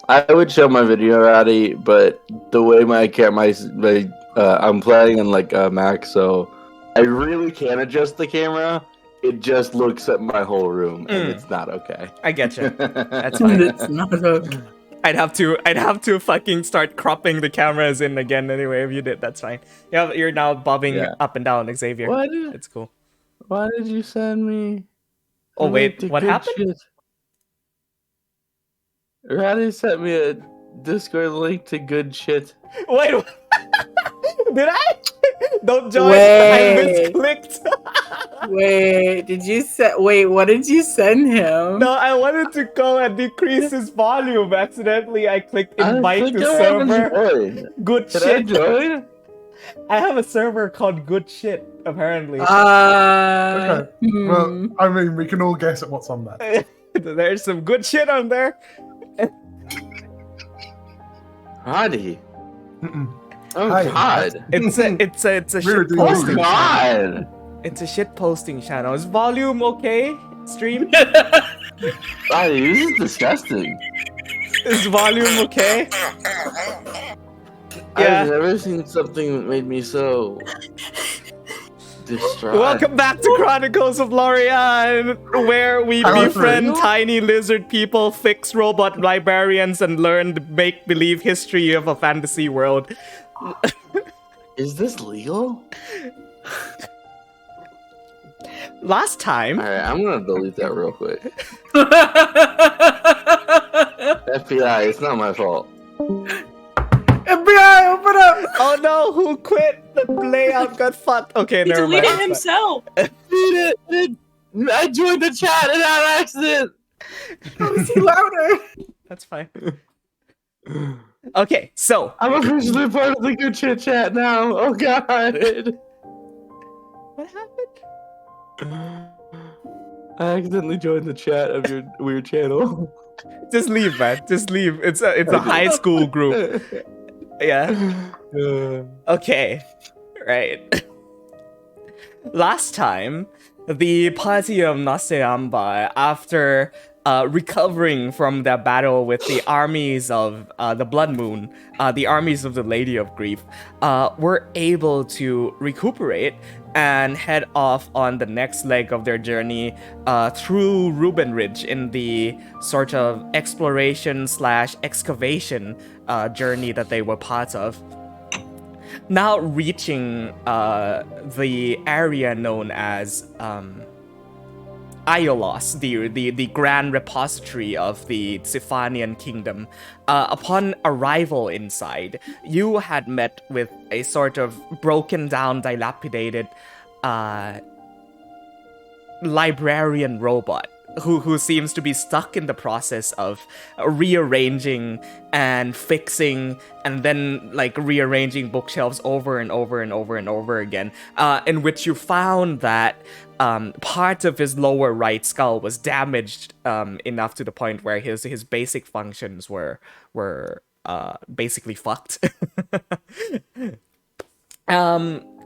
I would show my video Roddy, but the way I'm playing on like a Mac, so I really can't adjust the camera. It just looks at my whole room, and it's not okay. I get you. That's fine. It's not okay. I'd have to fucking start cropping the cameras in again anyway if you did. That's fine. Yeah, you're now bobbing up and down, Xavier. What? It's cool. Why did you send me? Oh wait, what happened? Shit? Roddy sent me a Discord link to good shit. Wait, did I? Don't join. Wait. I misclicked. Wait, what did you send him? No, I wanted to go and decrease his volume. Accidentally, I clicked invite to server. Good Did shit. I join? I have a server called Good Shit, apparently. Okay. Well, I mean, we can all guess at what's on there. There's some good shit on there. Roddy. Oh Hi. God. It's a We're shit doing Oh posting. God. It's a shit posting channel. Is volume okay? Stream? Roddy, this is disgusting. Is volume okay? I've Yeah. never seen something that made me so distraught. Welcome back to Chronicles of Lorei'an, where we Hello, befriend Lorei'an. tiny lizard people, fix robot librarians, and learn the make-believe history of a fantasy world. Is this legal? Last time, Alright, I'm gonna delete that real quick. FBI, it's not my fault. FBI, open up! oh no, who quit? The layout got fucked. Okay, He never mind. deleted himself. I joined the chat and on accident. How is he louder? That's fine. Okay, so I'm officially part of the good chit chat now. Oh God. what happened? I accidentally joined the chat of your weird channel. Just leave, man. Just leave. It's a high school group. Yeah. Okay. Right. Last time, the party of Naseamba, after recovering from their battle with the armies of the Blood Moon, the armies of the Lady of Grief, were able to recuperate and head off on the next leg of their journey through Ruben Ridge in the sort of exploration/excavation journey that they were part of. Now reaching the area known as Iolos, the grand repository of the Tsiphanian kingdom. Upon arrival inside, you had met with a sort of broken down, dilapidated librarian robot who seems to be stuck in the process of rearranging and fixing and then like rearranging bookshelves over and over and over and over again, in which you found that part of his lower right skull was damaged enough to the point where his basic functions were basically fucked.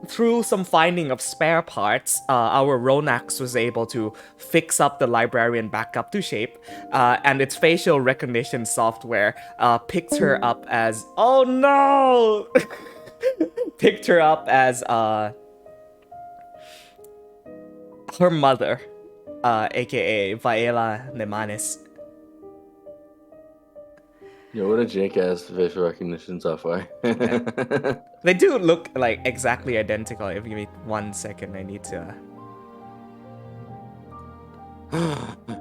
Through some finding of spare parts, our Ronax was able to fix up the librarian back up to shape, and its facial recognition software picked her up as... Oh no! Picked her up as her mother, aka Vaela Nemanis. Yo, what a jank-ass facial recognition software. They do look like exactly identical. If you give me 1 second, I need to...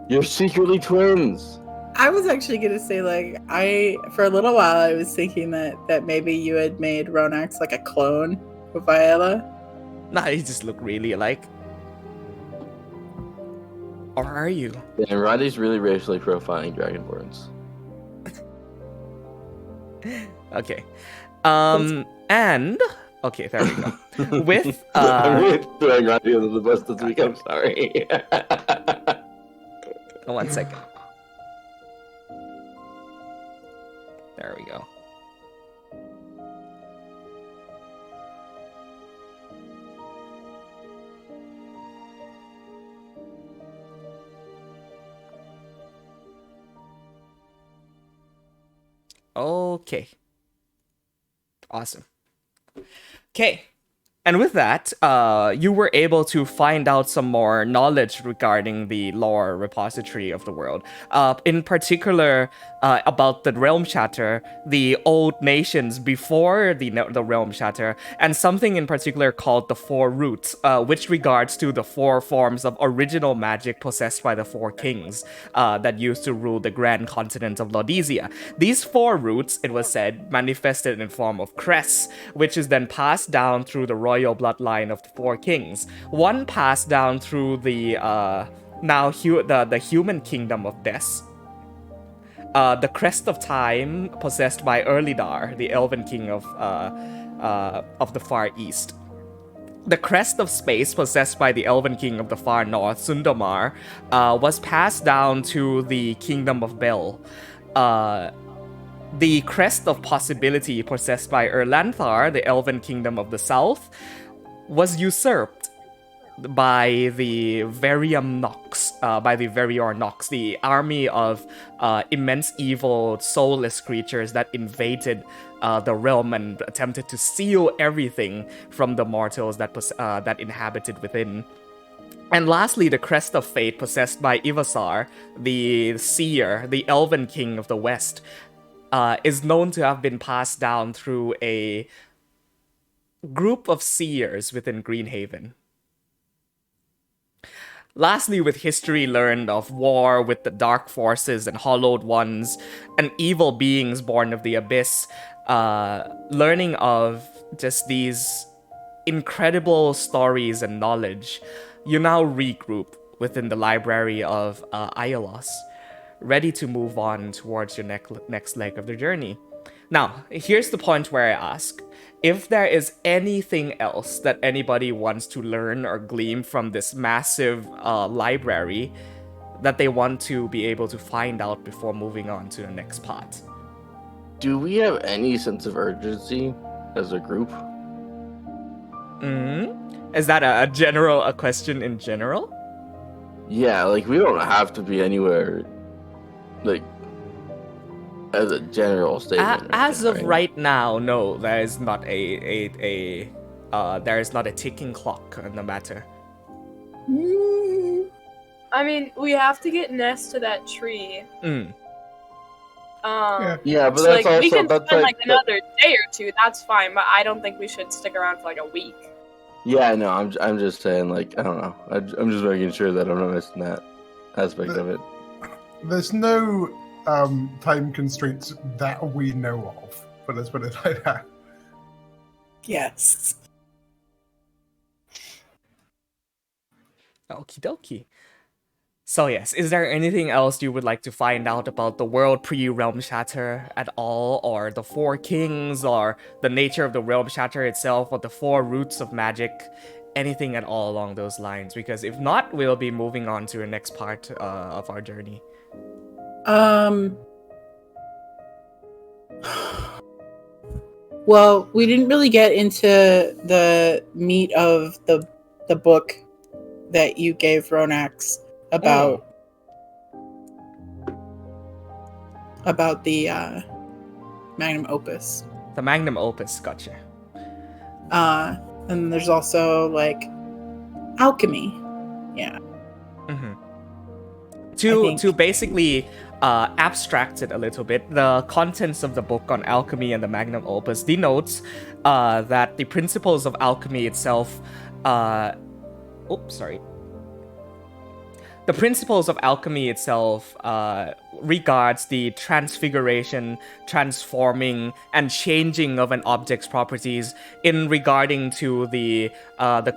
You're secretly twins! I was actually gonna say, like, for a little while I was thinking that maybe you had made Ronax like a clone of Viola. Nah, you just look really alike. Or are you? And Roddy's really racially profiling Dragonborns. Okay. And... Okay, there we go. With, I'm really throwing Roddy under the bus this week, I'm sorry. 1 second. There we go. Okay. Awesome. Okay. And with that, you were able to find out some more knowledge regarding the lore repository of the world. In particular, about the Realm Shatter, the old nations before the Realm Shatter, and something in particular called the Four Roots, which regards to the four forms of original magic possessed by the four kings that used to rule the grand continent of Laodicea. These four roots, it was said, manifested in form of crests, which is then passed down through the royal bloodline of the four kings. One passed down through the the human kingdom of Des. The Crest of Time, possessed by Erlidar, the Elven King of the Far East. The Crest of Space, possessed by the Elven King of the Far North, Sundomar, was passed down to the Kingdom of Bel. The Crest of Possibility, possessed by Erlanthar, the Elven Kingdom of the South, was usurped by the Varium Nox, by the Verior Nox, the army of immense evil, soulless creatures that invaded the realm and attempted to steal everything from the mortals that inhabited within. And lastly, the Crest of Fate, possessed by Ivasar, the Seer, the Elven King of the West, is known to have been passed down through a group of seers within Greenhaven. Lastly, with history learned of war with the dark forces and hollowed ones and evil beings born of the abyss, learning of just these incredible stories and knowledge, you now regroup within the library of Iolos, ready to move on towards your next leg of the journey. Now, here's the point where I ask, if there is anything else that anybody wants to learn or glean from this massive library that they want to be able to find out before moving on to the next part. Do we have any sense of urgency as a group? Is that a question in general? Yeah, like we don't have to be anywhere, like, as a general statement. As of right now, no, there is not there is not a ticking clock on the matter. I mean, we have to get Ness to that tree. Yeah, but so, that's like, also we can that's spend like another day or two. That's fine, but I don't think we should stick around for like a week. Yeah, no, I'm just saying, like, I don't know. I'm just making sure that I'm not missing that aspect of it. There's no time constraints that we know of, but let's put it like that. Yes. Okie dokie. So yes, is there anything else you would like to find out about the world pre-Realm Shatter at all, or the Four Kings, or the nature of the Realm Shatter itself, or the Four Roots of Magic? Anything at all along those lines? Because if not, we'll be moving on to the next part of our journey. Well, we didn't really get into the meat of the book that you gave Ronax about the magnum opus. The magnum opus, gotcha. And there's also like alchemy. Yeah. To basically abstract it a little bit, the contents of the book on alchemy and the magnum opus denotes that the principles of alchemy itself the principles of alchemy itself regards the transfiguration, transforming, and changing of an object's properties in regarding to the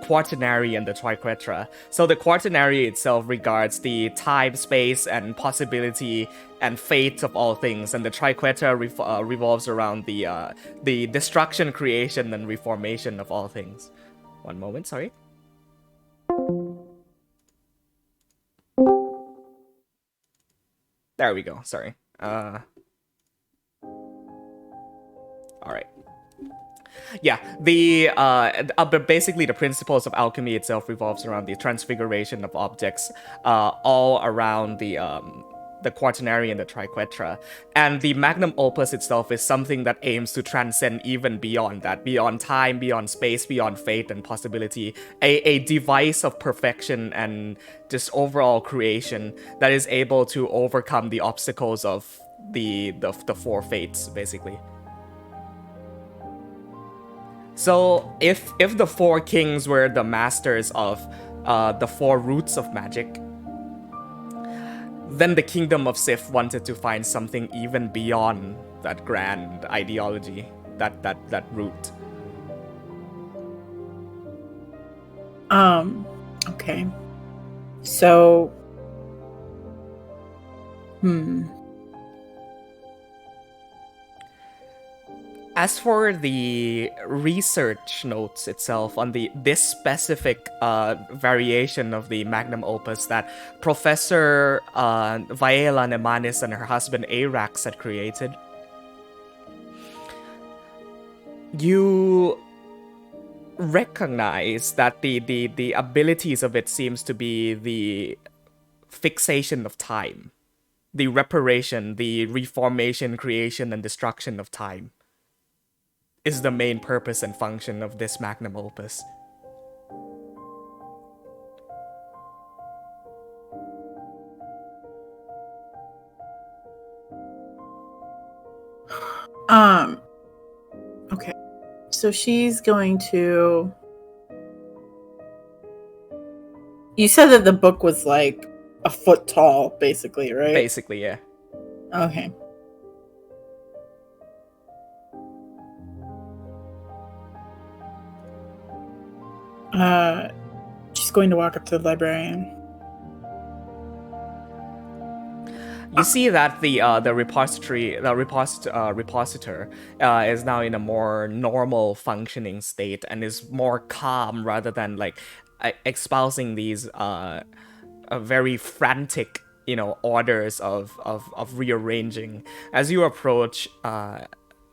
quaternary and the triquetra. So the quaternary itself regards the time, space, and possibility and fate of all things, and the triquetra revolves around the destruction, creation, and reformation of all things. One moment, sorry. There we go, sorry. Alright. Yeah, but basically the principles of alchemy itself revolves around the transfiguration of objects all around the the quaternary and the triquetra. And the magnum opus itself is something that aims to transcend even beyond that, beyond time, beyond space, beyond fate and possibility. A device of perfection and just overall creation that is able to overcome the obstacles of the four fates, basically. So if the four kings were the masters of the four roots of magic, then the kingdom of Sif wanted to find something even beyond that grand ideology, that root. Okay. So, As for the research notes itself on this specific variation of the magnum opus that Professor Vaela Nemanis and her husband Arax had created, you recognize that the abilities of it seems to be the fixation of time, the reparation, the reformation, creation, and destruction of time is the main purpose and function of this magnum opus. Okay. So she's going to... You said that the book was like a foot tall, basically, right? Basically, yeah. Okay. She's going to walk up to the librarian. You see that the repositor is now in a more normal functioning state and is more calm rather than like espousing these very frantic, orders of rearranging. As you approach,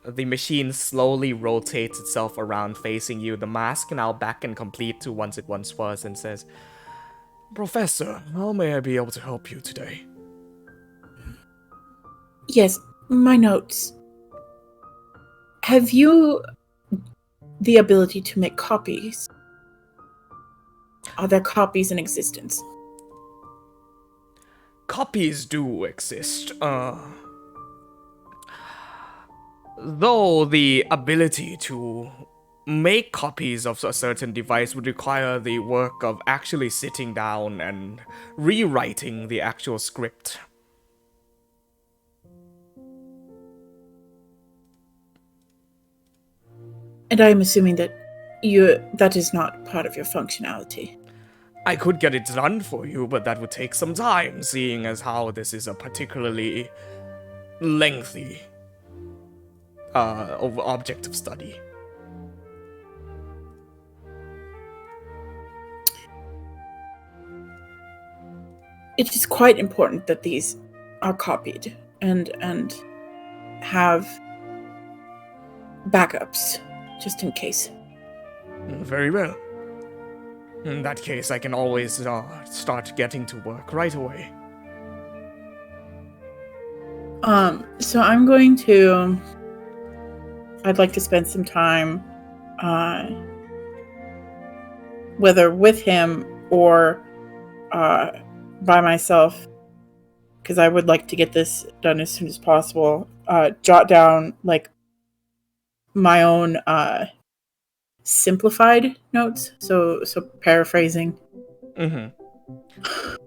the machine slowly rotates itself around facing you, the mask now back and complete to once it once was, and says, "Professor, how may I be able to help you today?" Yes, my notes. Have you the ability to make copies? Are there copies in existence? Copies do exist, though the ability to make copies of a certain device would require the work of actually sitting down and rewriting the actual script. And I am assuming that that is not part of your functionality. I could get it done for you, but that would take some time, seeing as how this is a particularly lengthy object of study. It is quite important that these are copied and have backups, just in case. Very well. In that case, I can always start getting to work right away. So I'm going to... I'd like to spend some time, whether with him or by myself, because I would like to get this done as soon as possible. Jot down, like, my own simplified notes, so paraphrasing. Mm-hmm.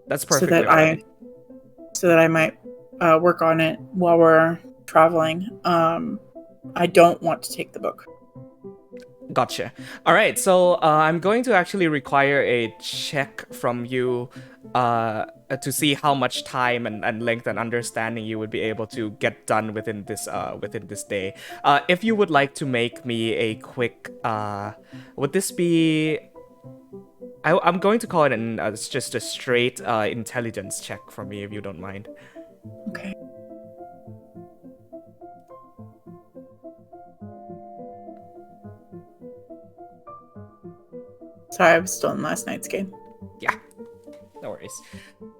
That's perfectly so that I might work on it while we're traveling. I don't want to take the book. Gotcha. All right, so I'm going to actually require a check from you to see how much time and length and understanding you would be able to get done within this day. If you would like to make me a quick, would this be? I'm going to call it it's just a straight intelligence check from me, if you don't mind. Okay. Sorry, I was still in last night's game. Yeah, no worries.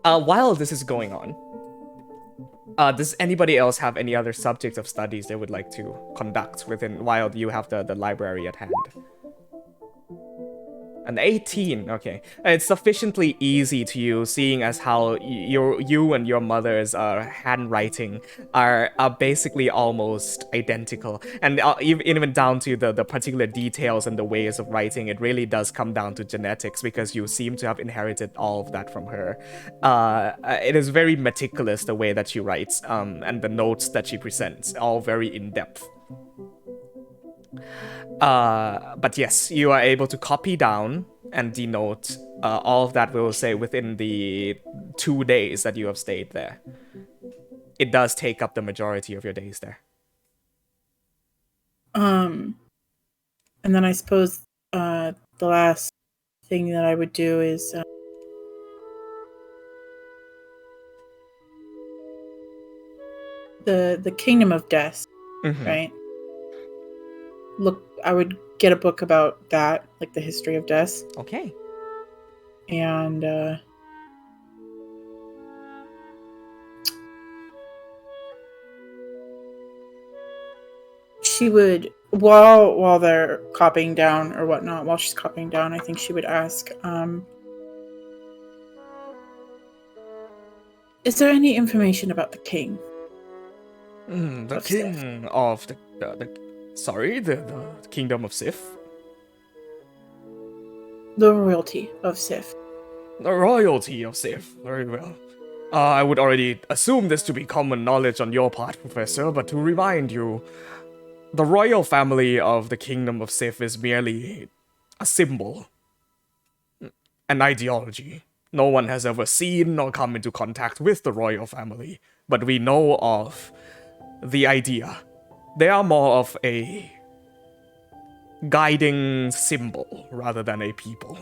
While this is going on, Does anybody else have any other subjects of studies they would like to conduct within while you have the library at hand? An 18, okay. It's sufficiently easy to you, seeing as how you and your mother's handwriting are basically almost identical. And even down to the particular details and the ways of writing, it really does come down to genetics, because you seem to have inherited all of that from her. It is very meticulous, the way that she writes, and the notes that she presents, all very in-depth. But yes, you are able to copy down and denote all of that, we will say, within the 2 days that you have stayed there. It does take up the majority of your days there. And then I suppose the last thing that I would do is the Kingdom of Death, right? Look, I would get a book about that, like the history of death. Okay. And she would, while they're copying down or whatnot, while she's copying down, I think she would ask, is there any information about the king? The king of the Kingdom of Sif? The royalty of Sif. The royalty of Sif, very well. I would already assume this to be common knowledge on your part, Professor, but to remind you, the royal family of the Kingdom of Sif is merely a symbol, an ideology. No one has ever seen or come into contact with the royal family, but we know of the idea. They are more of a guiding symbol rather than a people.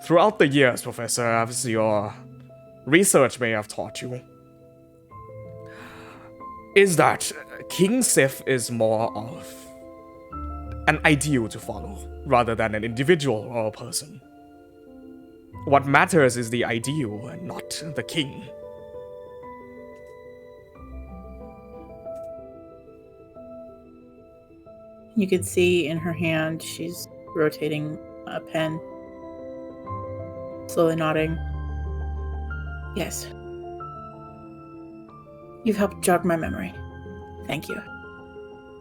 Throughout the years, Professor, as your research may have taught you, is that King Sif is more of an ideal to follow rather than an individual or a person. What matters is the ideal and not the king. You could see in her hand, she's rotating a pen, slowly nodding. Yes. You've helped jog my memory. Thank you.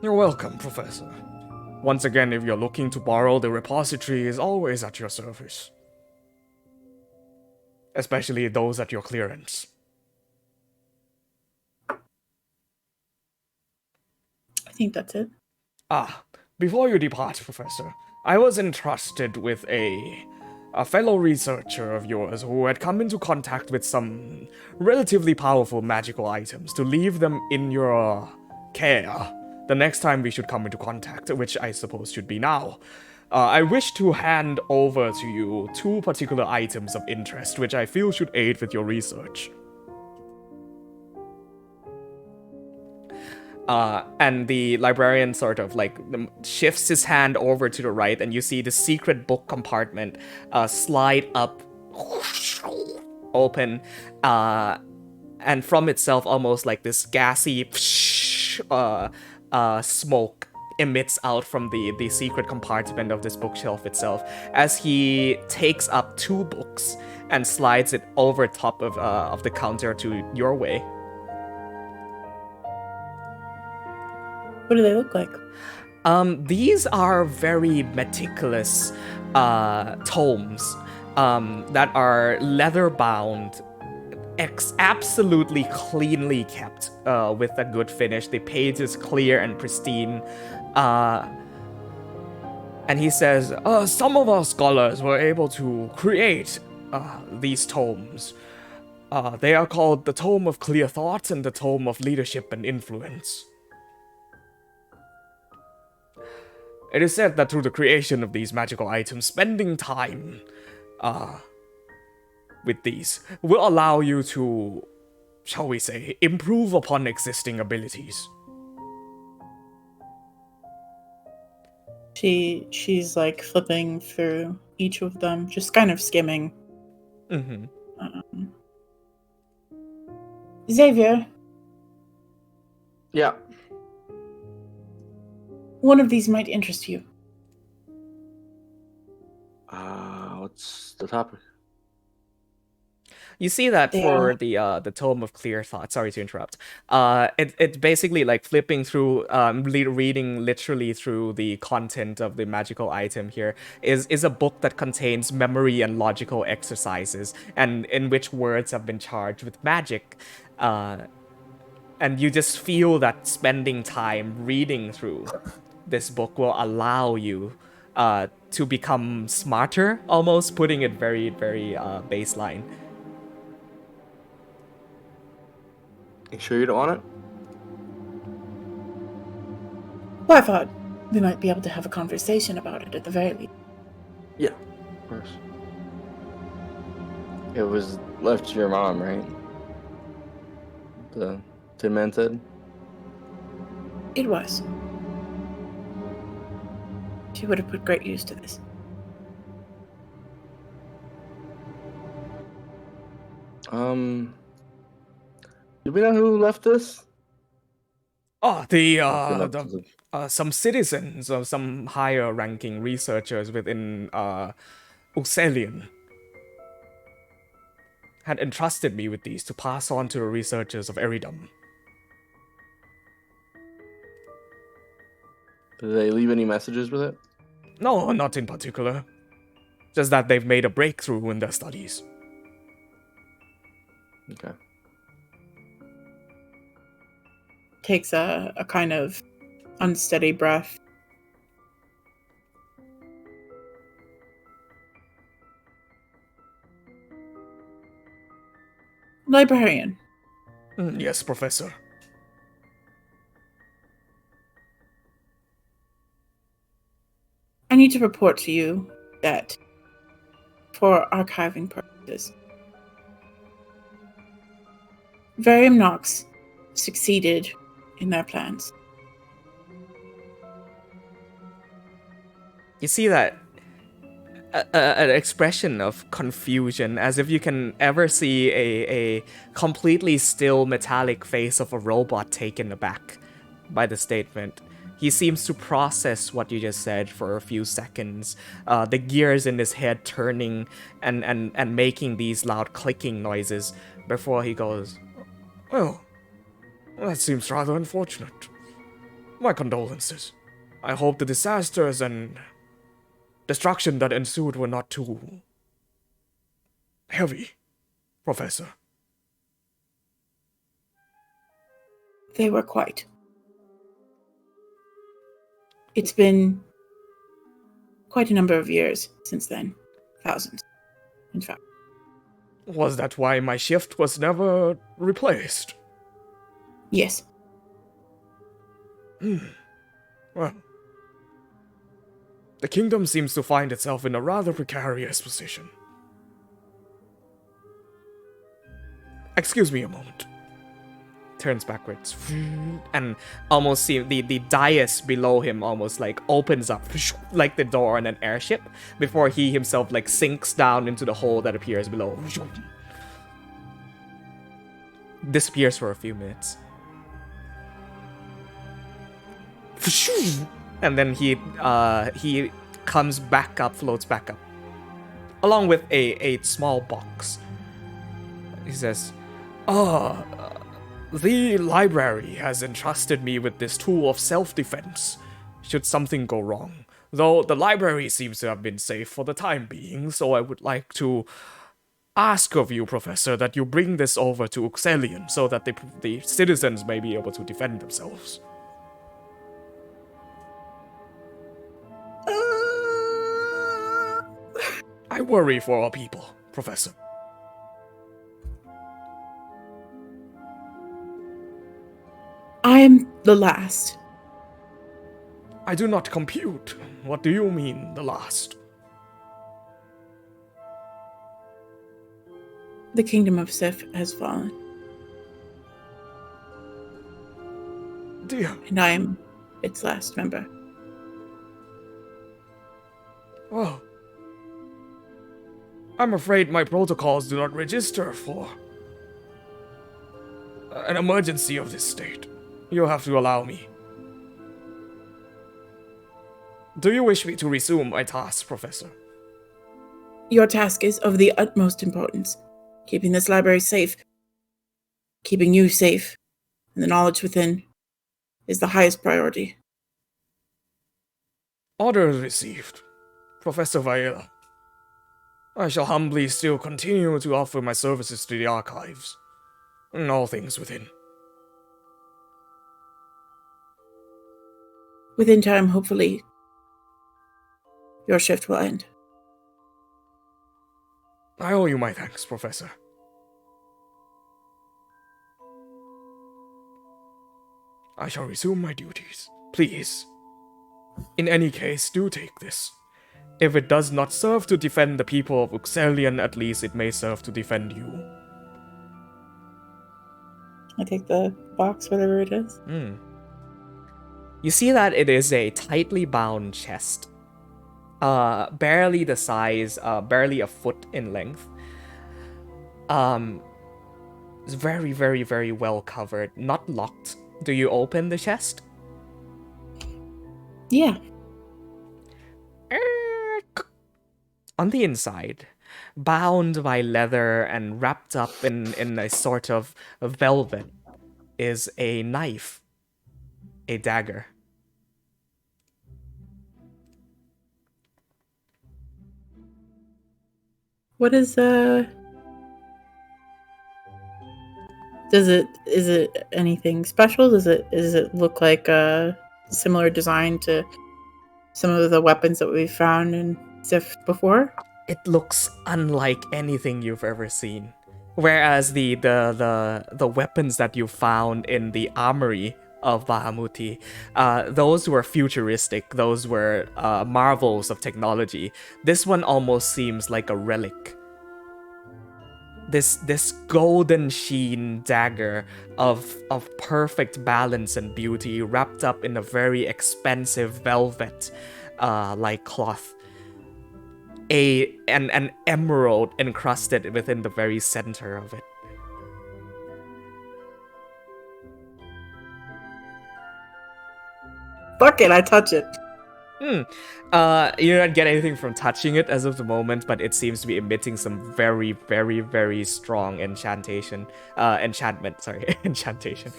You're welcome, Professor. Once again, if you're looking to borrow, the repository is always at your service. Especially those at your clearance. I think that's it. Before you depart, Professor, I was entrusted with a fellow researcher of yours who had come into contact with some relatively powerful magical items to leave them in your care the next time we should come into contact, which I suppose should be now. I wish to hand over to you 2 particular items of interest, which I feel should aid with your research. And the librarian sort of like shifts his hand over to the right, and you see the secret book compartment slide up, open, and from itself almost like this gassy smoke emits out from the secret compartment of this bookshelf itself as he takes up 2 books and slides it over top of the counter to your way. What do they look like? These are very meticulous tomes that are leather-bound, absolutely cleanly kept with a good finish. The page is clear and pristine. And he says, some of our scholars were able to create these tomes. They are called the Tome of Clear Thought and the Tome of Leadership and Influence. It is said that through the creation of these magical items, spending time with these will allow you to, shall we say, improve upon existing abilities. She's like flipping through each of them, just kind of skimming. Mm-hmm. Xavier, Yeah. one of these might interest you. What's the topic? You see that They for are- the Tome of Clear Thought. Sorry to interrupt. It's basically like flipping through, reading literally through the content of the magical item here is a book that contains memory and logical exercises, and in which words have been charged with magic. And you just feel that spending time reading through this book will allow you to become smarter, almost putting it very, very baseline. You sure you don't want it? Well, I thought we might be able to have a conversation about it at the very least. Yeah, of course. It was left to your mom, right? The Tin Man said? It was. She would have put great use to this. Do we know who left this? Oh, Been some citizens or some higher ranking researchers within Uxelian had entrusted me with these to pass on to the researchers of Eridum. Did they leave any messages with it? No, not in particular. Just that they've made a breakthrough in their studies. Okay. Takes a kind of unsteady breath. Librarian, Yes, Professor. I need to report to you that for archiving purposes, Varium Nox succeeded in their plans. You see that an expression of confusion, as if you can ever see a completely still metallic face of a robot taken aback by the statement. He seems to process what you just said for a few seconds, the gears in his head turning and making these loud clicking noises before he goes, "Well, that seems rather unfortunate. My condolences. I hope the disasters and destruction that ensued were not too heavy, Professor." They were quite. It's been quite a number of years since then. Thousands, in fact. Was that why my shift was never replaced? Yes. Well, the kingdom seems to find itself in a rather precarious position. Excuse me a moment. Turns backwards and almost see the dais below him almost like opens up like the door on an airship before he himself like sinks down into the hole that appears below. Disappears for a few minutes. And then he comes back up, floats back up, along with a small box. He says, the library has entrusted me with this tool of self-defense, should something go wrong. Though the library seems to have been safe for the time being, so I would like to ask of you, Professor, that you bring this over to Uxelian so that the citizens may be able to defend themselves. I worry for our people, Professor. I am the last. I do not compute. What do you mean, the last? The kingdom of Sif has fallen. Dear. And I am its last member. Well, I'm afraid my protocols do not register for an emergency of this state. You'll have to allow me. Do you wish me to resume my task, Professor? Your task is of the utmost importance. Keeping this library safe, keeping you safe, and the knowledge within is the highest priority. Order received, Professor Viola. I shall humbly still continue to offer my services to the archives and all things within. Within time, hopefully, your shift will end. I owe you my thanks, Professor. I shall resume my duties. Please. In any case, do take this. If it does not serve to defend the people of Uxelion, at least it may serve to defend you. I take the box, whatever it is. You see that it is a tightly bound chest. Barely the size, barely a foot in length. It's very, very, very well covered. Not locked. Do you open the chest? Yeah. On the inside, bound by leather and wrapped up in a sort of velvet, is a knife. A dagger. What is is it anything special? Does it look like a similar design to some of the weapons that we've found in Sif before? It looks unlike anything you've ever seen. Whereas the weapons that you found in the armory of Bahamut, those were futuristic. Those were marvels of technology. This one almost seems like a relic. This golden sheen dagger of perfect balance and beauty, wrapped up in a very expensive velvet like cloth. An emerald encrusted within the very center of it. Fuck it, I touch it. You don't get anything from touching it as of the moment, but it seems to be emitting some very, very, very strong enchantment. Enchantation.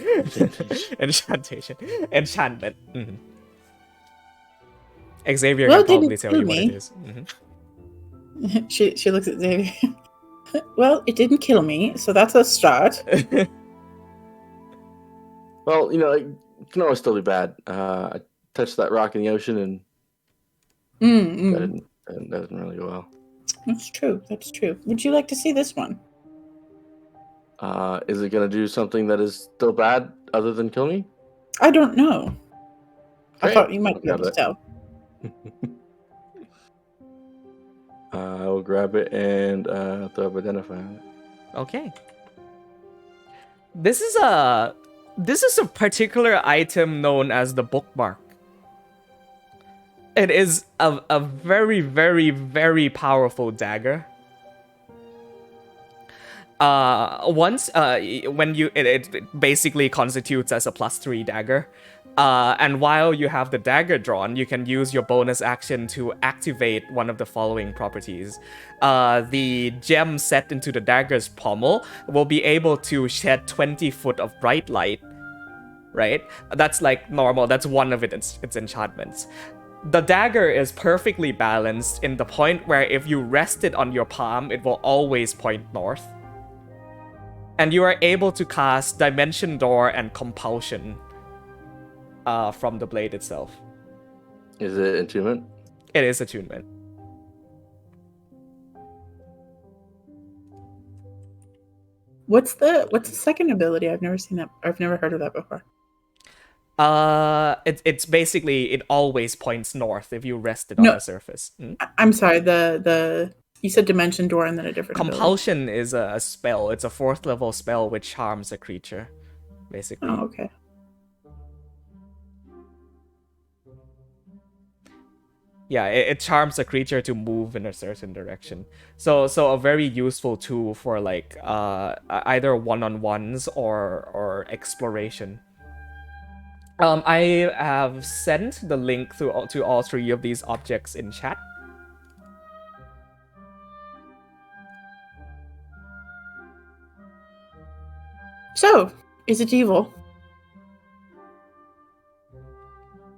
Enchantment. Xavier Well, can probably didn't tell you kill what me. it is. She looks at Xavier. Well, it didn't kill me, so that's a start. Well, it can always still be bad. I touched that rock in the ocean, and that didn't really go well. That's true. That's true. Would you like to see this one? Is it going to do something that is still bad other than kill me? I don't know. I Great. thought you might be I'll able to tell. I will grab it and throw up identify on it. Okay. This is a particular item known as the bookmark. It is a very, very, very powerful dagger. It basically constitutes as a +3 dagger. And while you have the dagger drawn, you can use your bonus action to activate one of the following properties. The gem set into the dagger's pommel will be able to shed 20 foot of bright light. Right? That's like normal. That's one of its enchantments. The dagger is perfectly balanced in the point where if you rest it on your palm, it will always point north. And you are able to cast Dimension Door and Compulsion from the blade itself. Is it attunement? It is attunement. What's the second ability? I've never seen that. I've never heard of that before. It's basically it always points north if you rest it on the surface. I'm sorry. The you said Dimension Door and then a different Compulsion ability. is a spell. It's a 4th level spell which harms a creature, basically. Oh, okay. Yeah, it charms a creature to move in a certain direction. So a very useful tool for like either one-on-ones or exploration. I have sent the link to all three of these objects in chat. So, is it evil?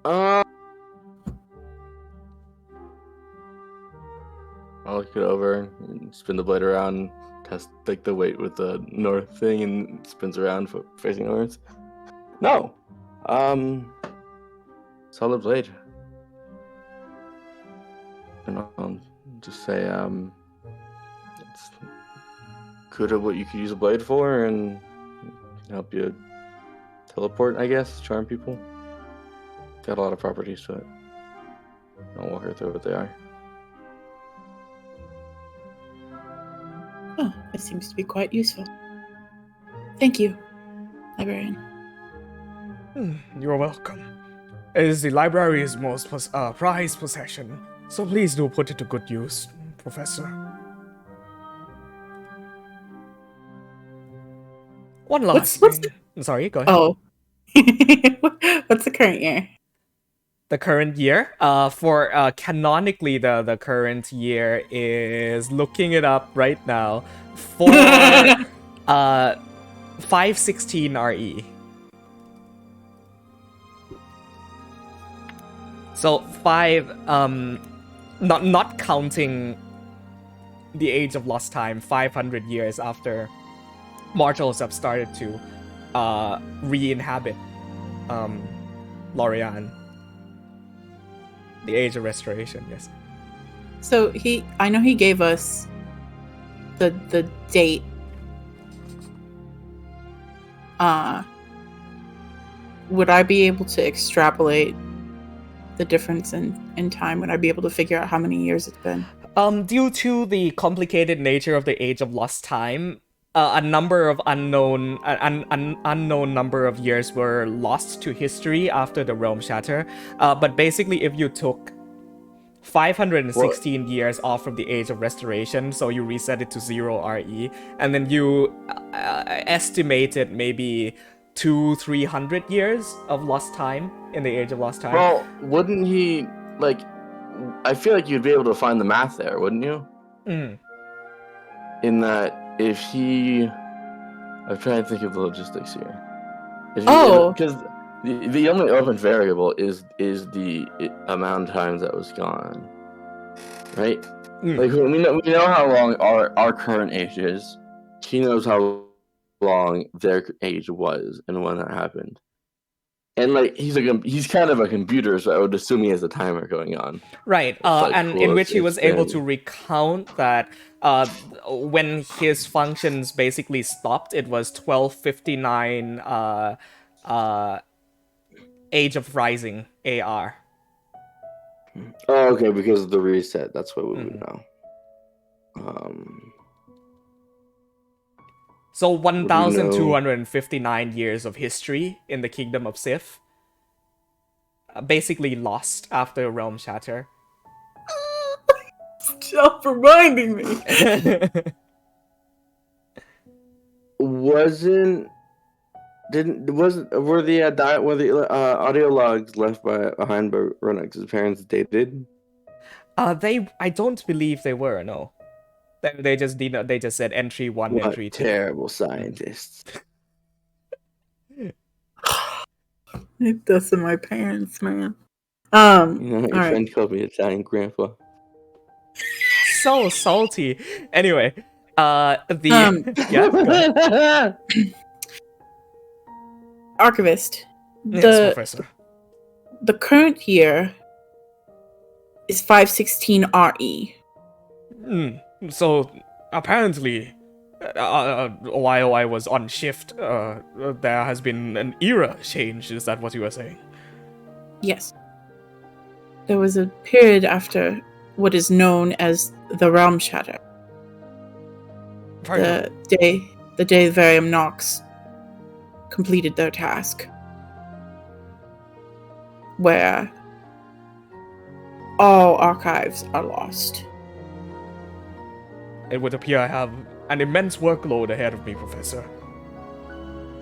I'll look it over, and spin the blade around, test like the weight with the north thing, and it spins around facing north. No, solid blade. And I'll just say it's good at what you could use a blade for, and help you teleport, I guess, charm people. Got a lot of properties to it. I'll walk her through what they are. Oh, it seems to be quite useful. Thank you, librarian. You're welcome. It is the library's most prized possession, so please do put it to good use, Professor. One last What's thing. Sorry, go ahead. Oh. What's the current year? The current year? For canonically, the current year is, looking it up right now, for 516 RE. So 5, not counting the Age of Lost Time, 500 years after mortals have started to re-inhabit Lorei'an. The Age of Restoration, yes. So I know he gave us the date. Would I be able to extrapolate the difference in time? Would I be able to figure out how many years it's been? Due to the complicated nature of the Age of Lost Time, a number of unknown number of years were lost to history after the Realm Shatter. But basically, if you took 516 years off from the Age of Restoration, so you reset it to 0 RE, and then you estimated maybe 200-300 years of lost time in the Age of Lost Time. Well, wouldn't he, like, I feel like you'd be able to find the math there, wouldn't you? In that, if he... I'm trying to think of the logistics here. Because the only open variable is the amount of times that was gone, right? Like, we know how long our current age is. He knows how long their age was and when that happened. And like he's kind of a computer, so I would assume he has a timer going on. Right, and in which he was able to recount that when his functions basically stopped, it was 1259 Age of Rising AR. Oh, okay, because of the reset. That's what we would know. So 1,259 years of history in the Kingdom of Sith. Basically lost after Realm Shatter. Stop reminding me. Were the audio logs left behind by Ronix's parents dated? I don't believe they were, no. They just said entry 1, What entry 2. terrible scientists. It doesn't my parents, man. Your friend called me Italian grandpa. So salty. Anyway, yeah. Archivist. Yes, Professor. The current year is 516 RE. So apparently, while I was on shift, there has been an era change. Is that what you were saying? Yes. There was a period after what is known as the Realm Shatter. The day Varium Nox completed their task. Where all archives are lost. It would appear I have an immense workload ahead of me, Professor.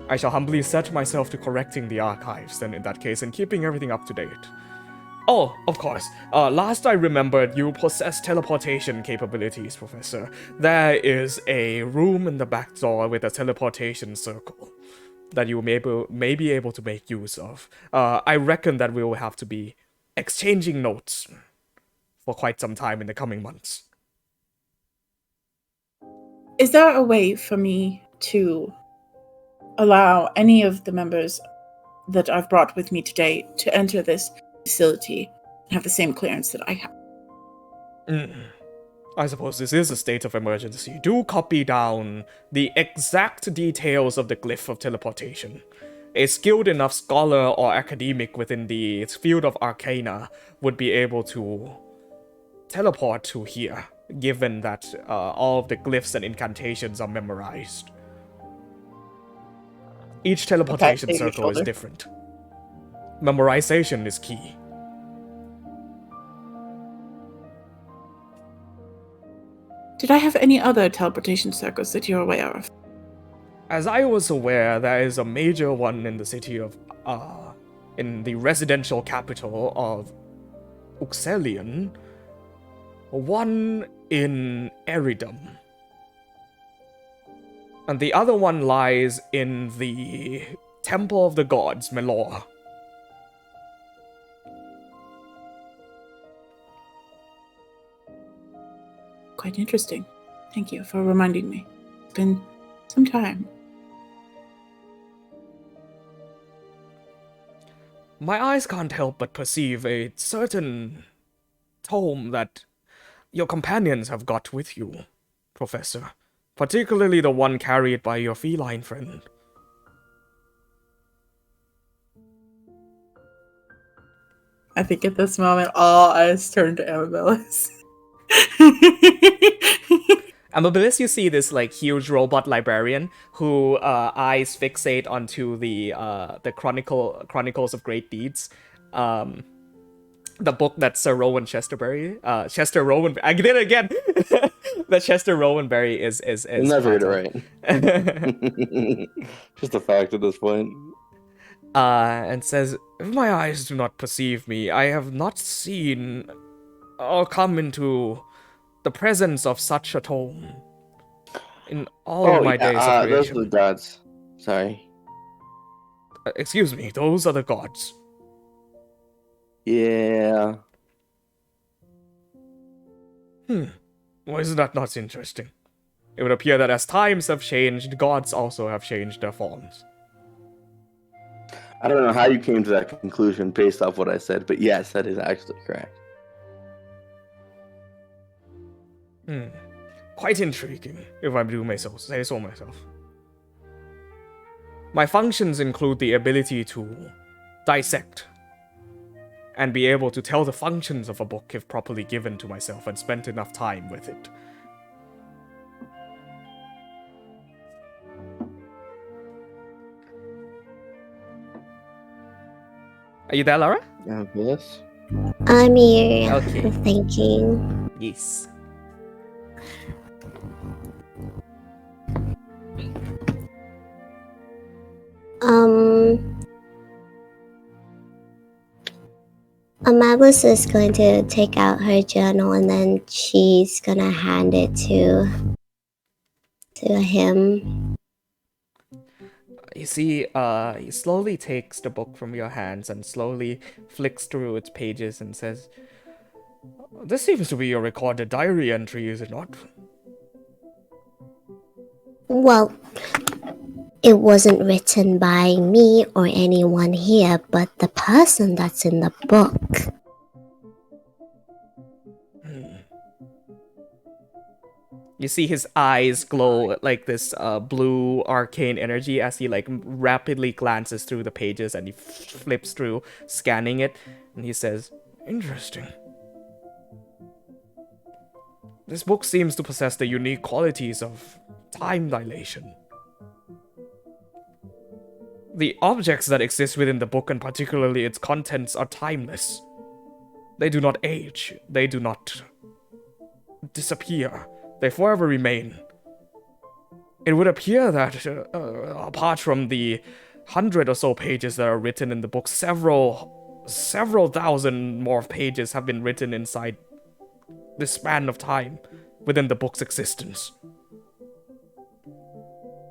I shall humbly set myself to correcting the archives, then in that case, and keeping everything up to date. Oh, of course. Last I remembered, you possess teleportation capabilities, Professor. There is a room in the back door with a teleportation circle that you may be able to make use of. I reckon that we will have to be exchanging notes for quite some time in the coming months. Is there a way for me to allow any of the members that I've brought with me today to enter this facility and have the same clearance that I have? I suppose this is a state of emergency. Do copy down the exact details of the glyph of teleportation. A skilled enough scholar or academic within the field of arcana would be able to teleport to here, given that all of the glyphs and incantations are memorized. Each teleportation circle is different. Memorization is key. Did I have any other teleportation circles that you're aware of? As I was aware, there is a major one in the city of, in the residential capital of Uxelion, one in Eridum, and the other one lies in the Temple of the Gods, Melor. Quite interesting. Thank you for reminding me. It's been some time. My eyes can't help but perceive a certain tome that your companions have got with you, Professor. Particularly the one carried by your feline friend. I think at this moment, all eyes turn to Amabilis. Amabilis, you see this like huge robot librarian who eyes fixate onto the Chronicles of Great Deeds, the book that Sir Rowan Chesterberry, Chester Rowan. I did it again. That Chester Rowanberry is You'll never get it right. Just a fact at this point. And says, if my eyes do not perceive me, I have not seen or come into the presence of such a tome in all of my days of creation. Those are the gods. Sorry. Excuse me, those are the gods. Yeah. Well, isn't that not interesting? It would appear that as times have changed, gods also have changed their forms. I don't know how you came to that conclusion based off what I said, but yes, that is actually correct. Quite intriguing, if I do say so myself. My functions include the ability to dissect and be able to tell the functions of a book if properly given to myself and spent enough time with it. Are you there, Lara? Yes. I'm here. Okay. Thinking. Yes. Amabus is going to take out her journal and then she's gonna hand it to him. You see, he slowly takes the book from your hands and slowly flicks through its pages and says, "This seems to be your recorded diary entry, is it not?" Well, it wasn't written by me or anyone here, but the person that's in the book. You see his eyes glow like this blue arcane energy as he like rapidly glances through the pages and he flips through, scanning it, and he says, "Interesting. This book seems to possess the unique qualities of time dilation. The objects that exist within the book, and particularly its contents, are timeless. They do not age. They do not disappear. They forever remain. It would appear that, apart from the 100 or so pages that are written in the book, several thousand more pages have been written inside this span of time within the book's existence.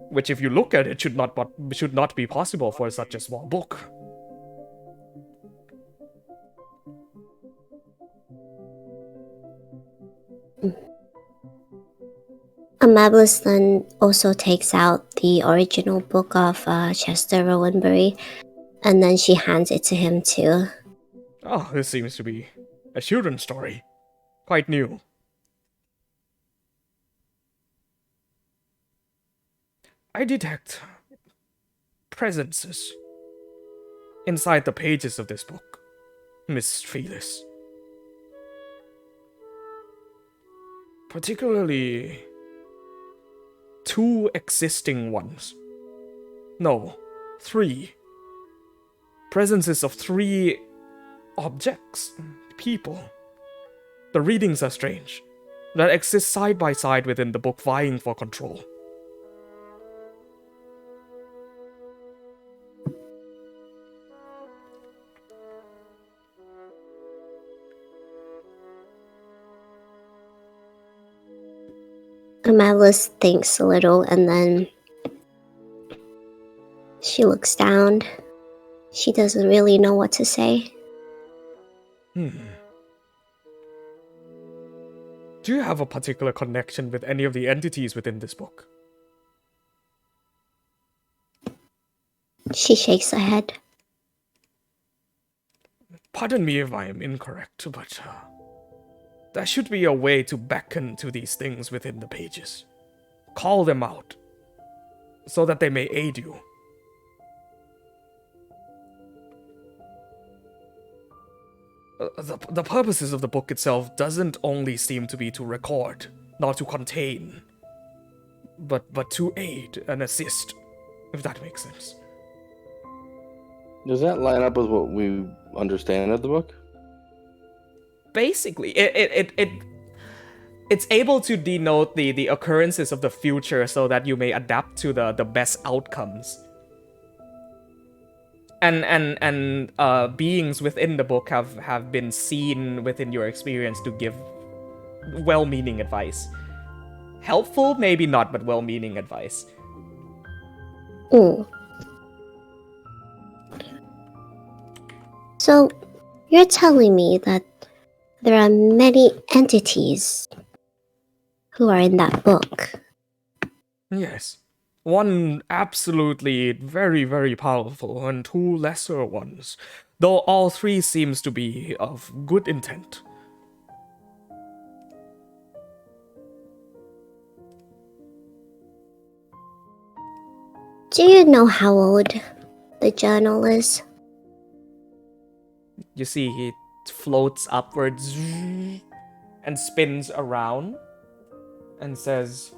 Which, if you look at it, should not be possible for such a small book. Amabilis then also takes out the original book of Chester Rowanbury, and then she hands it to him too. Oh, this seems to be a children's story. Quite new. I detect presences inside the pages of this book, Miss Felis. Particularly 2 existing ones. No, 3. Presences of 3 objects, people. The readings are strange, that exist side by side within the book, vying for control. Amabilis thinks a little, and then she looks down. She doesn't really know what to say. Do you have a particular connection with any of the entities within this book? She shakes her head. Pardon me if I am incorrect, but there should be a way to beckon to these things within the pages. Call them out, so that they may aid you. The purposes of the book itself doesn't only seem to be to record, not to contain, but to aid and assist, if that makes sense. Does that line up with what we understand of the book? Basically, it's able to denote the occurrences of the future so that you may adapt to the best outcomes. And beings within the book have been seen within your experience to give well-meaning advice. Helpful, maybe not, but well-meaning advice. So, you're telling me that there are many entities who are in that book? Yes. One absolutely very, very powerful, and 2 lesser ones, though all 3 seems to be of good intent. Do you know how old the journal is? You see, it floats upwards and spins around and says,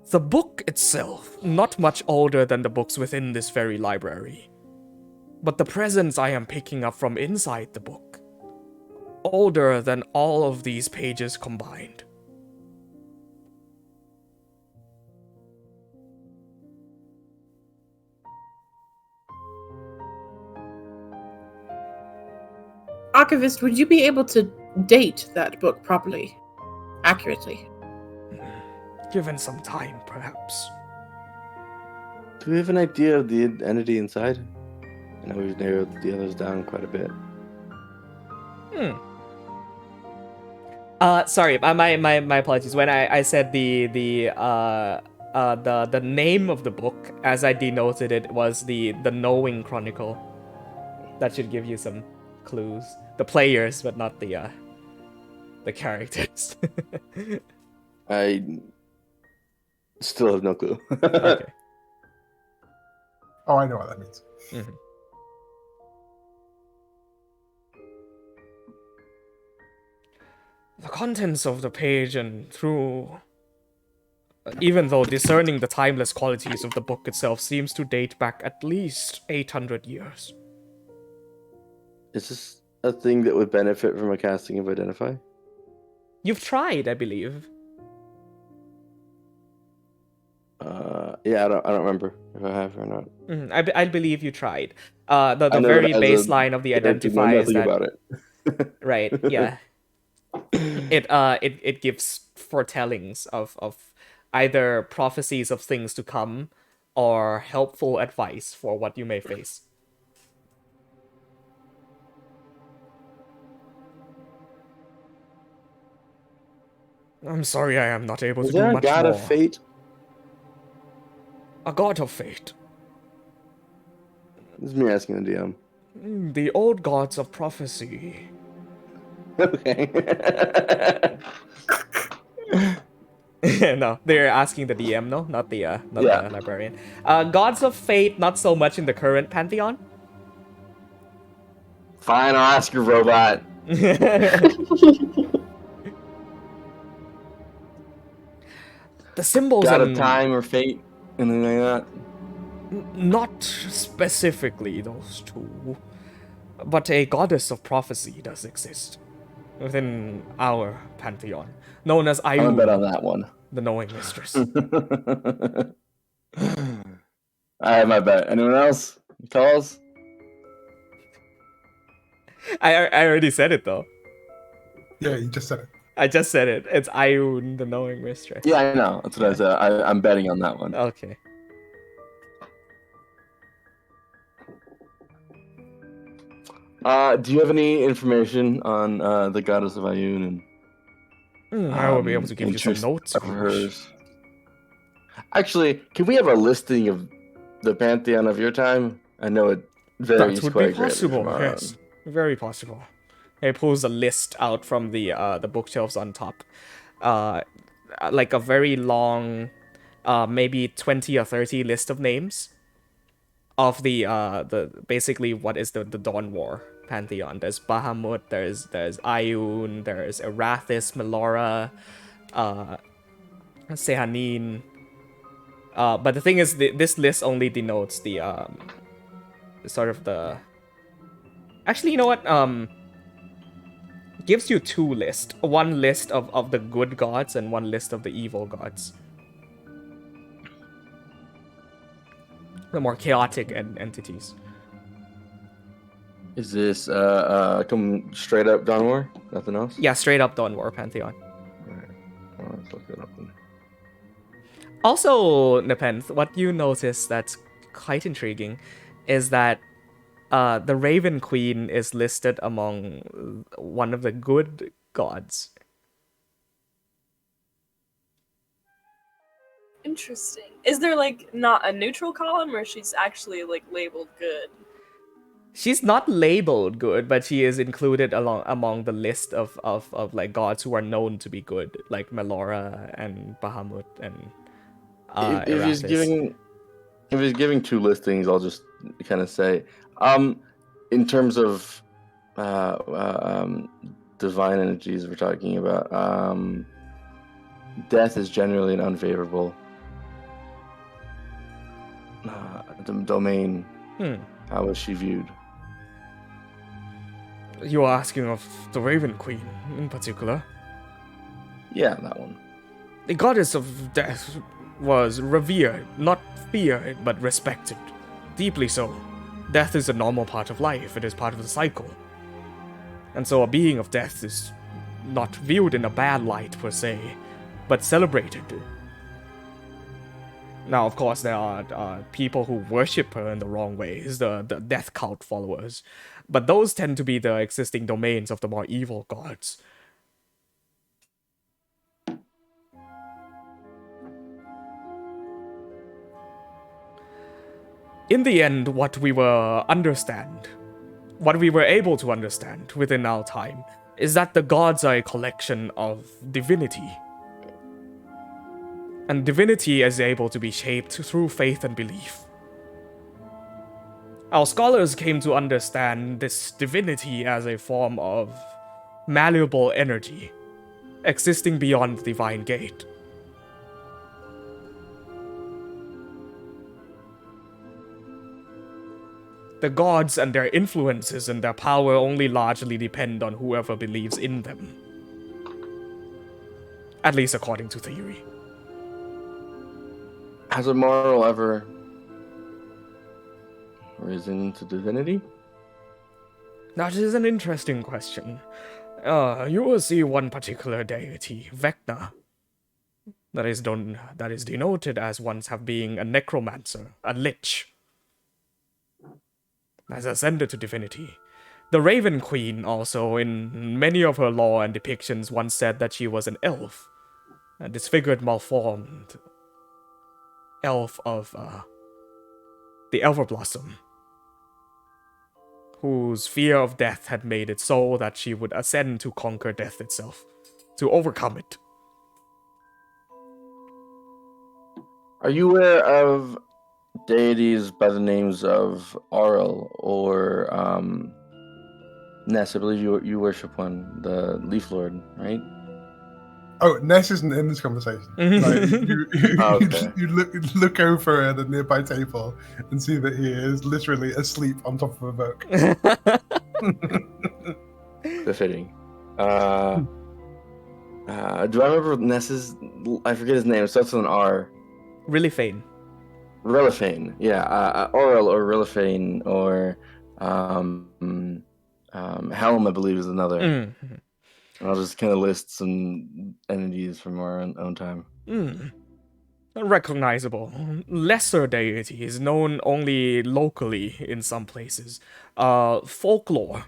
"The book itself, not much older than the books within this very library. But the presence I am picking up from inside the book, older than all of these pages combined." Archivist, would you be able to date that book properly, accurately? Given some time, perhaps. Do we have an idea of the entity inside? I know we've narrowed the others down quite a bit. Sorry, my apologies. When I said the name of the book, as I denoted it, was the Knowing Chronicle. That should give you some clues. The players, but not the characters. I still have no clue. Okay. Oh, I know what that means. Mm-hmm. The contents of the page and through... even though discerning the timeless qualities of the book itself seems to date back at least 800 years. Is this a thing that would benefit from a casting of Identify? You've tried, I believe. Yeah, I don't remember if I have or not. I believe you tried. The I know that very as a baseline of the character, know Identify is nothing that about it. right, yeah. It gives foretellings of either prophecies of things to come or helpful advice for what you may face. I'm sorry I am not able Is to do there a much god more. of fate? A god of fate. This is me asking the DM. The old gods of prophecy. Okay. No, they're asking the DM, no? Not the Yeah. the librarian. Gods of fate, not so much in the current pantheon. Fine, I'll ask your robot. The symbols God of and time or fate, anything like that. not specifically those two, but a goddess of prophecy does exist within our pantheon, known as I'm gonna bet on Ayun, that one. the knowing mistress. I have my bet. Anyone else? Calls? I already said it though. Yeah, you just said it. I just said it. It's Ayun, the knowing mistress. Yeah, I know. That's what I said. I'm betting on that one. Okay. Do you have any information on the goddess of Ayun and I will be able to give you some interest notes of if you wish. hers? Actually, can we have a listing of the pantheon of your time? I know it varies That would quite be possible, greatly from our yes. Very possible. He pulls a list out from the bookshelves on top. Like a very long, maybe 20 or 30 list of names of the basically what is the Dawn War pantheon. There's Bahamut, there's Ayun, there's Erathis, Melora, Sehanin. But the thing is, this list only denotes the sort of the. Actually, you know what? Gives you two lists. One list of the good gods and one list of the evil gods. The more chaotic entities. Is this come straight up Dawn War? Nothing else? Yeah, straight up Dawn War pantheon. Alright. Well, let's look it up then. Also, Nepenthe, what you notice that's quite intriguing is that the Raven Queen is listed among one of the good gods. Interesting. Is there like not a neutral column, or she's actually like labeled good? She's not labeled good, but she is included among the list of like gods who are known to be good, like Melora and Bahamut and If he's giving two listings, I'll just kind of say, in terms of divine energies we're talking about, death is generally an unfavorable domain. How is she viewed? You are asking of the Raven Queen in particular. Yeah, that one. The goddess of death was revered, not feared, but respected. Deeply so. Death is a normal part of life, it is part of the cycle. And so a being of death is not viewed in a bad light per se, but celebrated. Now, of course, there are people who worship her in the wrong ways, the death cult followers. But those tend to be the existing domains of the more evil gods. In the end, what we were able to understand within our time, is that the gods are a collection of divinity. And divinity is able to be shaped through faith and belief. Our scholars came to understand this divinity as a form of malleable energy, existing beyond the divine gate. The gods and their influences and their power only largely depend on whoever believes in them. At least according to theory. Has a mortal ever risen to divinity? That is an interesting question. You will see one particular deity, Vecna, that is denoted as once have being a necromancer, a lich, has ascended to divinity. The Raven Queen also, in many of her lore and depictions, once said that she was an elf, a disfigured, malformed elf of the Elverblossom, whose fear of death had made it so that she would ascend to conquer death itself, to overcome it. Are you aware of deities by the names of Aurel or Ness? I believe you worship one, the Leaf Lord, right? Oh, Ness isn't in this conversation. Like, Okay. you look over at a nearby table and see that he is literally asleep on top of a book. Befitting. Do I remember Ness's? I forget his name. It starts with an R. Rilliphane. Relifane. Yeah. Aurel or Relifane or Helm, I believe, is another. Mm-hmm. I'll just kind of list some entities from our own time. Recognizable. Lesser deities known only locally in some places. Folklore.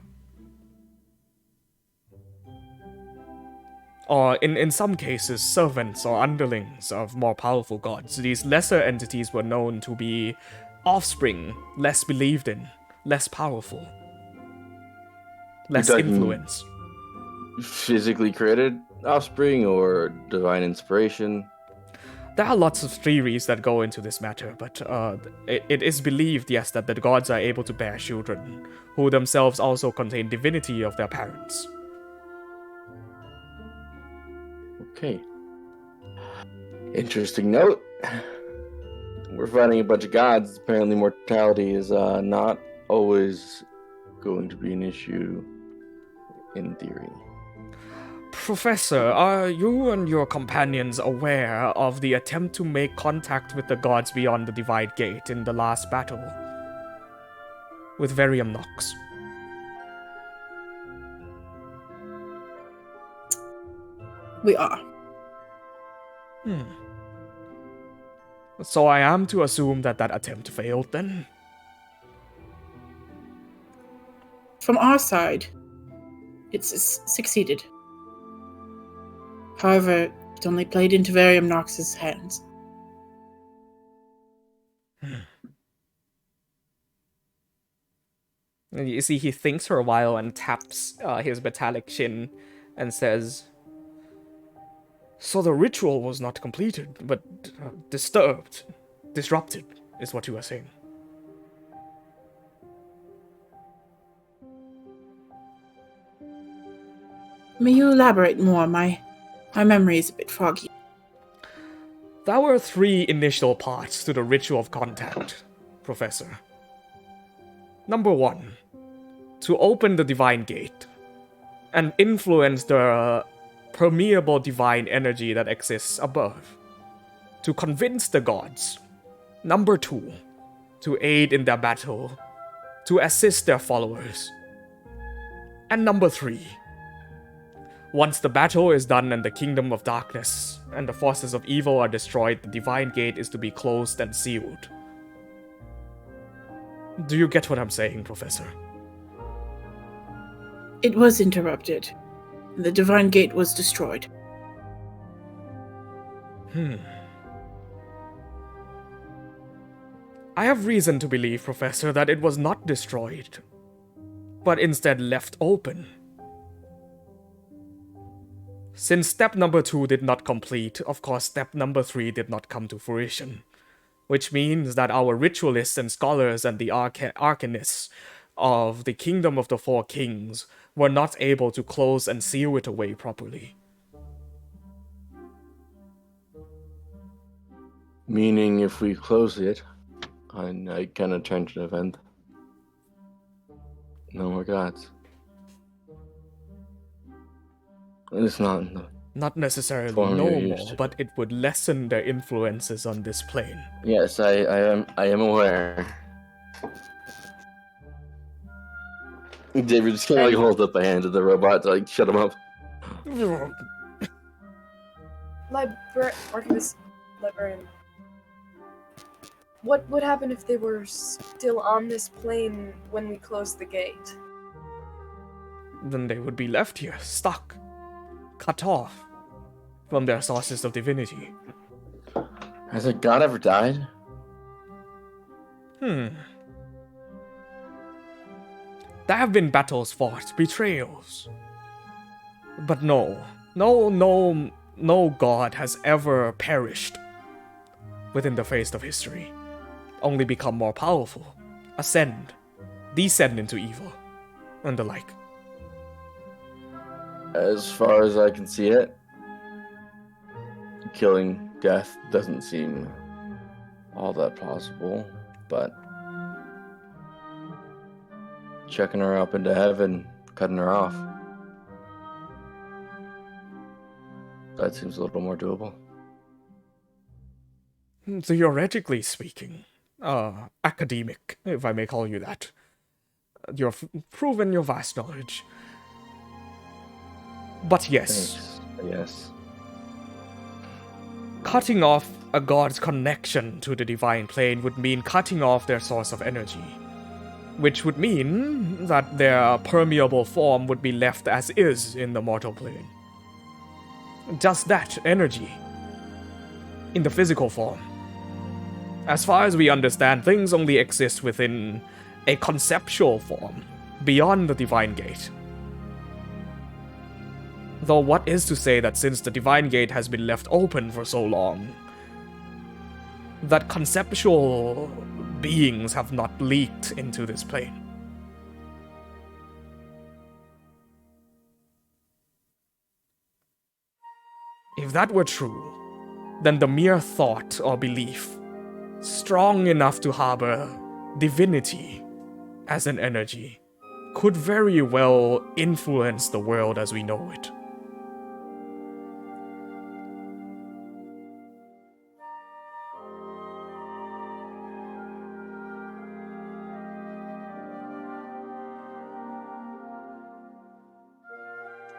Or in some cases, servants or underlings of more powerful gods. These lesser entities were known to be offspring, less believed in, less powerful, less influence. Physically created offspring or divine inspiration? There are lots of theories that go into this matter, but it is believed, yes, that the gods are able to bear children, who themselves also contain divinity of their parents. Okay. Interesting note. We're fighting a bunch of gods. Apparently mortality is not always going to be an issue in theory. Professor, are you and your companions aware of the attempt to make contact with the gods beyond the Divide Gate in the last battle? With Varium Nox. We are. So I am to assume that that attempt failed then? From our side, it's succeeded. However, it only played into Varium Nox's hands. And you see, he thinks for a while and taps his metallic chin and says, "So the ritual was not completed, but disrupted, is what you are saying." May you elaborate more? My memory is a bit foggy. There were 3 initial parts to the ritual of contact, Professor. Number 1, to open the divine gate and influence the permeable divine energy that exists above. To convince the gods. Number 2, to aid in their battle, to assist their followers. And number 3, once the battle is done and the kingdom of darkness and the forces of evil are destroyed, the divine gate is to be closed and sealed. Do you get what I'm saying, Professor? It was interrupted. The divine gate was destroyed. I have reason to believe, Professor, that it was not destroyed, but instead left open. Since step number 2 did not complete, of course step number 3 did not come to fruition. Which means that our ritualists and scholars and the arcanists of the Kingdom of the Four Kings were not able to close and seal it away properly. Meaning if we close it, and I kind of turn to the event. No more gods. It's not in the Not necessarily form no you're used more, to. but it would lessen their influences on this plane. Yes, I am aware. David just kind of like And- holds up a hand to the robot to like shut him up. Archivist Librarian. What would happen if they were still on this plane when we closed the gate? Then they would be left here, stuck, cut off from their sources of divinity. Has a god ever died? There have been battles fought, betrayals. But no god has ever perished within the face of history. Only become more powerful, ascend, descend into evil, and the like. As far as I can see it, killing death doesn't seem all that plausible, but checking her up into heaven, cutting her off, that seems a little more doable. Theoretically speaking, academic, if I may call you that, you've proven your vast knowledge. But yes, Thanks. Yes. cutting off a god's connection to the divine plane would mean cutting off their source of energy, which would mean that their permeable form would be left as is in the mortal plane. Just that, energy, in the physical form. As far as we understand, things only exist within a conceptual form, beyond the divine gate. Though what is to say that since the divine gate has been left open for so long, that conceptual beings have not leaked into this plane? If that were true, then the mere thought or belief, strong enough to harbor divinity as an energy, could very well influence the world as we know it.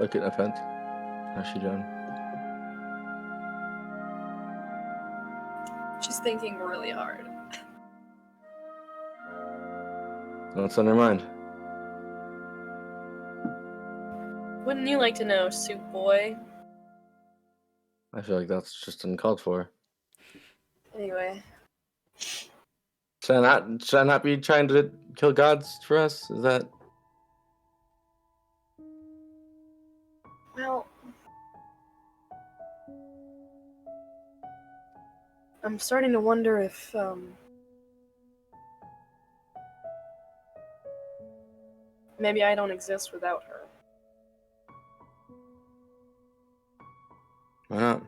Look at offense. How's she doing? She's thinking really hard. What's on her mind? Wouldn't you like to know, Soup Boy? I feel like that's just uncalled for. Anyway, Should I not be trying to kill gods for us? Is that... well, I'm starting to wonder if, maybe I don't exist without her. Why not?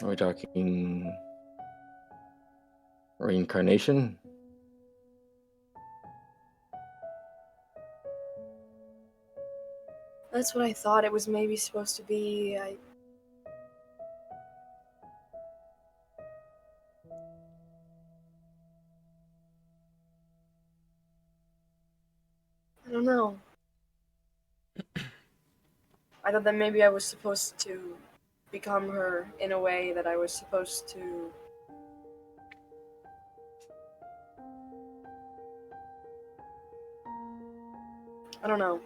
Are we talking reincarnation? That's what I thought it was maybe supposed to be. I don't know. I thought that maybe I was supposed to become her in a way that I was supposed to. I don't know.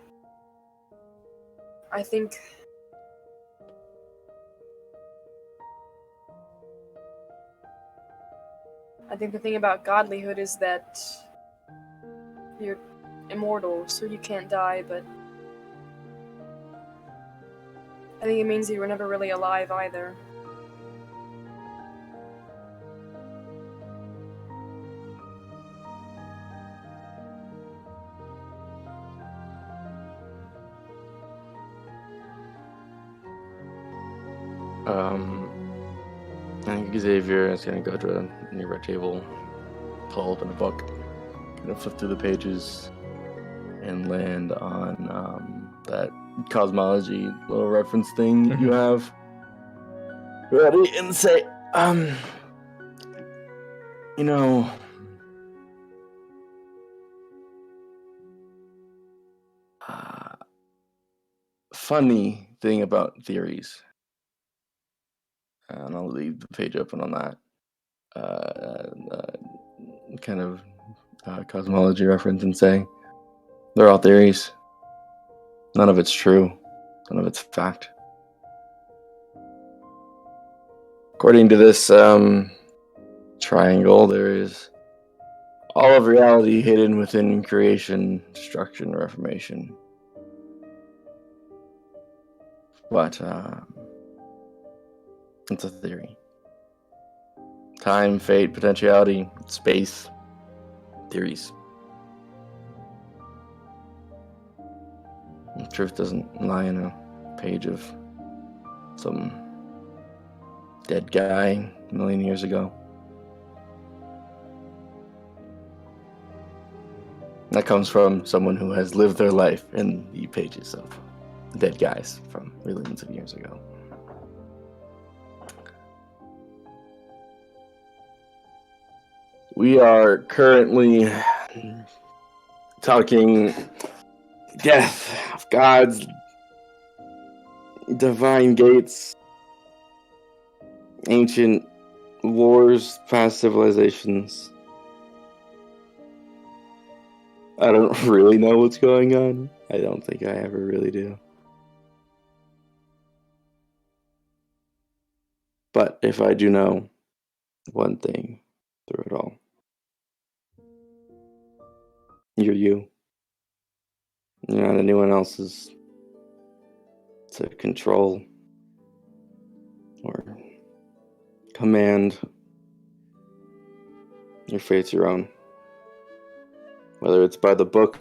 I think the thing about godlyhood is that you're immortal, so you can't die, but I think it means you were never really alive either. Xavier is gonna go to a nearby table, pull open a book, gonna flip through the pages, and land on that cosmology little reference thing you have ready, and say, you know, funny thing about theories, and I'll leave the page open on that kind of cosmology reference, and say they're all theories. None of it's true. None of it's fact. According to this triangle, there is all of reality hidden within creation, destruction, reformation. But it's a theory. Time, fate, potentiality, space, theories. The truth doesn't lie in a page of some dead guy a million years ago. That comes from someone who has lived their life in the pages of dead guys from millions of years ago. We are currently talking death of gods, divine gates, ancient wars, past civilizations. I don't really know what's going on. I don't think I ever really do. But if I do know one thing through it all, you're you. You're not anyone else's to control or command. Your fate's your own. Whether it's by the book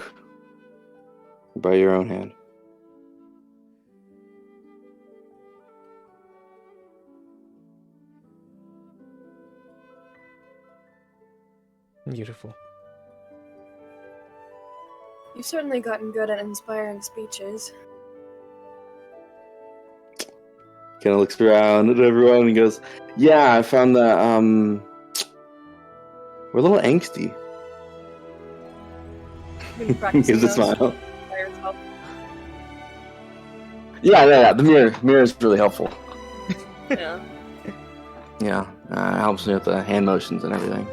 or by your own hand. Beautiful. You've certainly gotten good at inspiring speeches. Kind of looks around at everyone and goes, "Yeah, I found that we're a little angsty." You've been practicing Gives a those smile. by yourself. Yeah. The mirror is really helpful. Yeah. Yeah, it helps me with the hand motions and everything.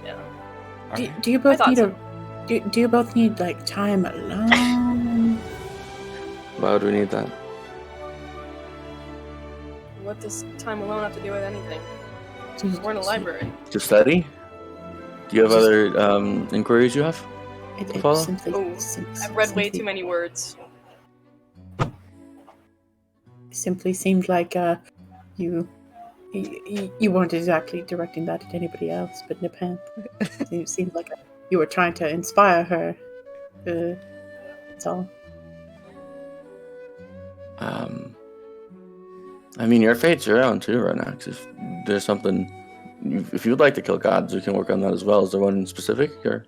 Yeah. Do you both I need thought do you both need like time alone? Why would we need that? What does time alone have to do with anything? Just- We're in a library. To study? Do you have Just- other inquiries you have? It Follow? simply, Oh, I've read way too many words. Simply seemed like you weren't exactly directing that at anybody else but Nipan. It seemed like you were trying to inspire her. That's all. I mean, your fate's your own too right now. 'Cause if there's something, if you would like to kill gods, we can work on that as well. Is there one in specific, or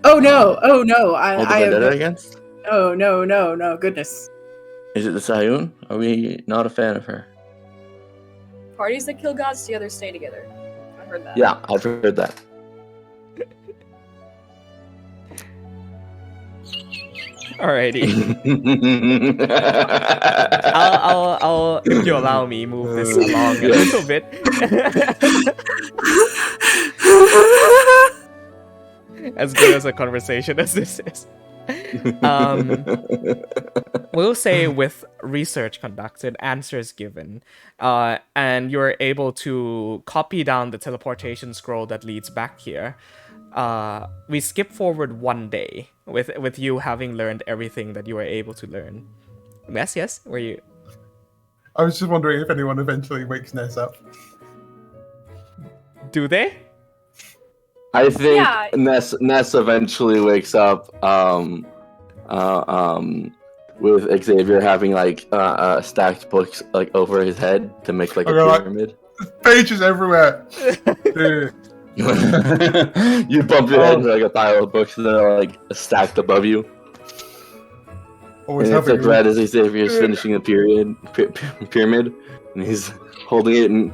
Oh no! hold the I have vendetta against? no! Goodness. Is it the Sayun? Are we not a fan of her? Parties that kill gods together stay together. I heard that. Yeah, I've heard that. Alrighty. I'll if you allow me move this along a little bit. As good as a conversation as this is. We'll say with research conducted, answers given, and you're able to copy down the teleportation scroll that leads back here. We skip forward one day with you having learned everything that you were able to learn. Yes, were you? I was just wondering if anyone eventually wakes Ness up. Do they? I think Yeah. Ness eventually wakes up with Xavier having like stacked books like over his head to make like a Okay, like- pyramid. Pages everywhere. Yeah. You bump your head into like a pile of books that are like stacked above you. Always And it's like having right as Xavier's finishing a pyramid, and he's holding it, and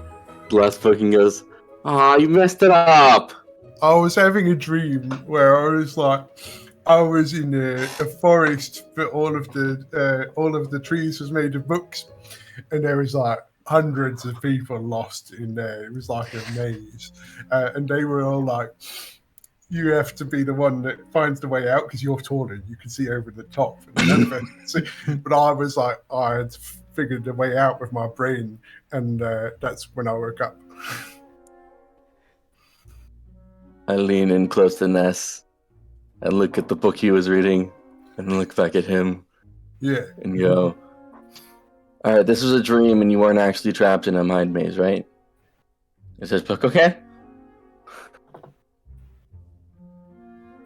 the last book and goes, "Aw, you messed it up." I was having a dream where I was in a forest, but all of the trees was made of books, and there was like hundreds of people lost in there. It was like a maze, and they were all like, "You have to be the one that finds the way out because you're taller. You can see over the top." But I was like, I had figured the way out with my brain, and that's when I woke up. I lean in close to Ness and look at the book he was reading and look back at him Yeah. and go, "Alright, this was a dream and you weren't actually trapped in a mind maze, right?" Is this book okay?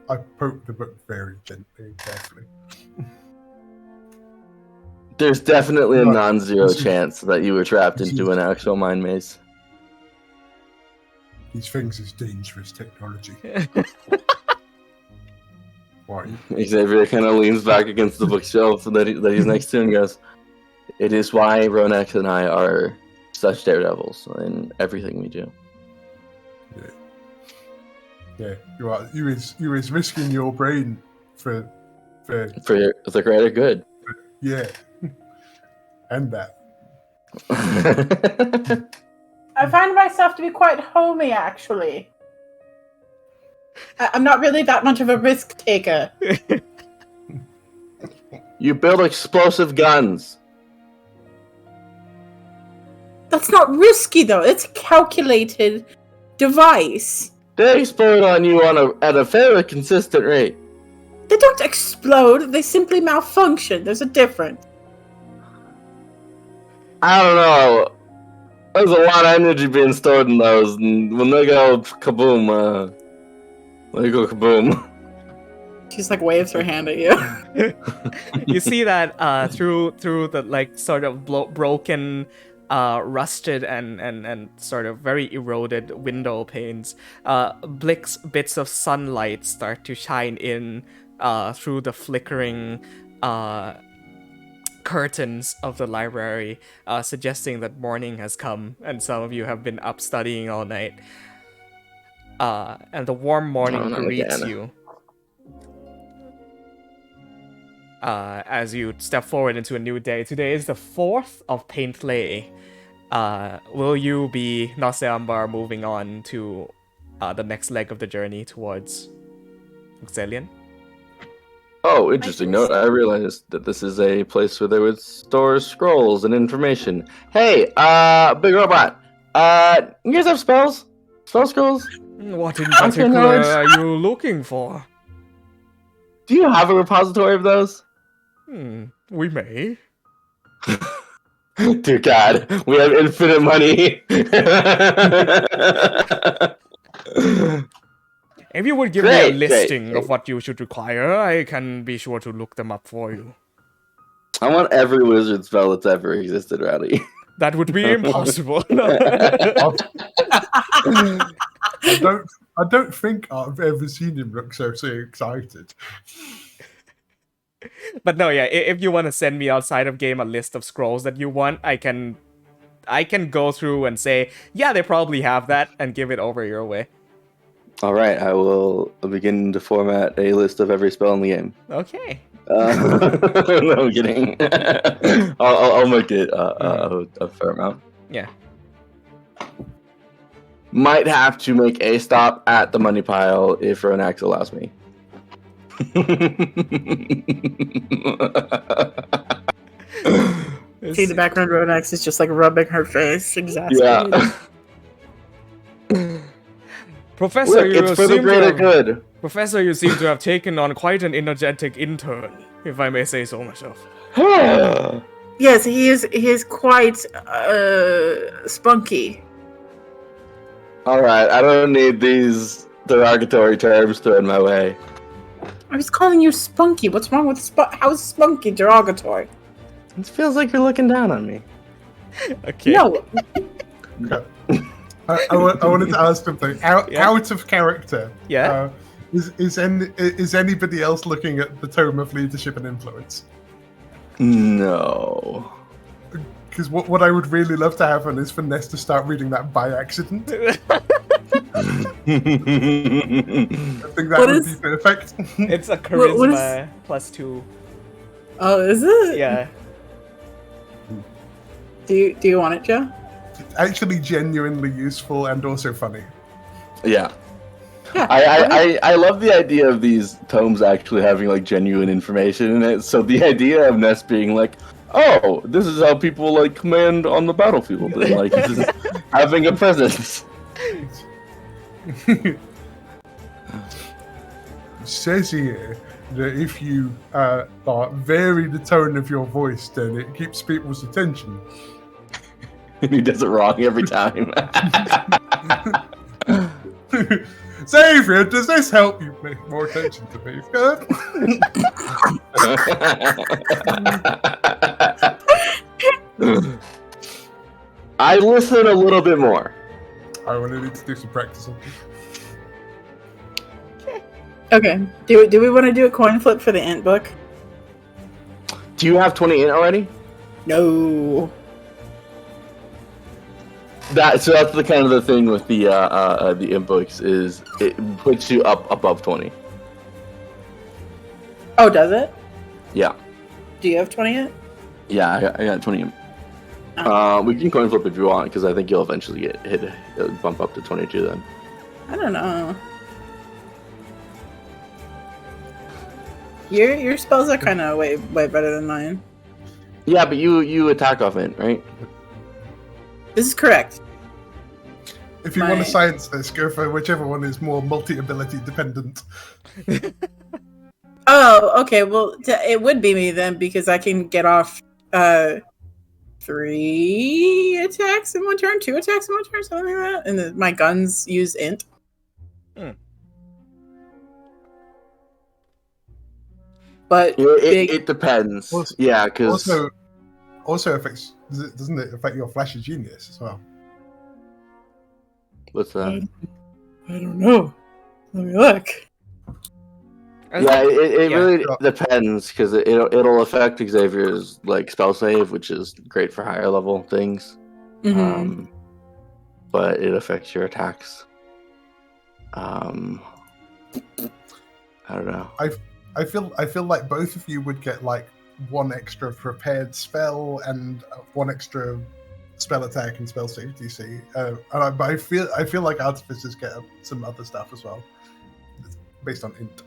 I poked the book very gently and carefully. There's definitely a Right. non-zero This is- chance that you were trapped this into is- an actual mind maze. These things is dangerous technology. Why? Xavier kind of leans back against the bookshelf that he's next to and goes, "It is why Ronex and I are such daredevils in everything we do." Yeah, you are. You is risking your brain for For the greater good. yeah, and that. I find myself to be quite homey, actually. I'm not really that much of a risk taker. You build explosive guns. That's not risky, though. It's a calculated device. They explode on you at a fairly consistent rate. They don't explode. They simply malfunction. There's a difference. I don't know. There's a lot of energy being stored in those, and when they go kaboom, She's like waves her hand at you. You see that through the like sort of broken, rusted and sort of very eroded window panes, bits of sunlight start to shine in through the flickering curtains of the library, suggesting that morning has come and some of you have been up studying all night. And the warm morning not greets again. you as you step forward into a new day. Today is the 4th of Paintlay. Will you be Naseambar moving on to the next leg of the journey towards Xelian? Oh, interesting note. I realized that this is a place where they would store scrolls and information. Hey, big robot. You guys have spells? Spell scrolls? What in Okay, particular nice. are you looking for? Do you have a repository of those? We may. Dear God, we have infinite money. If you would give me a Great, listing great. of what you should require, I can be sure to look them up for you. I want every wizard spell that's ever existed, Rowdy. That would be impossible. I don't think I've ever seen him look so excited. But no, yeah, if you want to send me outside of game a list of scrolls that you want, I can go through and say, yeah, they probably have that, and give it over your way. All right, I will begin to format a list of every spell in the game. Okay. No, I'm kidding. I'll make it a fair amount. Yeah. Might have to make a stop at the money pile if Ronax allows me. See the background Ronex is just like rubbing her face. Exactly. Yeah. Professor, Look, you it's for the seem to greater have, good. Professor, you seem to have taken on quite an energetic intern, if I may say so myself. Yes, he is quite spunky. All right, I don't need these derogatory terms thrown my way. I was calling you spunky. What's wrong with how is spunky derogatory? It feels like you're looking down on me. Okay. No, I wanted to ask something out of character. Yeah. Is anybody else looking at the Tome of Leadership and Influence? No. Because what I would really love to happen is for Ness to start reading that by accident. I think that would be perfect. It's a charisma +2. Oh, is it? Yeah. Do you want it, Joe? It's actually genuinely useful and also funny. Yeah. Yeah. I love the idea of these tomes actually having like genuine information in it. So the idea of Ness being like, oh, this is how people like command on the battlefield, and like this is having a presence. It says here that if you vary the tone of your voice, then it keeps people's attention. And he does it wrong every time. Xavier, does this help you pay more attention to me? I listen a little bit more. I want to need to do some practicing. Okay. Do we want to do a coin flip for the int book? Do you have 20 in already? No. That's the kind of the thing with the inbooks is it puts you up above 20. Oh, does it? Yeah. Do you have 20 yet? Yeah, I got 20 in. We can coin flip if you want, because I think you'll eventually get hit bump up to 22 then. I don't know. Your spells are kind of way better than mine. Yeah, but you attack off int, right? This is correct. If you want to science this, go for whichever one is more multi-ability dependent. Oh, okay. Well, it would be me then, because I can get off 3 attacks in one turn, 2 attacks in one turn, something like that. And my guns use int. But it depends. Yeah, because also affects. Doesn't it affect your flash of genius as well? What's that? I don't know. Let me look. Yeah, it really depends, because it'll affect Xavier's like spell save, which is great for higher level things. Mm-hmm. But it affects your attacks. I don't know. I feel like both of you would get like 1 extra prepared spell and 1 extra spell attack and spell save DC. But I feel like artificers get some other stuff as well, based on int.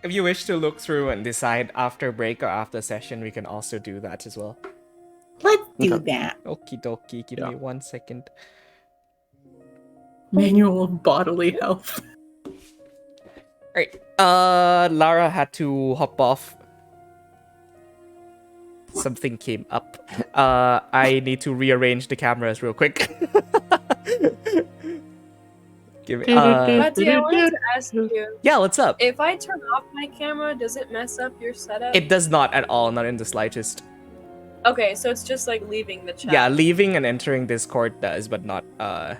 If you wish to look through and decide after break or after session, we can also do that as well. Let's do that. Okie dokie, give me 1 second. Manual of bodily health. Alright, Lara had to hop off. Something came up. I need to rearrange the cameras real quick. Give me, Matty, I wanted to ask you. Yeah, what's up? If I turn off my camera, does it mess up your setup? It does not at all, not in the slightest. Okay, so it's just like leaving the chat. Yeah, leaving and entering Discord does, but not, I'm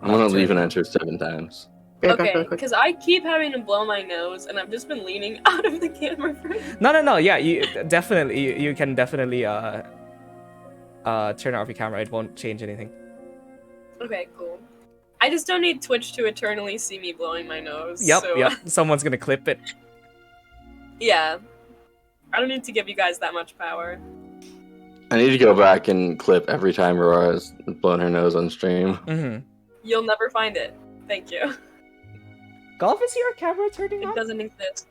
gonna leave and enter 7 times. Okay, because I keep having to blow my nose, and I've just been leaning out of the camera for No, yeah, you definitely, you can definitely, turn off your camera, it won't change anything. Okay, cool. I just don't need Twitch to eternally see me blowing my nose. Yep, so... yep, someone's gonna clip it. Yeah. I don't need to give you guys that much power. I need to go back and clip every time Aurora's blown her nose on stream. Mm-hmm. You'll never find it. Thank you. Golf, is your camera turning on? It doesn't exist.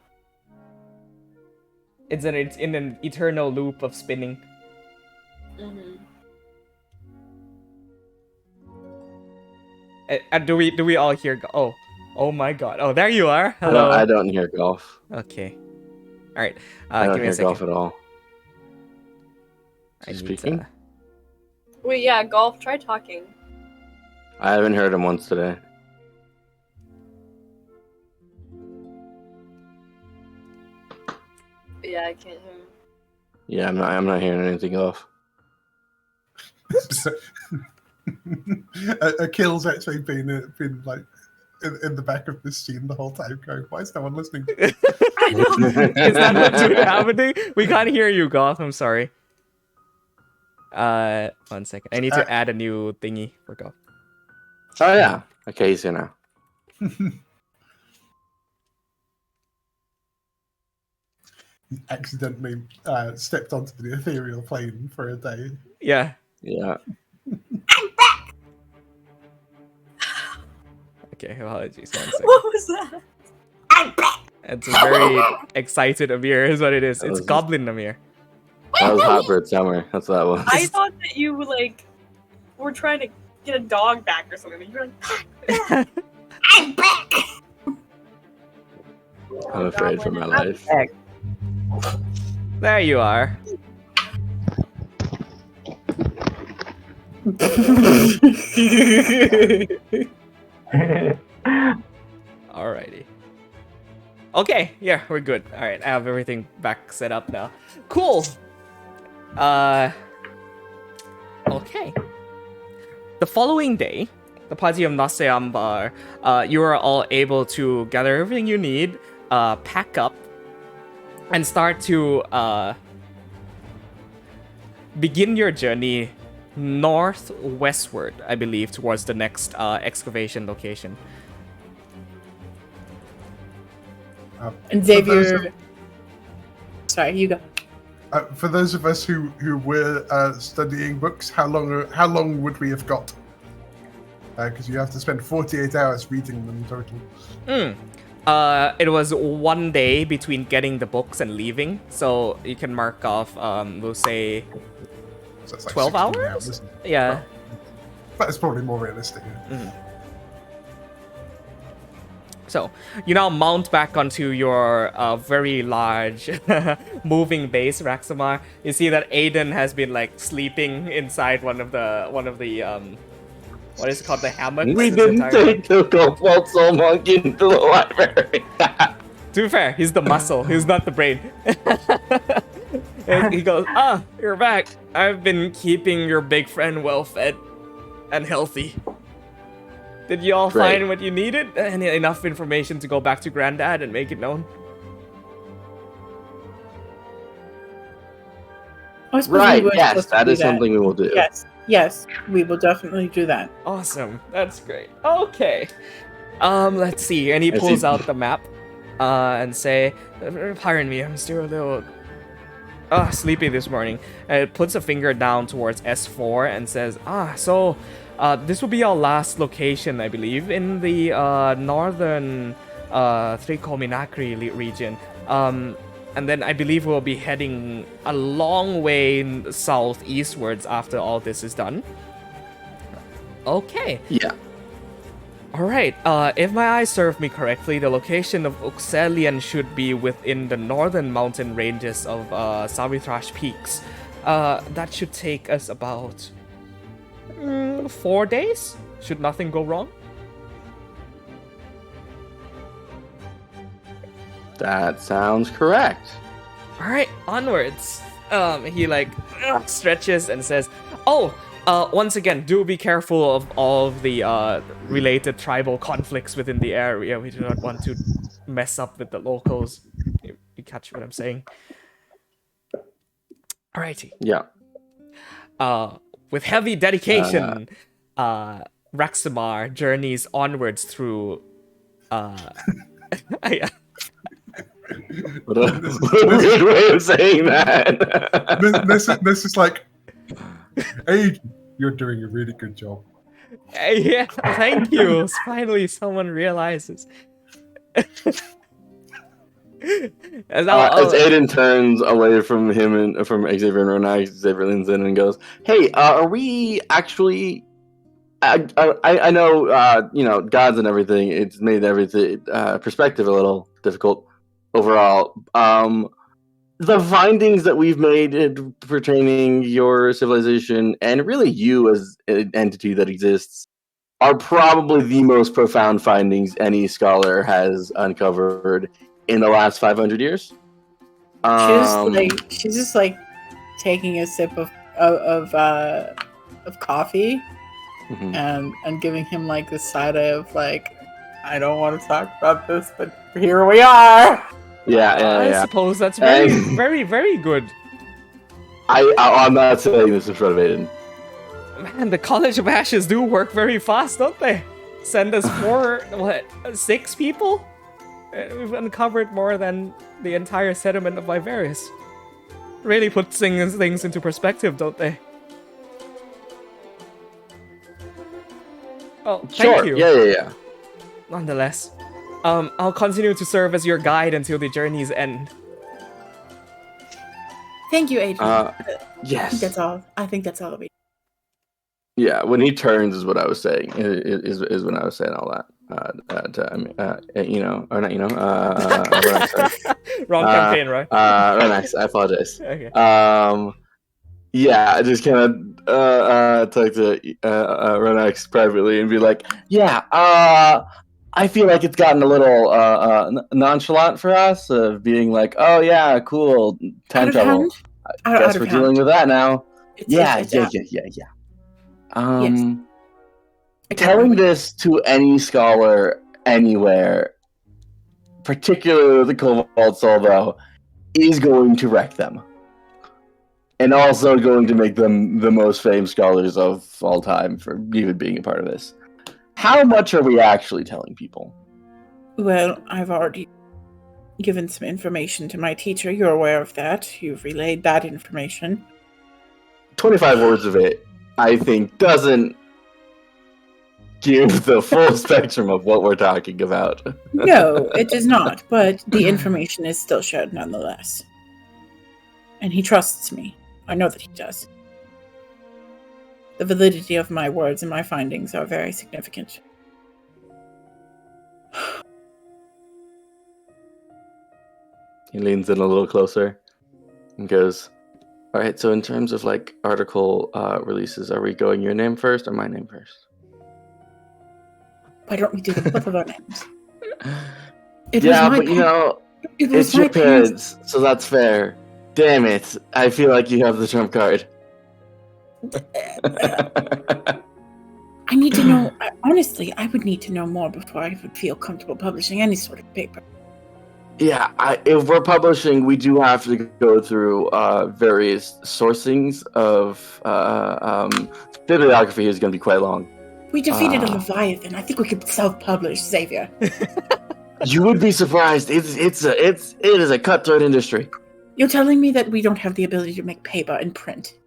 It's in an eternal loop of spinning. Mm-hmm. Do we all hear? Oh my God! Oh, there you are. Hello. I don't hear Golf. Okay. All right. I don't give me hear a second. Golf at all. I need Speaking? to- Wait, yeah, Golf, try talking. I haven't heard him once today. Yeah, I can't hear him. Yeah, I'm not hearing anything Golf. Akil's actually been like in the back of this scene the whole time, going, "Why is no one listening?" Is that what's really happening? We can't hear you, Goth. I'm sorry. 1 second. I need to add a new thingy for Goth. Oh yeah. Okay, he's here now. He accidentally stepped onto the ethereal plane for a day. Yeah. Yeah. Okay, apologies. 1 second. What was that? It's a very excited Amir, is what it is. It's was- Goblin Amir. That was Hot Bird Summer. That's what that was. I thought that you were trying to get a dog back or something. You were like, I'm back. I'm afraid for my life. There you are. Alrighty. Okay, yeah, we're good. Alright, I have everything back set up now. Cool. Okay. The following day, the party of Naseambar, you are all able to gather everything you need, pack up, and start to begin your journey northwestward, I believe, towards the next excavation location. And For those Xavier. Sorry, you go. For those of us who were studying books, how long would we have got? Because you have to spend 48 hours reading them total. It was 1 day between getting the books and leaving, so you can mark off, we'll say, So it's like 12 16 hours? isn't it? Yeah. Well, that's probably more realistic. So, you now mount back onto your very large moving base, Raxamar. You see that Aiden has been like sleeping inside one of the what is it called, the hammock? We didn't take the Cobalt Soul Monkey into the library. To be fair, he's the muscle. He's not the brain. And he goes, you're back. I've been keeping your big friend well fed and healthy. Did you all Great. find what you needed? And enough information to go back to Granddad and make it known? I suppose we Right, were yes, supposed to that do is something we will do. Yes, we will definitely do that. Awesome. That's great. Okay. Let's see. And he I pulls see. out the map and say, pardon me, I'm still a little sleepy this morning. And it puts a finger down towards S4 and says, so this will be our last location, I believe, in the northern Trikominakri region. And then I believe we'll be heading a long way southeastwards after all this is done. Okay. Yeah. Alright, if my eyes serve me correctly, the location of Uxelian should be within the northern mountain ranges of Savitrash Peaks. That should take us about 4 days? Should nothing go wrong? That sounds correct. Alright, onwards. He stretches and says, once again, do be careful of all of the related tribal conflicts within the area. We do not want to mess up with the locals. You catch what I'm saying? Alrighty. Yeah. With heavy dedication, Raxamar journeys onwards through What a weird way of saying that. This is like, hey, you're doing a really good job. Yeah, thank you. Finally, someone realizes. As Aiden turns away from him and from Xavier and Ronak, Xavier leans in and goes, "Hey, are we actually? I know, gods and everything. It's made everything perspective a little difficult overall. The findings that we've made pertaining your civilization and really you as an entity that exists are probably the most profound findings any scholar has uncovered in the last 500 years. She's just like taking a sip of of coffee Mhm. and giving him like this side of like, I don't want to talk about this, but here we are. I Yeah. suppose that's very, And- very, very good. I'm not saying this in front of Aiden. Man, the College of Ashes do work very fast, don't they? Send us 6 people? We've uncovered more than the entire settlement of Vivarius. Really puts things into perspective, don't they? Oh, thank you. Yeah. Nonetheless, I'll continue to serve as your guide until the journey's end. Thank you, Adrian. I Yes. think that's all. I think that's all that we. Yeah, when he turns is what I was saying. Is when I was saying all that. Wrong campaign, right? Renax, I apologize. Okay. Yeah, I just kind of talk to Renax privately and be like, yeah, I feel like it's gotten a little nonchalant for us of being like, oh yeah, cool, time Out of travel. hand? I Out guess of we're hand. dealing with that now. It's Yeah. out. Yes. I Telling can't- this to any scholar anywhere, particularly the Cobalt Soul, though, is going to wreck them. And also going to make them the most famed scholars of all time for even being a part of this. How much are we actually telling people? Well, I've already given some information to my teacher. You're aware of that. You've relayed that information. 25 words of it, I think, doesn't give the full spectrum of what we're talking about. No, it does not, but the information is still shared nonetheless. And he trusts me. I know that he does. The validity of my words and my findings are very significant. He leans in a little closer and goes, all right, so in terms of like article releases, are we going your name first or my name first? Why don't we do both of our names? It Yeah, was my but you know, it was it's your my parents. parents, so that's fair. Damn it, I feel like you have the trump card. I need to know. Honestly, I would need to know more before I would feel comfortable publishing any sort of paper. Yeah, if we're publishing, we do have to go through various sourcings of bibliography is going to be quite long. We defeated a Leviathan. I think we could self-publish, Xavier. You would be surprised. It is a cutthroat industry. You're telling me that we don't have the ability to make paper and print?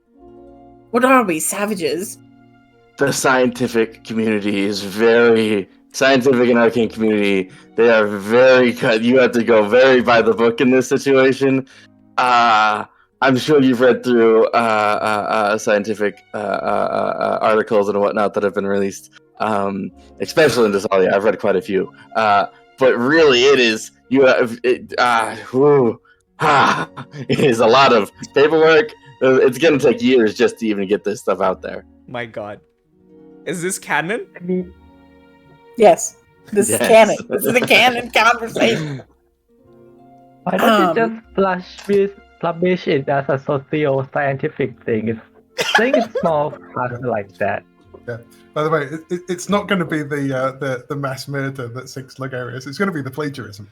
What are we, savages? The scientific community is very scientific and arcane community. They are very cut. You have to go very by the book in this situation. I'm sure you've read through scientific articles and whatnot that have been released, especially in Desalia. I've read quite a few. But really, it is it is a lot of paperwork. It's going to take years just to even get this stuff out there. My god. Is this canon? I mean, Yes. This Yes. is canon. This is a canon conversation. why don't you just publish it as a socio-scientific thing? I think it's more fun like that. By the way, it's not going to be the mass murder that sinks Logarius. It's going to be the plagiarism.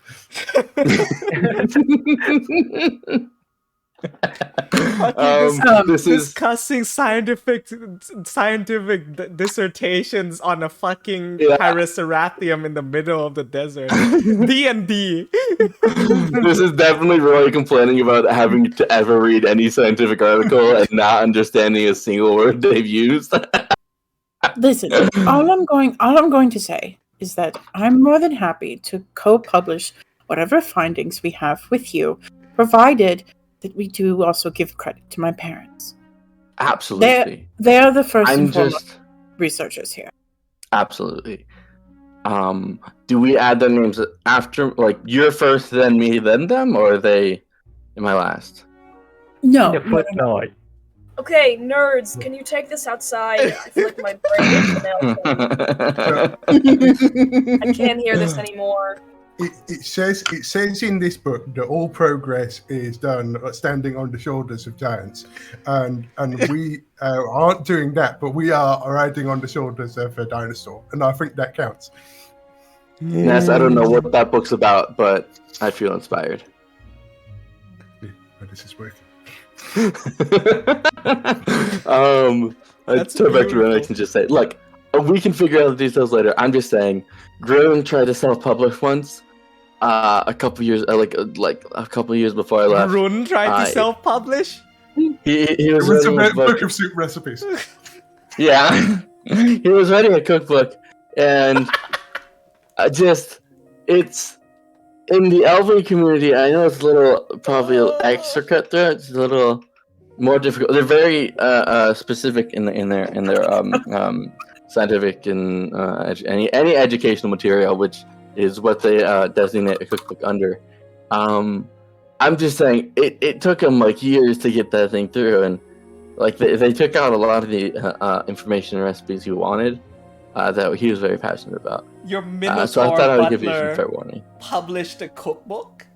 This is Discussing scientific dissertations on a fucking Yeah. Parasarathium in the middle of the desert. D&D. this is definitely Roy complaining about having to ever read any scientific article and not understanding a single word they've used. Listen, all I'm going to say is that I'm more than happy to co-publish whatever findings we have with you, provided that we do also give credit to my parents. Absolutely. They're the first I'm and foremost just researchers here. absolutely. Do we add their names after, like you're first, then me, then them, or are they? Am I last? No, The footnote. Okay, nerds, can you take this outside? I feel like my brain is melting. I can't hear this anymore. it says in this book that all progress is done standing on the shoulders of giants, and we aren't doing that, but we are riding on the shoulders of a dinosaur, and I think that counts. Yes, I don't know what that book's about, but I feel inspired. This is working. I turn back to Renix and just say, look, we can figure out the details later. I'm just saying, Grim tried to self-publish once, a couple years, like a couple years before I left. Run tried to self-publish. He was It was a writing a book of soup recipes. Yeah, he was writing a cookbook, and it's in the Elven community. I know it's a little probably extra cutthroat. It's a little more difficult. They're very specific in their scientific and any educational material, which is what they designate a cookbook under. I'm just saying it took them like years to get that thing through, and like they took out a lot of the information and recipes he wanted that he was very passionate about. Your Minotaur so I thought I would give you some butler fair warning. published a cookbook?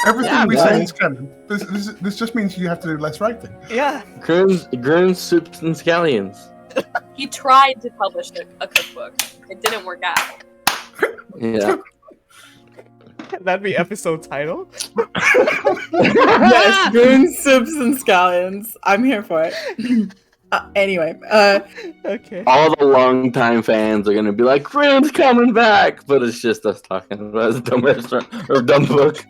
Everything we man. say is canon. This just means you have to do less writing. Yeah. Grim's Soups and Scallions. He tried to publish a cookbook. It didn't work out. Yeah. Can that be episode title? Yes, Goon Soups and Scallions. I'm here for it. Anyway, Okay. All the longtime fans are gonna be like, Grim's coming back, but it's just us talking about his dumb restaurant or dumb book.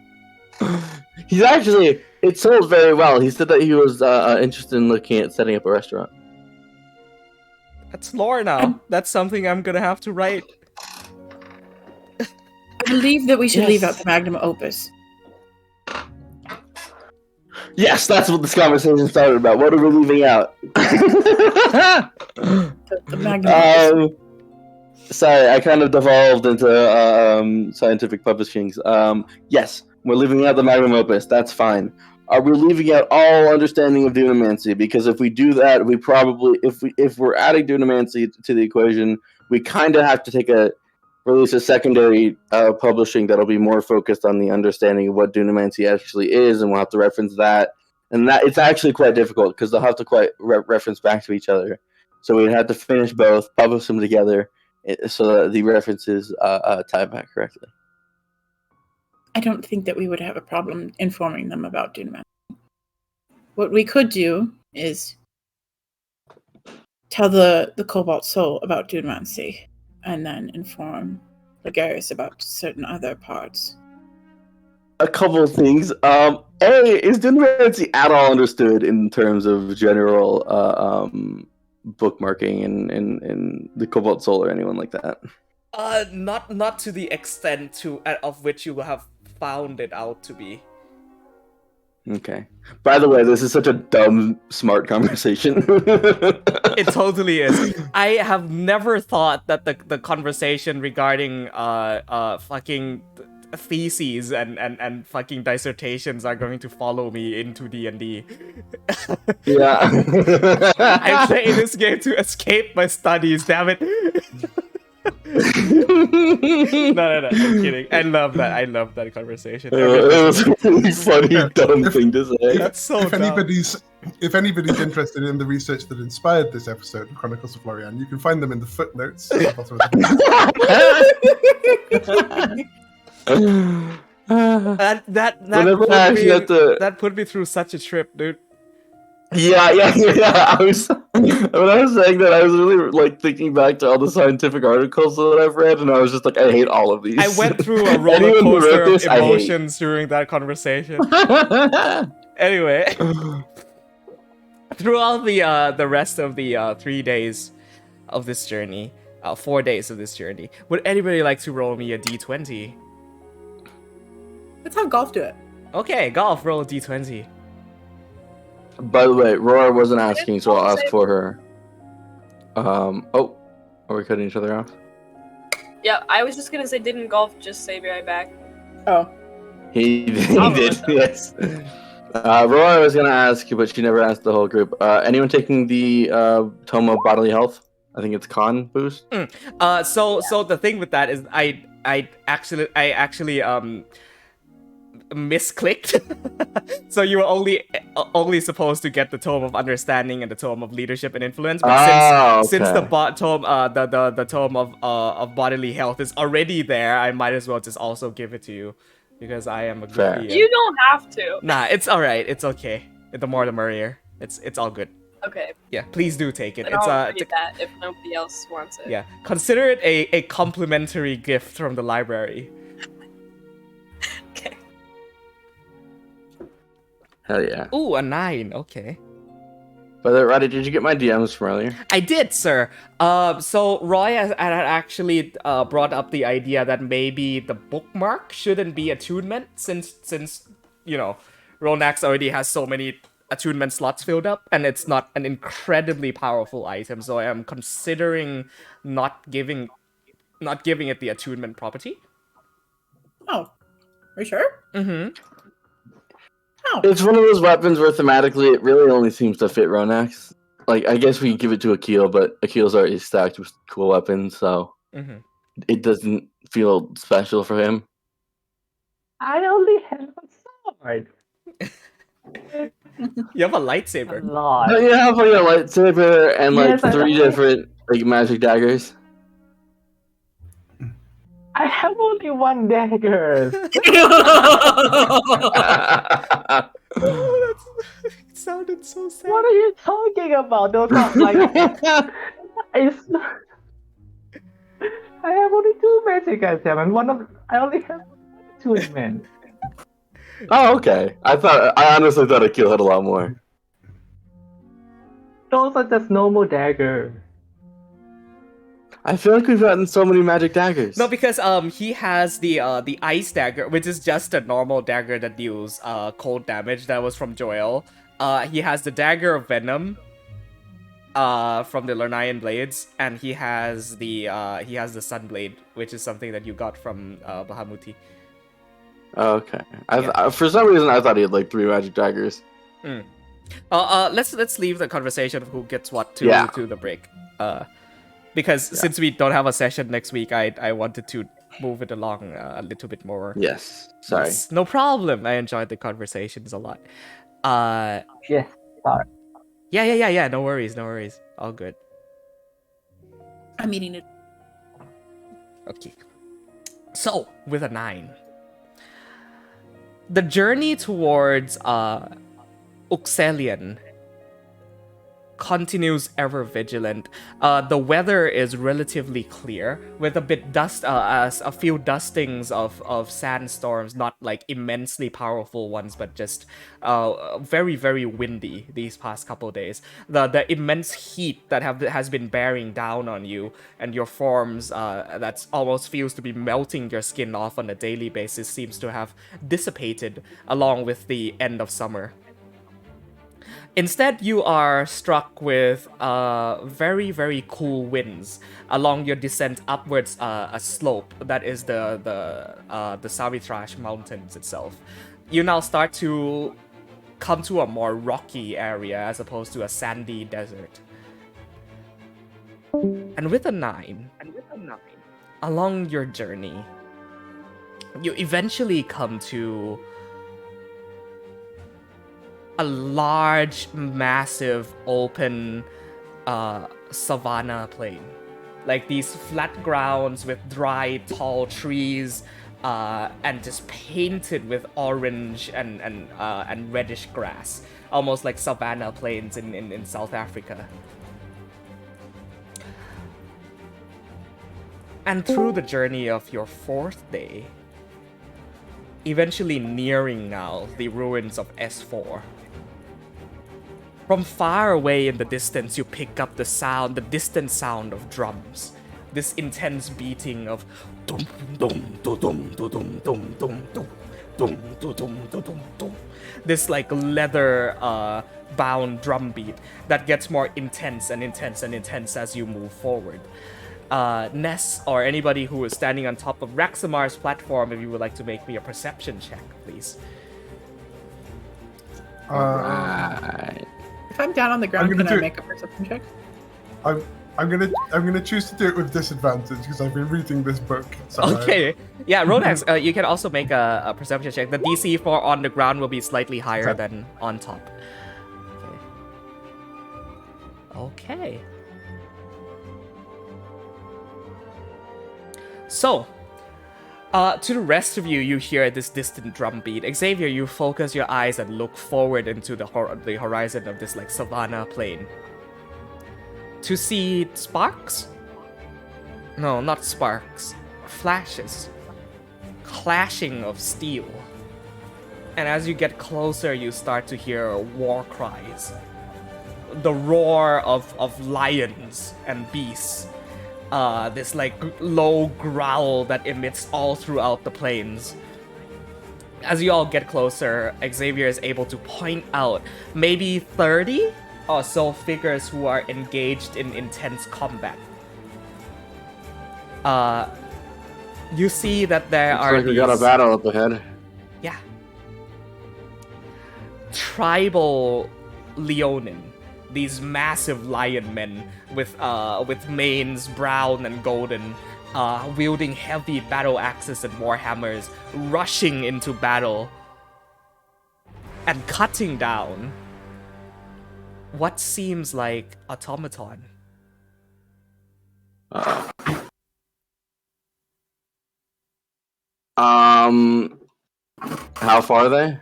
He's actually, it sold very well. He said that he was interested in looking at setting up a restaurant. That's lore now. That's something I'm gonna have to write. I believe that we should leave out the magnum opus. Yes, that's what this conversation started about. What are we leaving out? The magnum opus. Sorry, I kind of devolved into scientific publishings. Yes, we're leaving out the magnum opus. That's fine. Are we leaving out all understanding of dunamancy? Because if we do that, we probably, if we're adding dunamancy to the equation, we kind of have to release a secondary publishing that'll be more focused on the understanding of what dunamancy actually is, and we'll have to reference that. And that it's actually quite difficult because they'll have to quite reference back to each other. So we'd have to finish both, publish them together, so that the references tie back correctly. I don't think that we would have a problem informing them about dunamancy. What we could do is tell the Cobalt Soul about dunamancy, and then inform Lorei'an about certain other parts. A couple of things. A, is dunamancy at all understood in terms of general bookmarking in the Cobalt Soul or anyone like that? Not to the extent of which you have found it out to be. Okay. By the way, this is such a dumb, smart conversation. It totally is. I have never thought that the conversation regarding fucking theses and fucking dissertations are going to follow me into D&D. Yeah. I play this game to escape my studies, damn it. No, I'm kidding. I love that conversation. It was a really funny, dumb thing to say. That's so If dumb. anybody's interested in the research that inspired this episode of Chronicles of Lorei'an, you can find them in the footnotes at the bottom of the That put me through such a trip, dude. Yeah. I was when I was saying that, I was really like thinking back to all the scientific articles that I've read, and I was just like, I hate all of these. I went through a roller coaster of emotions during that conversation. Anyway, throughout the rest of the 3 days of this journey, 4 days of this journey, would anybody like to roll me a d20? Let's have Golf do it. Okay, Golf, roll a d20. By the way, Roar wasn't asking, so I'll ask for her. Oh, are we cutting each other off? Yeah, I was just gonna say, didn't Golf just say be right back? Oh. He did, yes. Roar was gonna ask, but she never asked the whole group. Anyone taking the Tome of Bodily Health? I think it's con boost. So the thing with that is I I actually misclicked. So you were only supposed to get the Tome of Understanding and the Tome of Leadership and Influence, but since the tome the Tome of Bodily Health is already there, I might as well just also give it to you because I am a good Fair. DM. You don't have to. Nah, it's all right. It's okay. The more the merrier. It's all good. Okay. Yeah, please do take it. Then It's I'll read that if nobody else wants it. yeah. Consider it a complimentary gift from the library. Okay. Hell yeah. Ooh, a 9. Okay. By the way, Roddy, did you get my DMs from earlier? I did, sir. So Roy had actually brought up the idea that maybe the bookmark shouldn't be attunement since you know Ronax already has so many attunement slots filled up, and it's not an incredibly powerful item. So I am considering not giving it the attunement property. Oh, are you sure? Mm-hmm. Oh, It's one of those weapons where thematically it really only seems to fit Ronax. Like, I guess we give it to Akil, but Akil's already stacked with cool weapons, so it doesn't feel special for him. I only have a sword. You have a A lightsaber. lot. But you have like a lightsaber and like Yes, I 3 know. different like magic daggers. I have only one dagger. Oh, it sounded so sad. What are you talking about? Those are like it's I have only 2 magic items and I only have 2 men. Oh, okay. I honestly thought Akil had a lot more. Those are just normal dagger. I feel like we've gotten so many magic daggers. No, because he has the ice dagger, which is just a normal dagger that deals cold damage. That was from Joel. He has the dagger of venom, from the Lorei'an blades, and he has the sunblade, which is something that you got from Bahamuti. Okay. For some reason, I thought he had like 3 magic daggers. Let's leave the conversation of who gets what to the break. Because since we don't have a session next week, I wanted to move it along a little bit more. Yes. Sorry. Yes, no problem. I enjoyed the conversations a lot. Yes, sorry. Yeah. No worries. All good. I'm eating it. Okay. So, with a 9. The journey towards Uxelian continues ever vigilant. The weather is relatively clear, with a few dustings of sandstorms, not like immensely powerful ones, but just very, very windy these past couple days. The immense heat that has been bearing down on you and your forms, that almost feels to be melting your skin off on a daily basis, seems to have dissipated along with the end of summer. Instead, you are struck with very, very cool winds along your descent upwards a slope that is the Savitrash Mountains itself. You now start to come to a more rocky area as opposed to a sandy desert. And with a 9, along your journey, you eventually come to a large, massive, open savanna plain. Like these flat grounds with dry, tall trees, and just painted with orange and reddish grass. Almost like savanna plains in South Africa. And through the journey of your 4th day, eventually nearing now the ruins of S4, from far away in the distance, you pick up the distant sound of drums. This intense beating of dum dum dum dum dum dum dum dum dum dum dum dum. This like leather bound drum beat that gets more intense and intense and intense as you move forward. Ness or anybody who is standing on top of Raximar's platform, if you would like to make me a perception check, please. Right. If I'm down on the ground, I'm gonna can I do- make a perception check? I'm gonna choose to do it with disadvantage because I've been reading this book. So Okay. Yeah, Rodax, you can also make a perception check. The DC for on the ground will be slightly higher than on top. Okay. So, to the rest of you, you hear this distant drum beat. Xavier, you focus your eyes and look forward into the horizon of this like savanna plain. To see sparks? No, not sparks. Flashes. Clashing of steel. And as you get closer, you start to hear war cries. The roar of lions and beasts. This like low growl that emits all throughout the plains. As you all get closer, Xavier is able to point out maybe 30 or so figures who are engaged in intense combat. You see that there Looks are like we got a battle up ahead. Yeah. Tribal Leonin. These massive lion men with manes brown and golden, wielding heavy battle axes and warhammers, rushing into battle and cutting down what seems like automaton. How far are they?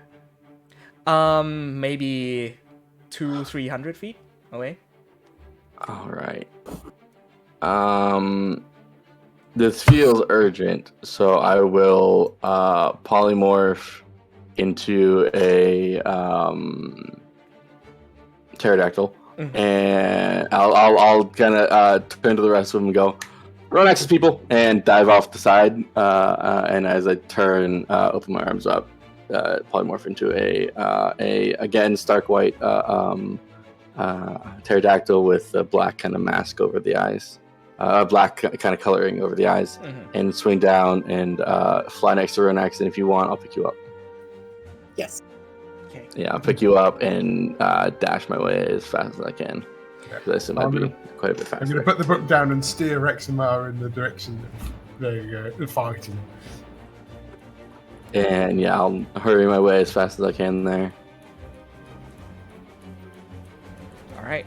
Maybe 200-300 feet away. All right. This feels urgent, so I will polymorph into a pterodactyl, and I'll kind of turn to the rest of them and go, "Run access, people!" and dive off the side. And as I turn, open my arms up, polymorph into a again stark white pterodactyl with a black kind of mask over the eyes, black kind of coloring over the eyes, and swing down and fly next to Ronax. And if you want, I'll pick you up. Yes. Okay. Yeah, I'll pick you up and dash my way as fast as I can. Because I assume I'd be quite a bit faster. I'm going to put the book down and steer Rexamar in the direction of, there you go, the fighting. And yeah, I'll hurry my way as fast as I can there. Alright.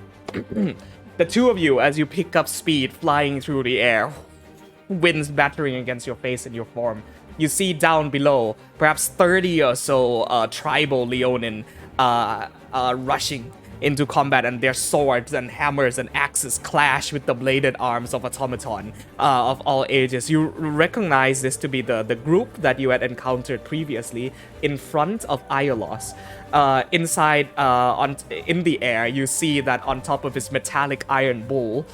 The two of you, as you pick up speed, flying through the air, winds battering against your face and your form, you see down below, perhaps 30 or so tribal Leonin rushing into combat, and their swords and hammers and axes clash with the bladed arms of automaton of all ages. You recognize this to be the group that you had encountered previously in front of Iolos. Inside, in the air, you see that on top of his metallic iron bull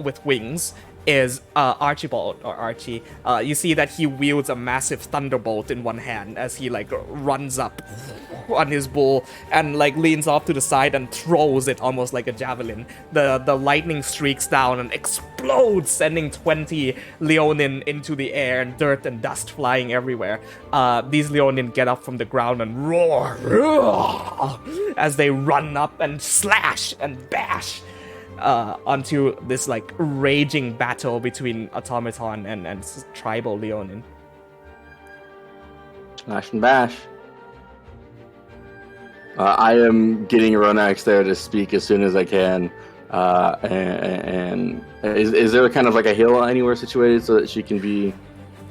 with wings is Archibald, or Archie. You see that he wields a massive thunderbolt in one hand as he like runs up on his bull and like leans off to the side and throws it almost like a javelin. The lightning streaks down and explodes, sending 20 Leonin into the air, and dirt and dust flying everywhere. These Leonin get up from the ground and roar as they run up and slash and bash onto this like raging battle between automaton and tribal Leonin. Slash and bash. I am getting Ronax there to speak as soon as I can. And is there kind of like a hill anywhere situated so that she can be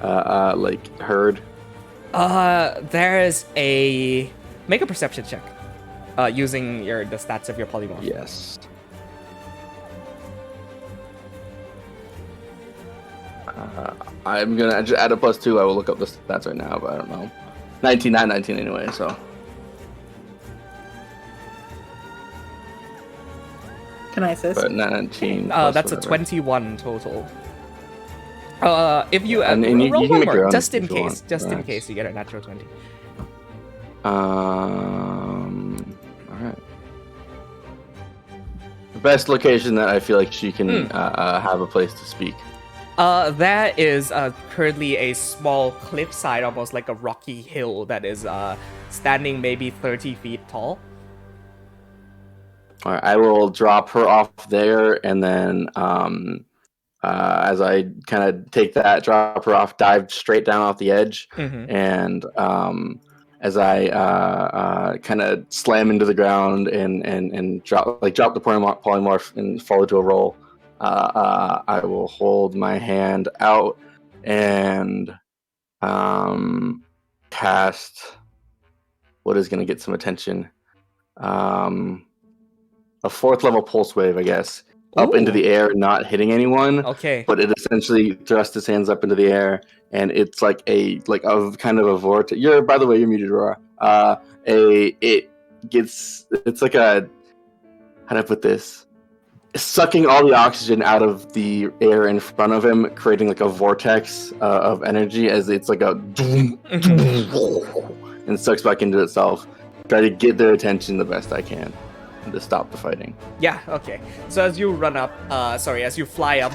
like heard? There is a make a perception check using the stats of your polymorph. Yes. I'm gonna just add a +2. I will look up the stats right now, but I don't know. 19, not 19 anyway, so. Can I assist? But 19. That's whatever. a 21 total. If you And you roll can one make your more, own just in if you case, want. just in Nice. case you get a natural 20. All right. The best location that I feel like she can have a place to speak. That is currently a small cliffside, almost like a rocky hill that is standing maybe 30 feet tall. All right, I will drop her off there, and then as I kind of take that, drop her off, dive straight down off the edge, and as I kind of slam into the ground and drop the polymorph and fall into a roll, I will hold my hand out and cast what is going to get some attention. A 4th level pulse wave, I guess, up into the air, not hitting anyone. Okay. But it essentially thrusts his hands up into the air, and it's like a kind of a vortex. By the way, you're muted, Aurora. It's like a, how do I put this? Sucking all the oxygen out of the air in front of him, creating like a vortex of energy as it's like a and sucks back into itself. Try to get their attention the best I can to stop the fighting. Yeah, okay. So as you run up, as you fly up,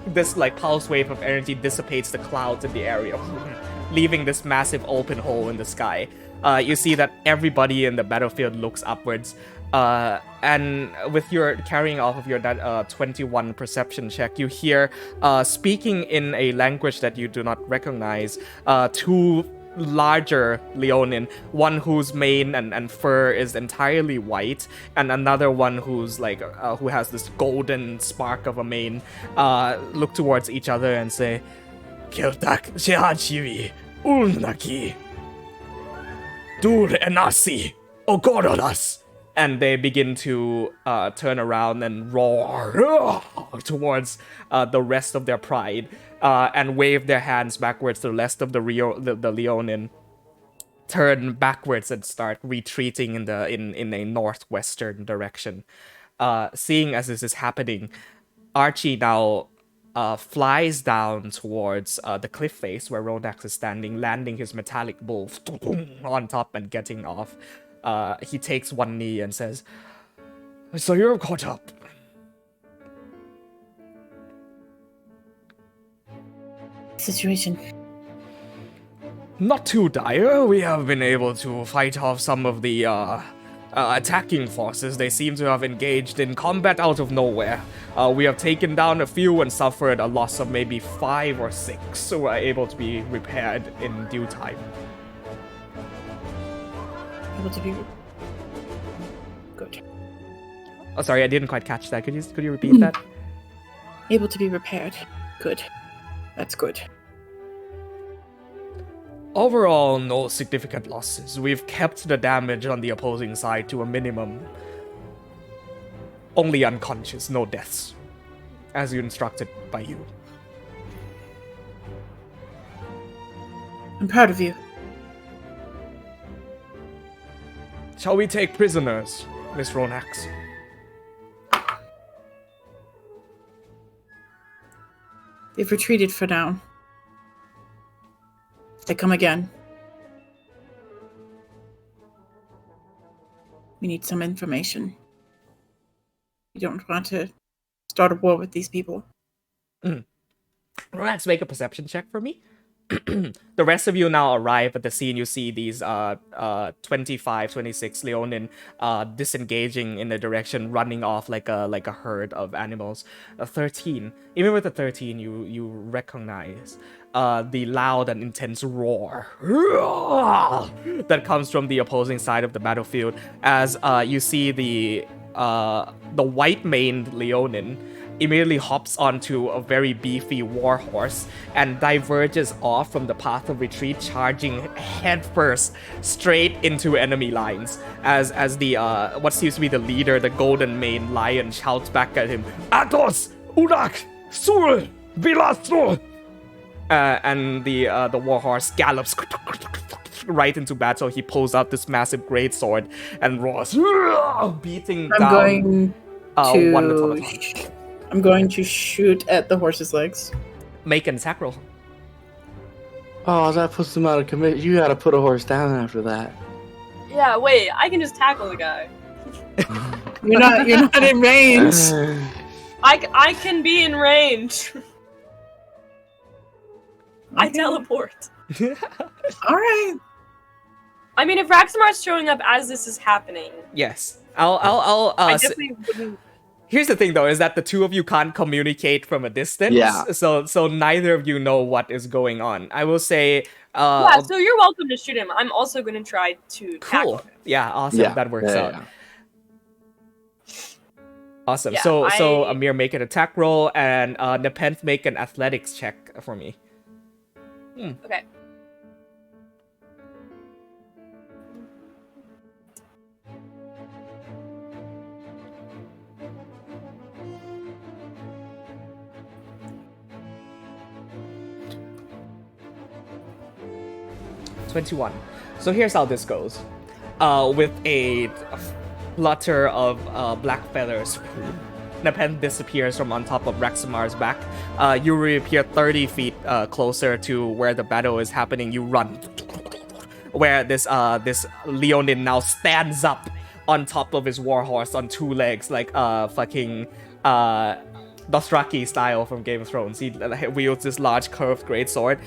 this like pulse wave of energy dissipates the clouds in the area, leaving this massive open hole in the sky. You see that everybody in the battlefield looks upwards, and with your carrying off of your 21 perception check, you hear speaking in a language that you do not recognize, 2 larger Leonin, one whose mane and fur is entirely white, and another one who's like who has this golden spark of a mane, look towards each other and say, "Kiltak Shehachivi Ulnaki Dur Enasi Ogorodas," and they begin to turn around and roar towards the rest of their pride, and wave their hands backwards to the rest of the Leonin, turn backwards and start retreating in a northwestern direction. Seeing as this is happening, Archie now flies down towards the cliff face where Rodax is standing, landing his metallic bull on top and getting off. He takes one knee and says, "So you're caught up." Situation. Not too dire. We have been able to fight off some of the attacking forces. They seem to have engaged in combat out of nowhere. We have taken down a few and suffered a loss of maybe 5 or 6, so we're able to be repaired in due time. Able to be good. Oh, sorry, I didn't quite catch that. Could you repeat that? Able to be repaired. Good. That's good. Overall, no significant losses. We've kept the damage on the opposing side to a minimum. Only unconscious, no deaths. As you instructed by you. I'm proud of you. Shall we take prisoners, Miss Ronax? They've retreated for now. They come again. We need some information. We don't want to start a war with these people. Ronax, make a perception check for me. The rest of you now arrive at the scene. You see these 25, 26 Leonin disengaging in the direction, running off like a herd of animals. 13. Even with the 13, you recognize the loud and intense roar that comes from the opposing side of the battlefield as you see the white-maned Leonin immediately hops onto a very beefy warhorse and diverges off from the path of retreat, charging headfirst straight into enemy lines. As the what seems to be the leader, the golden maned lion, shouts back at him, "Atos! Urak! Sul! Vilastro!" And the warhorse gallops right into battle. He pulls out this massive greatsword and roars, beating down one automaton. I'm going to shoot at the horse's legs. Make an attack roll. Oh, that puts him out of commission. You gotta put a horse down after that. Yeah, wait, I can just tackle the guy. You're not in range. I can be in range. I teleport. All right. I mean, if Raxamar's showing up as this is happening. Yes. I'll I definitely wouldn't. Here's the thing, though, is that the two of you can't communicate from a distance. Yeah. So neither of you know what is going on. I will say. Yeah, so you're welcome to shoot him. I'm also gonna try to tackle Cool. him. Yeah. Awesome. Yeah. That works out. Yeah. Awesome. Yeah, So I- Amir, make an attack roll, and Nepenthe, make an athletics check for me. Okay. $21. So here's how this goes. With a flutter of black feathers, Nepenthe disappears from on top of Reximar's back. You reappear 30 feet closer to where the battle is happening. You run. Where this Leonin now stands up on top of his warhorse on two legs, like fucking Dothraki style from Game of Thrones. He wields this large curved greatsword,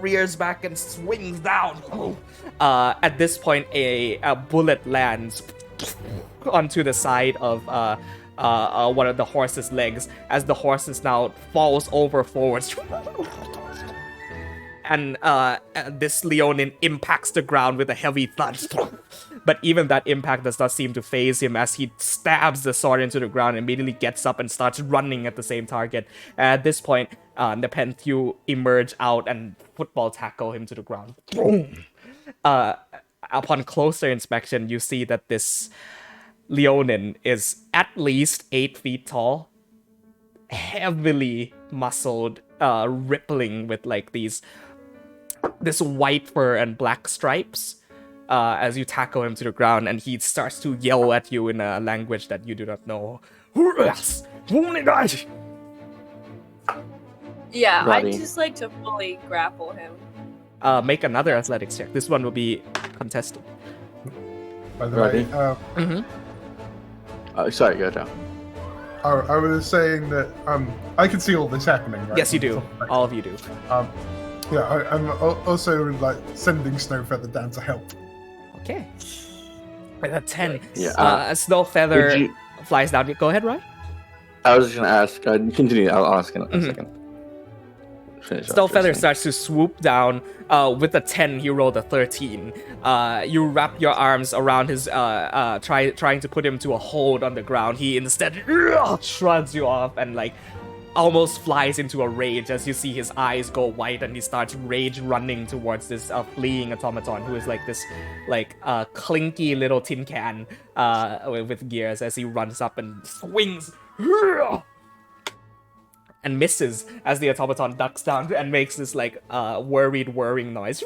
rears back and swings down. At this point, a bullet lands onto the side of one of the horse's legs, as the horse now falls over forwards. And this Leonin impacts the ground with a heavy thud. But even that impact does not seem to phase him, as he stabs the sword into the ground and immediately gets up and starts running at the same target. At this point, Nepenthe, you emerge out and football tackle him to the ground. Upon closer inspection, you see that this Leonin is at least 8 feet tall, heavily muscled, rippling with like this white fur and black stripes. As you tackle him to the ground, and he starts to yell at you in a language that you do not know. Yeah, Roddy. I'd just like to fully grapple him. Make another athletics check. This one will be contested. By the Roddy? way, Sorry, go down. I was saying that I can see all this happening, right? Yes, you do. All of you do. Yeah, I'm also like sending Snowfeather down to help. Okay. With a 10. Yeah, A snow feather would you- flies down. Go ahead, Roy. I was just gonna ask. Continue. I'll ask in a second. Finish off Snow your feather thing. starts to swoop down. With a 10, he rolled a 13. You wrap your arms around his, trying to put him to a hold on the ground. He instead shrugs you off and like almost flies into a rage as you see his eyes go white, and he starts rage running towards this fleeing automaton, who is like this clinky little tin can with gears, as he runs up and swings and misses as the automaton ducks down and makes this like worried whirring noise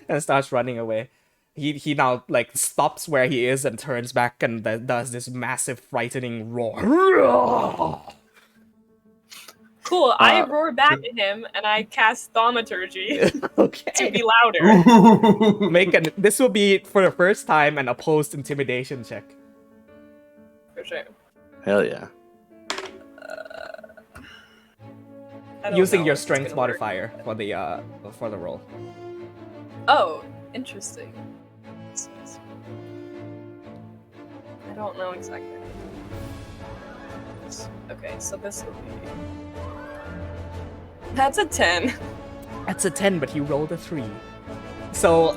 and starts running away. He now like stops where he is and turns back and does this massive frightening roar. Cool, I roar back at him and I cast Thaumaturgy to Okay. be louder. This will be for the first time an opposed intimidation check. For sure. Hell yeah. I don't Using know your if it's strength gonna work. modifier for the roll. Oh, interesting. I don't know exactly. Okay, so this will be. That's a 10. That's a 10, but he rolled a 3. So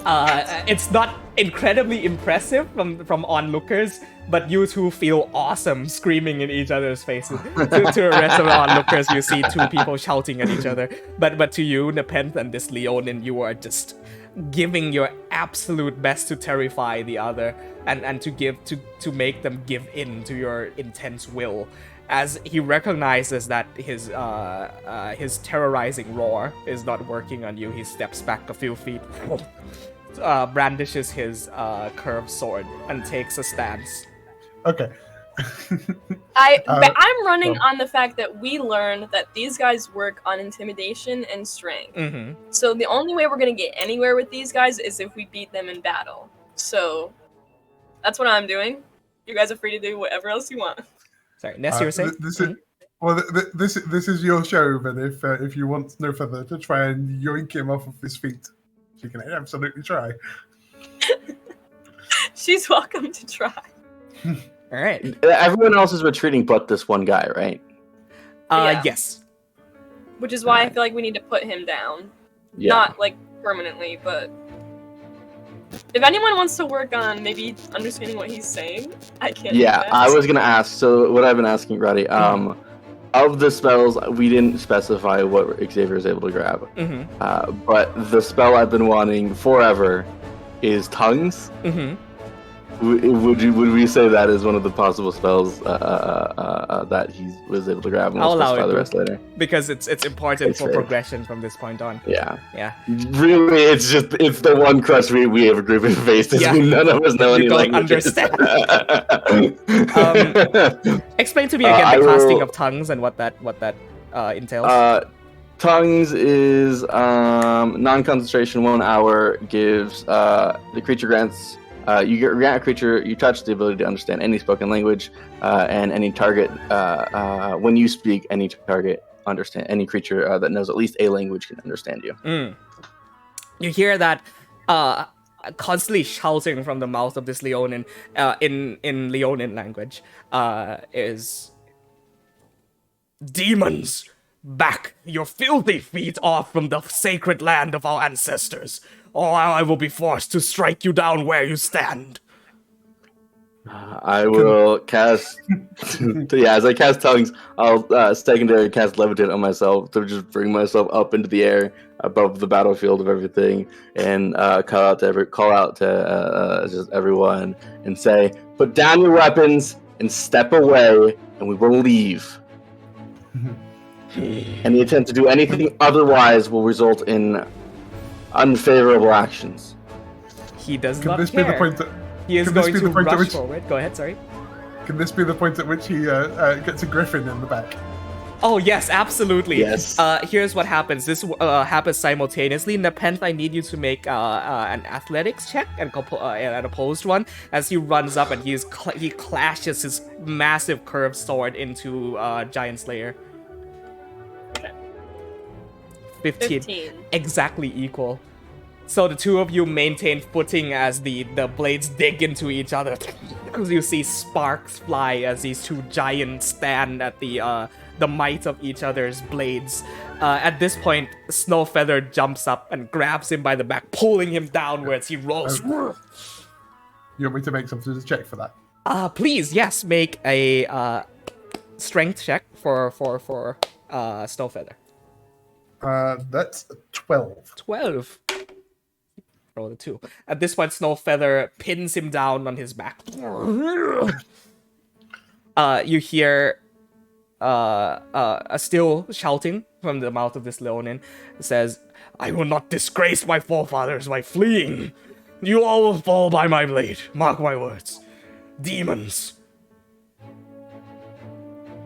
it's not incredibly impressive from onlookers, but you two feel awesome screaming in each other's faces. To the rest of the onlookers, you see two people shouting at each other. But to you, Nepenthe and this Leonin, you are just giving your absolute best to terrify the other and to make them give in to your intense will. As he recognizes that his terrorizing roar is not working on you, he steps back a few feet, brandishes his curved sword, and takes a stance. Okay. I'm running on the fact that we learned that these guys work on intimidation and strength. Mm-hmm. So the only way we're gonna get anywhere with these guys is if we beat them in battle. So that's what I'm doing. You guys are free to do whatever else you want. Sorry, Ness, you were saying? This is your show, but if you want Snowfeather to try and yoink him off of his feet, you can absolutely try. She's welcome to try. All right. Everyone else is retreating but this one guy, right? Yeah. Yes. Which is why I feel like we need to put him down. Yeah. Not like permanently, but if anyone wants to work on maybe understanding what he's saying, I can't. Yeah, do that. I was gonna ask. So what I've been asking, Roddy, of the spells, we didn't specify what Xavier is able to grab. Mm-hmm. But the spell I've been wanting forever is tongues. Mm-hmm. Would we say that is one of the possible spells that he was able to grab? And I'll we'll allow specify it, the rest later. Because it's important It's for fair. progression from this point on. Yeah. Yeah. Really, it's the one crush we have a group in face. Yeah. None of us know You any don't languages. Explain to me again I the casting will- of tongues and what that entails. Tongues is non-concentration. 1 hour gives the creature grants. Grant a creature you touch the ability to understand any spoken language, and any target. When you speak, any target understand any creature that knows at least a language can understand you. You hear that constantly shouting from the mouth of this Leonin in Leonin language is, "Demons, back your filthy feet off from the sacred land of our ancestors, or I will be forced to strike you down where you stand." I will cast. As I cast tongues, I'll secondary cast levitate on myself to just bring myself up into the air above the battlefield of everything, and call out to just everyone and say, "Put down your weapons and step away, and we will leave." Any attempt to do anything otherwise will result in unfavorable actions. He does Can not this care. be the point that? He is can this going be to the point at rush which- forward. Go ahead, sorry. Can this be the point at which he gets a griffin in the back? Oh yes, absolutely. Yes. Here's what happens. This happens simultaneously. Nepenthe, I need you to make an athletics check and an opposed one as he runs up and he clashes his massive curved sword into Giant Slayer. 15. Exactly equal. So the two of you maintain footing as the blades dig into each other. As you see sparks fly as these two giants stand at the might of each other's blades. At this point, Snowfeather jumps up and grabs him by the back, pulling him downwards. He rolls. You want me to make something to check for that? Please, yes, make a strength check for Snowfeather. That's a 12. 12. Roll the 2. At this point, Snowfeather pins him down on his back. You hear a still shouting from the mouth of this Leonin. It says, "I will not disgrace my forefathers by fleeing. You all will fall by my blade. Mark my words. Demons."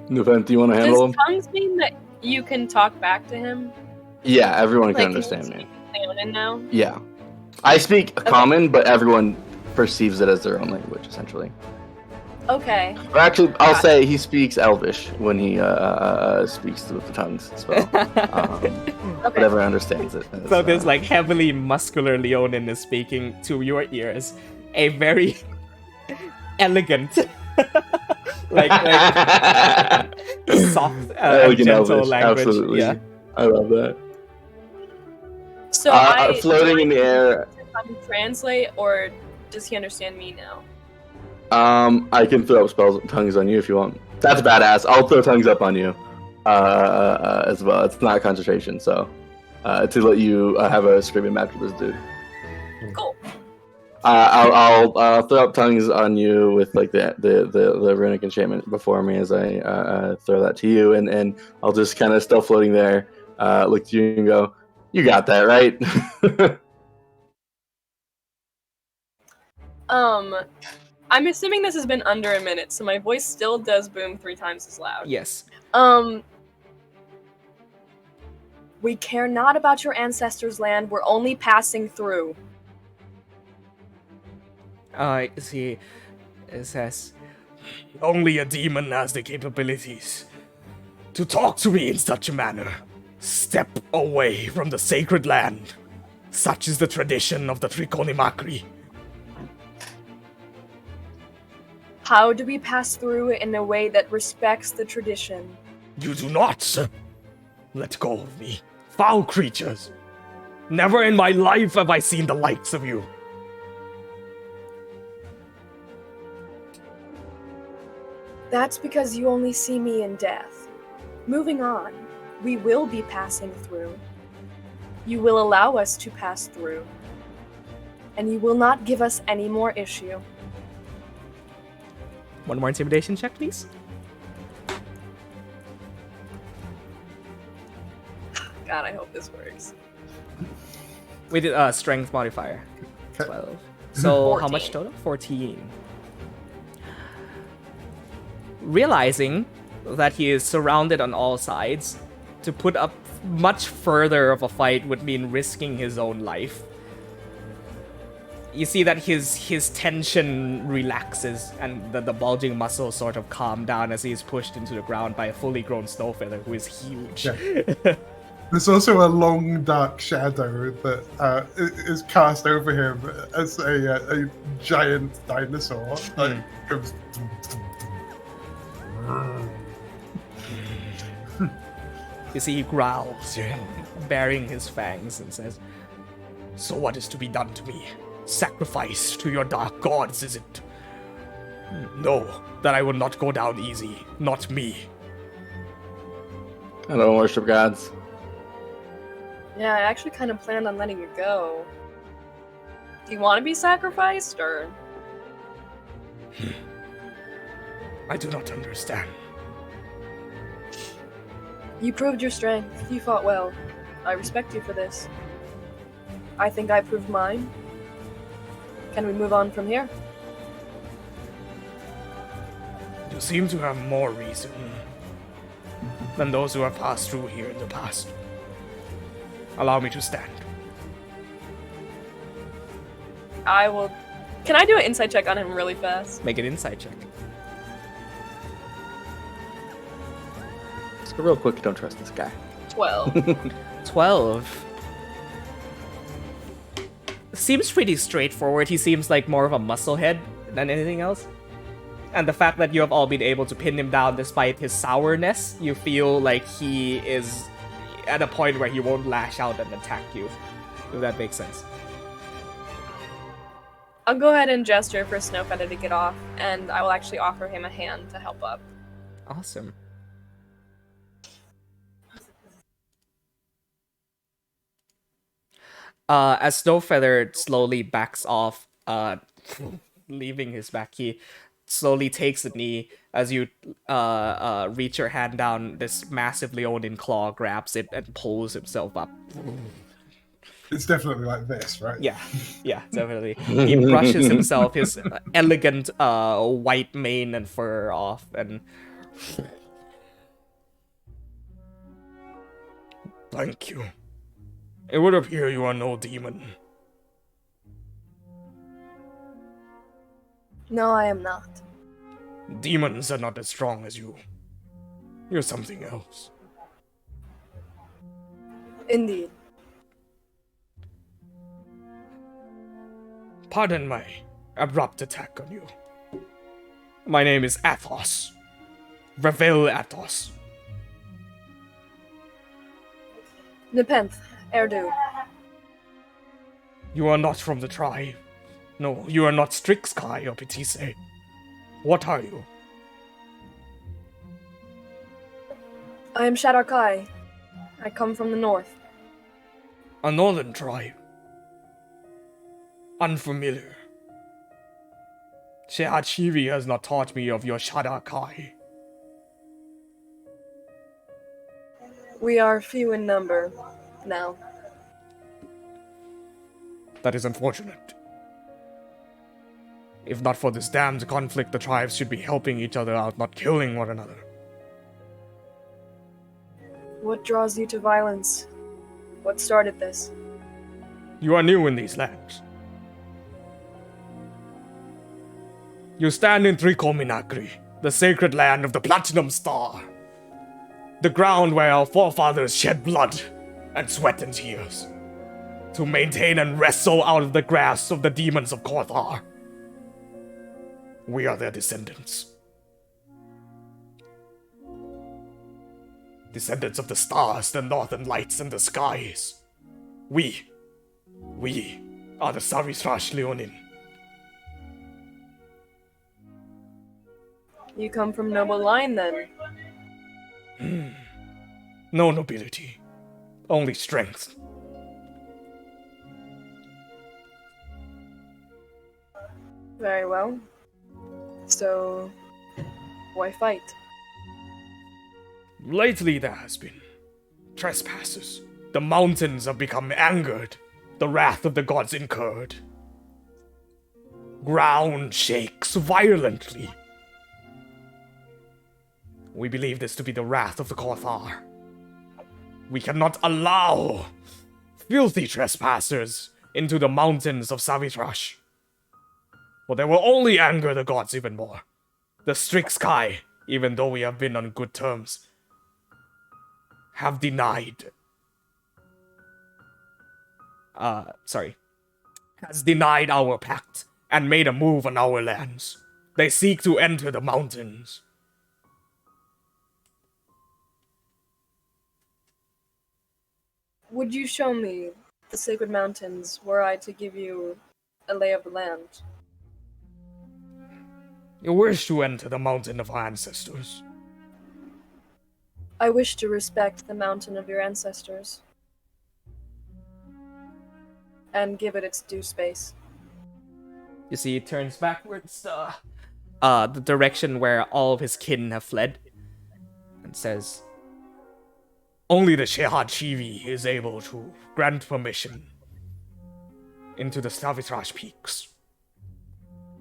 Nuvent, do you want to handle him? Does tongues mean that you can talk back to him? Yeah, everyone can Like, understand me. Leonin now? Yeah. I speak common, but everyone perceives it as their own language, essentially. Okay. Or actually, I'll say he speaks Elvish when he speaks with the tongues spell. Whatever understands it. So this like heavily muscular Leonin is speaking to your ears a very elegant, like soft, Elegant gentle Elvish, language. absolutely. Yeah. I love that. So I floating in the air. Translate, or does he understand me now? I can throw up spells tongues on you if you want. That's badass. I'll throw tongues up on you as well. It's not concentration, so to let you have a screaming match with this dude. Cool. I'll throw up tongues on you with like the runic enchantment before me as I throw that to you, and I'll just kind of still floating there, look to you and go, "You got that, right?" I'm assuming this has been under a minute, so my voice still does boom 3 times as loud. Yes. We care not about your ancestors' land. We're only passing through. See, it says, "Only a demon has the capabilities to talk to me in such a manner. Step away from the sacred land. Such is the tradition of the Triconimakri." How do we pass through in a way that respects the tradition? You do not! Let go of me. Foul creatures! Never in my life have I seen the likes of you. That's because you only see me in death. Moving on, we will be passing through. You will allow us to pass through. And you will not give us any more issue. One more intimidation check, please. God, I hope this works. We did strength modifier. 12. So how much 14. total? 14. Realizing that he is surrounded on all sides, to put up much further of a fight would mean risking his own life. You see that his tension relaxes and the bulging muscles sort of calm down as he is pushed into the ground by a fully grown Snowfeather who is huge. Yeah. There's also a long dark shadow that is cast over him as a giant dinosaur. Like, goes. You see he growls, baring his fangs, and says, "So what is to be done to me? Sacrifice to your dark gods, is it? No, that I will not go down easy. Not me." I don't worship gods. Yeah, I actually kind of planned on letting you go. Do you want to be sacrificed, or...? I do not understand. You proved your strength. You fought well. I respect you for this. I think I proved mine. Can we move on from here? You seem to have more reason than those who have passed through here in the past. Allow me to stand. I will... Can I do an insight check on him really fast? Make an insight check. Just real quick, don't trust this guy. 12. 12. Seems pretty straightforward. He seems like more of a musclehead than anything else. And the fact that you have all been able to pin him down despite his sourness, you feel like he is at a point where he won't lash out and attack you. If that makes sense. I'll go ahead and gesture for Snowfeather to get off, and I will actually offer him a hand to help up. Awesome. As Snowfeather slowly backs off, leaving his back, he slowly takes a knee as you reach your hand down. This massively Odin claw grabs it and pulls himself up. It's definitely like this, right? Yeah, definitely. He brushes himself, his elegant white mane and fur off, and... Thank you. It would appear you are no demon. No, I am not. Demons are not as strong as you. You're something else. Indeed. Pardon my abrupt attack on you. My name is Athos. Revel Athos. Nepenthe, Erdu. You are not from the tribe. No, you are not Strixkai or Petise. What are you? I am Shadarkai. I come from the north. A northern tribe. Unfamiliar. Shehachivi has not taught me of your Shadarkai. We are few in number now. That is unfortunate. If not for this damned conflict, the tribes should be helping each other out, not killing one another. What draws you to violence? What started this? You are new in these lands. You stand in Trikominakri, the sacred land of the Platinum Star. The ground where our forefathers shed blood and sweat and tears to maintain and wrestle out of the grasp of the demons of Korthar. We are their descendants. Descendants of the stars, the northern lights, and the skies. We are the Savithrash Leonin. You come from noble line, then. No nobility, only strength. Very well. So, why fight? Lately there has been trespassers. The mountains have become angered. The wrath of the gods incurred. Ground shakes violently. We believe this to be the wrath of the Kothar. We cannot allow filthy trespassers into the mountains of Savithrash. For they will only anger the gods even more. The strict sky, even though we have been on good terms, have has denied our pact and made a move on our lands. They seek to enter the mountains. Would you show me the sacred mountains were I to give you a lay of the land? You wish to enter the mountain of our ancestors. I wish to respect the mountain of your ancestors. And give it its due space. You see, he turns backwards, the direction where all of his kin have fled, and says, only the Shehad Shivi is able to grant permission into the Savithrash peaks.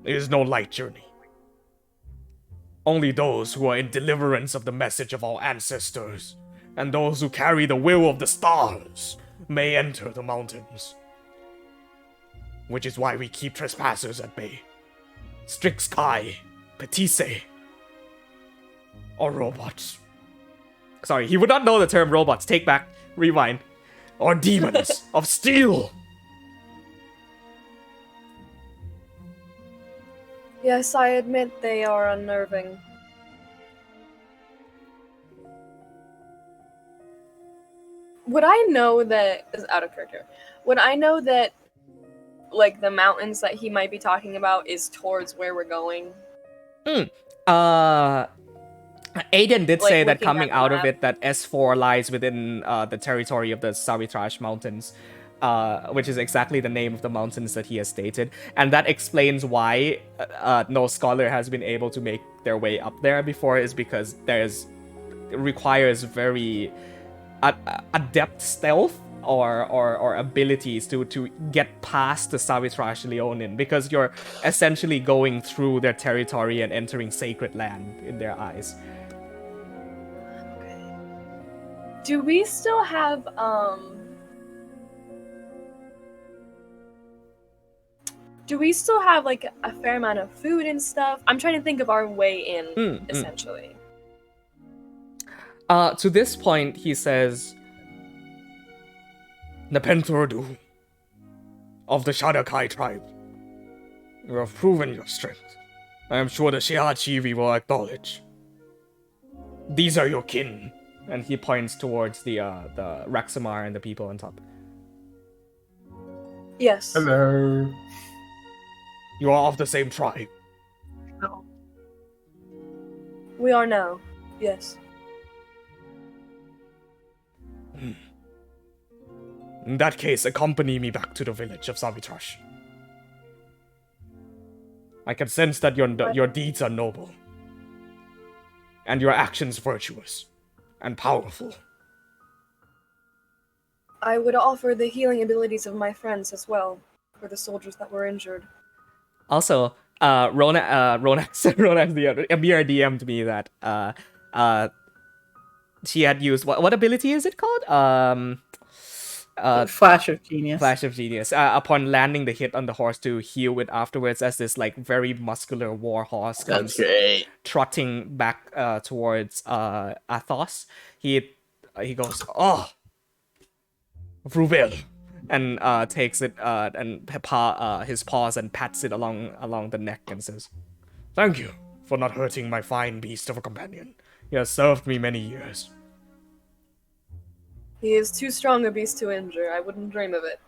It is no light journey. Only those who are in deliverance of the message of our ancestors, and those who carry the will of the stars, may enter the mountains. Which is why we keep trespassers at bay. Strict Sky, Petise, or robots. Sorry, he would not know the term robots. Take back, rewind. Or demons of steel. Yes, I admit they are unnerving. Would I know that, this is out of character, would I know that, like, the mountains that he might be talking about is towards where we're going? Aiden did Like, say that looking coming at the out of map. it, that S4 lies within the territory of the Savithrash Mountains, which is exactly the name of the mountains that he has stated. And that explains why no scholar has been able to make their way up there before, is because it requires very adept stealth or abilities to get past the Savithrash Leonin, because you're essentially going through their territory and entering sacred land in their eyes. Do we still have, like, a fair amount of food and stuff? I'm trying to think of our way in, essentially. To this point, he says, Nepenthordu of the Shadakai tribe, you have proven your strength. I am sure the Shehad Shivi will acknowledge. These are your kin. And he points towards the Raxamar and the people on top. Yes. Hello. You are of the same tribe. No. We are now. Yes. In that case, accompany me back to the village of Savithrash. I can sense that your deeds are noble. And your actions virtuous. And powerful. I would offer the healing abilities of my friends as well, for the soldiers that were injured. Also, Ronax the other Amir DM'd me that she had used what ability is it called? Flash of Genius. Flash of Genius. Upon landing the hit on the horse to heal it afterwards, as this like very muscular war horse comes trotting back towards Athos. He goes, oh, Ruvel, and takes it and his paws and pats it along the neck and says, Thank you for not hurting my fine beast of a companion. He has served me many years. He is too strong a beast to injure. I wouldn't dream of it.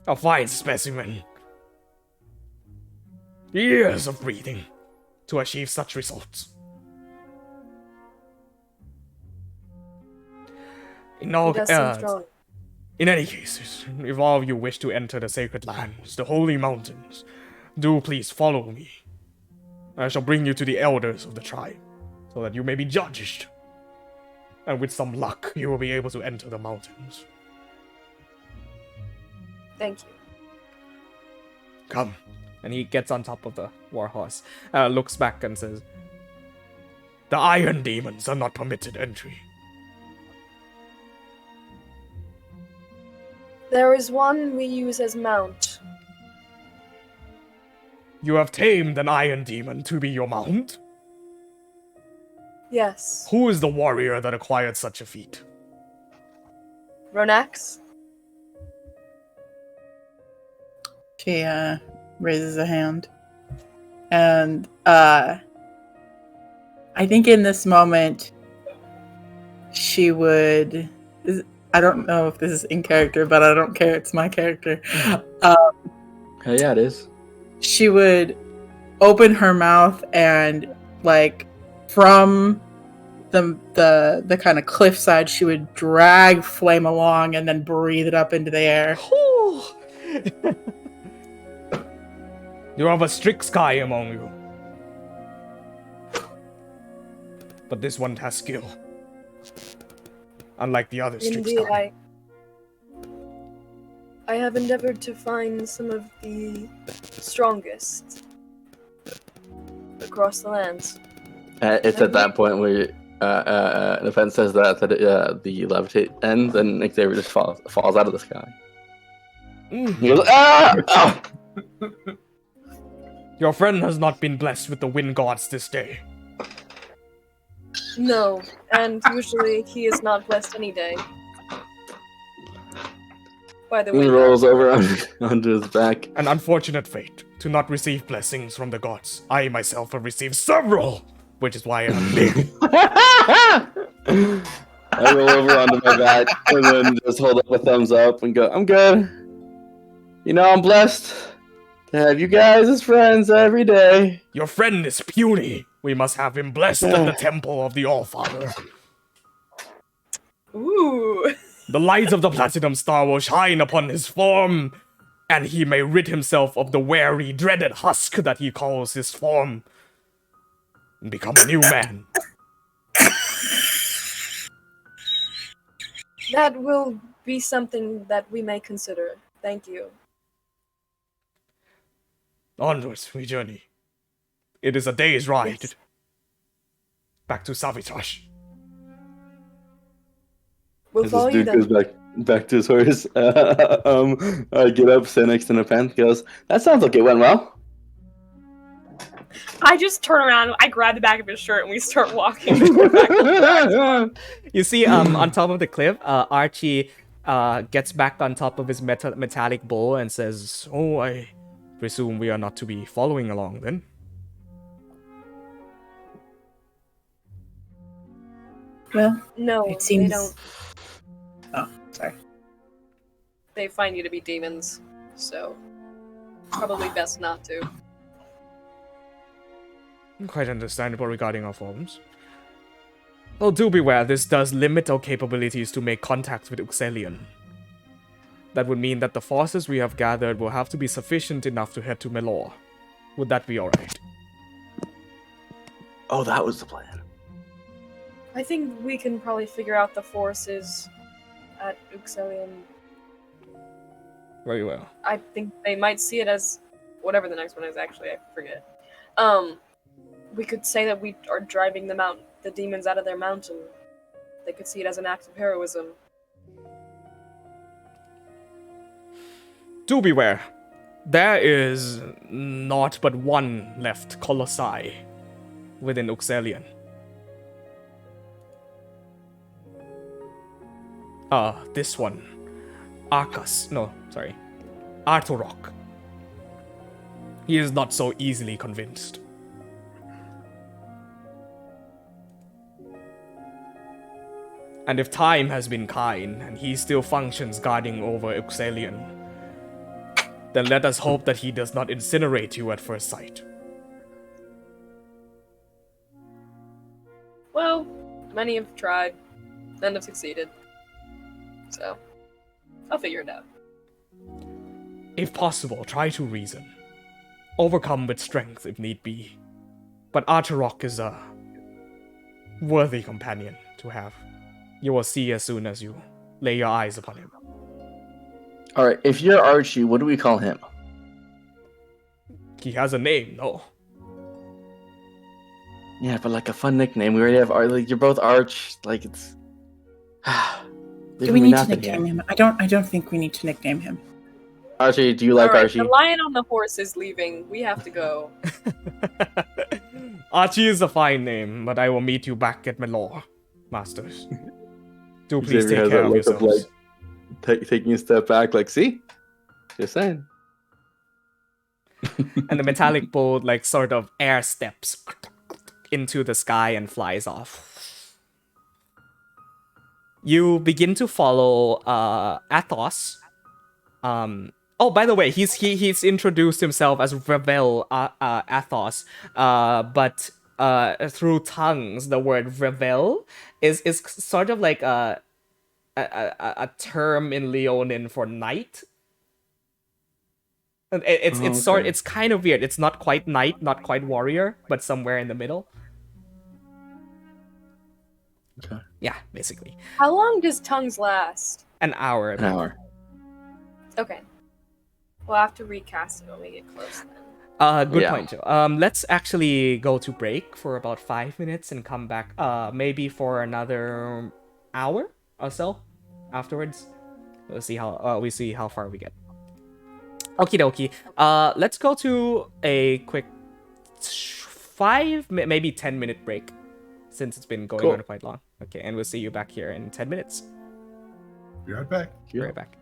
A fine specimen. Years of breathing to achieve such results. He does seem strong. In any case, if all of you wish to enter the sacred lands, the holy mountains, do please follow me. I shall bring you to the elders of the tribe, so that you may be judged. And with some luck, you will be able to enter the mountains. Thank you. Come. And he gets on top of the warhorse, looks back and says, the iron demons are not permitted entry. There is one we use as mount. You have tamed an iron demon to be your mount? Yes. Who is the warrior that acquired such a feat? Ronax? She raises a hand. And I think in this moment she would... I don't know if this is in character, but I don't care. It's my character. Hey, yeah, it is. She would open her mouth and, like, from the kind of cliffside, she would drag Flame along and then breathe it up into the air. You have a strict sky among you. But this one has skill. Unlike the other strict Indeed, sky. I have endeavored to find some of the strongest across the lands. It's at that point where the fence says that the levitate ends and Xavier just falls out of the sky. He goes, ah! Oh! Your friend has not been blessed with the wind gods this day. No, and usually he is not blessed any day. By the He way, rolls over onto his back. An unfortunate fate to not receive blessings from the gods. I myself have received several, which is why I'm big. I roll over onto my back and then just hold up a thumbs up and go, I'm good. You know, I'm blessed to have you guys as friends every day. Your friend is puny. We must have him blessed at the temple of the All-Father. ooh. The light of the Platinum Star will shine upon his form, and he may rid himself of the wary, dreaded husk that he calls his form, and become a new man. That will be something that we may consider. Thank you. Onwards we journey. It is a day's ride. Yes. Back to Savitash. We'll As follow this you dude then. goes back to his horse. I get up, stand next to Nepenthe, goes, that sounds like it went well. I just turn around, I grab the back of his shirt, and we start walking. You see, on top of the cliff, Archie gets back on top of his metallic bowl and says, "Oh, I presume we are not to be following along then." Well, No, it seems... they don't. Oh, sorry. They find you to be demons, so probably best not to. Quite understandable regarding our forms. Well, do beware, this does limit our capabilities to make contact with Uxelian. That would mean that the forces we have gathered will have to be sufficient enough to head to Melor. Would that be alright? Oh, that was the plan. I think we can probably figure out the forces at Uxelian. Very well. I think they might see it as whatever the next one is. Actually, I forget. We could say that we are driving the demons out of their mountain. They could see it as an act of heroism. Do beware. There is not but one left Colossi within Uxelian. This one. Arturok. He is not so easily convinced. And if time has been kind, and he still functions guarding over Uxalion, then let us hope that he does not incinerate you at first sight. Well, many have tried, none have succeeded. So, I'll figure it out. If possible, try to reason. Overcome with strength if need be. But Archerok is a worthy companion to have. You will see as soon as you lay your eyes upon him. Alright, if you're Archie, what do we call him? He has a name, no? Yeah, but like a fun nickname. We already have like you're both Arch. Like it's. Do we need to nickname him? I don't think we need to nickname him. Archie, do you like Alright, Archie? the lion on the horse is leaving. We have to go. Archie is a fine name, but I will meet you back at Melor, masters. Do please Xavier take has care that of look yourselves. taking a step back, like, see? Just saying. And the metallic bolt, like, sort of air steps into the sky and flies off. You begin to follow Athos. Oh, by the way, he's introduced himself as Revel Athos, but through tongues, the word Revel is sort of like a term in Leonin for knight. It's kind of weird. It's not quite knight, not quite warrior, but somewhere in the middle. Okay. Yeah, basically. How long does tongues last? An hour. An hour. Okay. We'll have to recast it when we get close then. Good point, Joe. Let's actually go to break for about 5 minutes and come back, maybe for another hour or so afterwards. We'll see how far we get. Okie dokie. Let's go to a quick 5, maybe 10-minute break, since it's been going on quite long. Okay, and we'll see you back here in 10 minutes. Be right back. Be right back.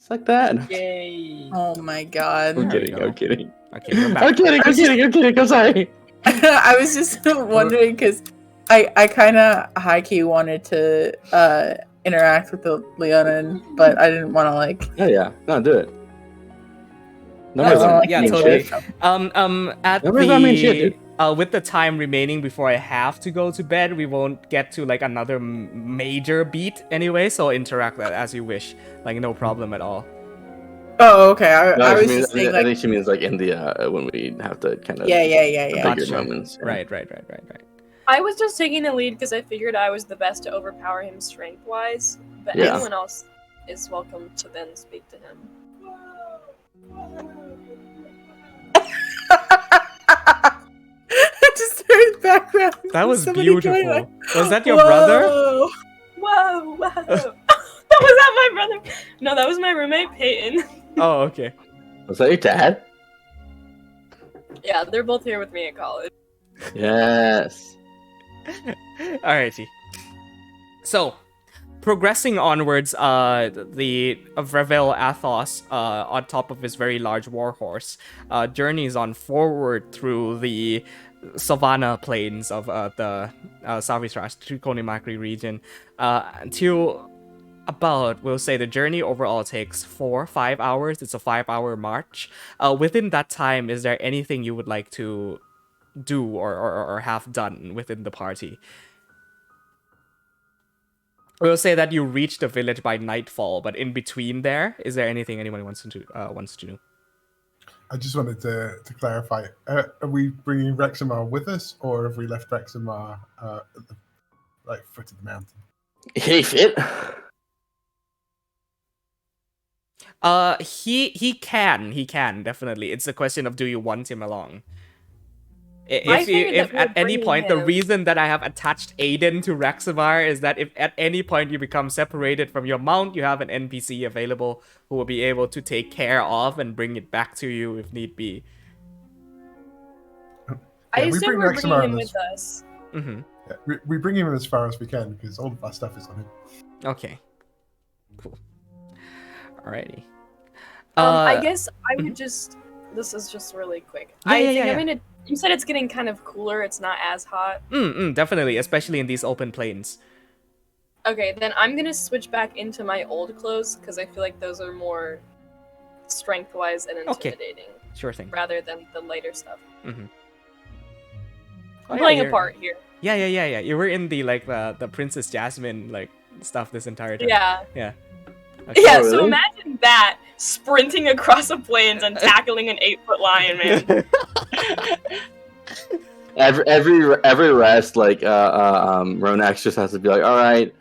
It's like that. Yay. Oh my god. I'm There we kidding. go. I'm kidding. Okay, we're I'm back. kidding. I'm kidding. I'm kidding. I'm sorry. I was just wondering because I kind of high key wanted to interact with the Leonin, but I didn't want to like. Oh yeah. No, do it. I Numbers don't don't like yeah, mean totally. shit. At Numbers don't mean shit, the dude. with the time remaining before I have to go to bed, we won't get to like another major beat anyway. So interact that as you wish, like no problem at all. Oh, okay. I was mean, just I saying think like, she means like in the when we have to kind of yeah. bigger Gotcha. moments. Yeah. Right. I was just taking the lead because I figured I was the best to overpower him strength-wise, but Yeah. anyone else is welcome to then speak to him. just heard background. That was somebody beautiful. going like, Was that your brother? "Whoa." Whoa! That was not my brother. No, that was my roommate Peyton. Oh, okay. Was that your dad? Yeah, they're both here with me at college. Yes. Alrighty. So, progressing onwards, the Revel Athos, on top of his very large warhorse, journeys on forward through the savanna plains of the Savistrash Trikonimakri region until about, we'll say, the journey overall takes 4-5 hours. It's a 5-hour march. Within that time, is there anything you would like to do or have done within the party? We'll say that you reach the village by nightfall, but in between there, is there anything anyone wants to do? I just wanted to clarify: are we bringing Rexamar with us, or have we left Rexamar at the foot of the mountain? He fit. He can definitely. It's a question of, do you want him along? I figured If that we at were any bringing point, the him. reason that I have attached Aiden to Raxavar is that if at any point you become separated from your mount, you have an NPC available who will be able to take care of and bring it back to you if need be. I Yeah, we assume bring we're Rexamar bringing him with with us. Mm-hmm. Yeah, we bring him as far as we can because all of our stuff is on him. Okay. Cool. Alrighty. I guess I would just. This is just really quick. You said it's getting kind of cooler. It's not as hot. Definitely, especially in these open plains. Okay, then I'm gonna switch back into my old clothes because I feel like those are more strength-wise and intimidating, Sure thing. rather than the lighter stuff. Mm-hmm. I'm playing a part here. Yeah. You were in the Princess Jasmine stuff this entire time. Yeah. Yeah. Yeah, Oh, so really? imagine that sprinting across the plains and tackling an 8-foot lion, man. every rest, Ronax just has to be like, all right,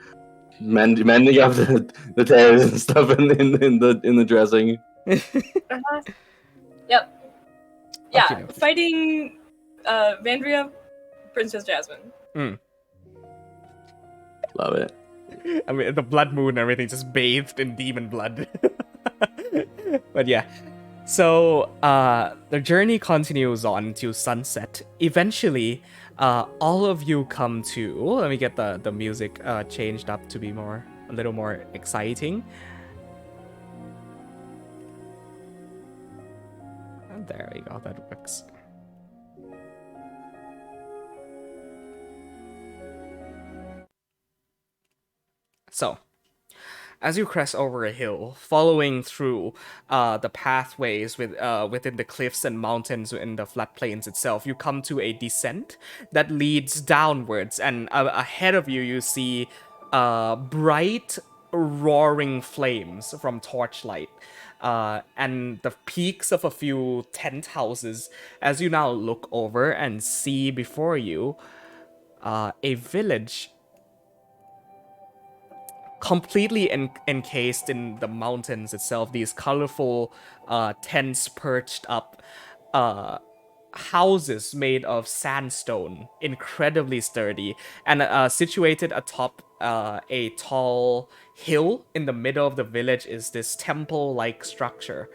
mending up the tears and stuff in the dressing. Uh-huh. Yep. Yeah, Okey-dokey. fighting Vandria, Princess Jasmine. Love it. I mean, the blood moon and everything just bathed in demon blood. But yeah. So, the journey continues on to sunset. Eventually, all of you come to... Let me get the music changed up to be a little more exciting. And there we go, that works. So, as you crest over a hill, following through the pathways within the cliffs and mountains in the flat plains itself, you come to a descent that leads downwards, and ahead of you, you see bright, roaring flames from torchlight, and the peaks of a few tent houses. As you now look over and see before you a village completely encased in the mountains itself. These colorful tents perched up, houses made of sandstone, incredibly sturdy, and situated atop a tall hill in the middle of the village is this temple-like structure.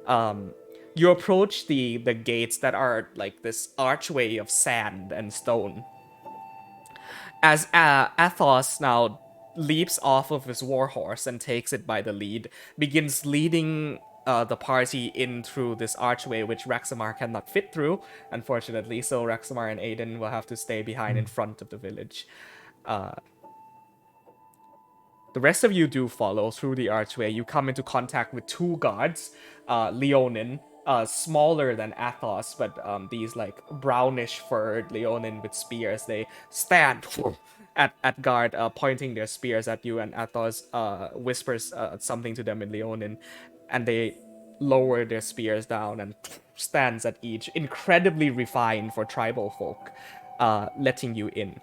You approach the gates that are like this archway of sand and stone. As Athos now leaps off of his warhorse and takes it by the lead, begins leading the party in through this archway, which Rexamar cannot fit through, unfortunately, so Rexamar and Aiden will have to stay behind in front of the village. The rest of you do follow through the archway. You come into contact with two guards, Leonin, smaller than Athos, but these like brownish furred Leonin with spears. They stand at guard, pointing their spears at you, and Athos whispers something to them in Leonin, and they lower their spears down and stands at each, incredibly refined for tribal folk, letting you in.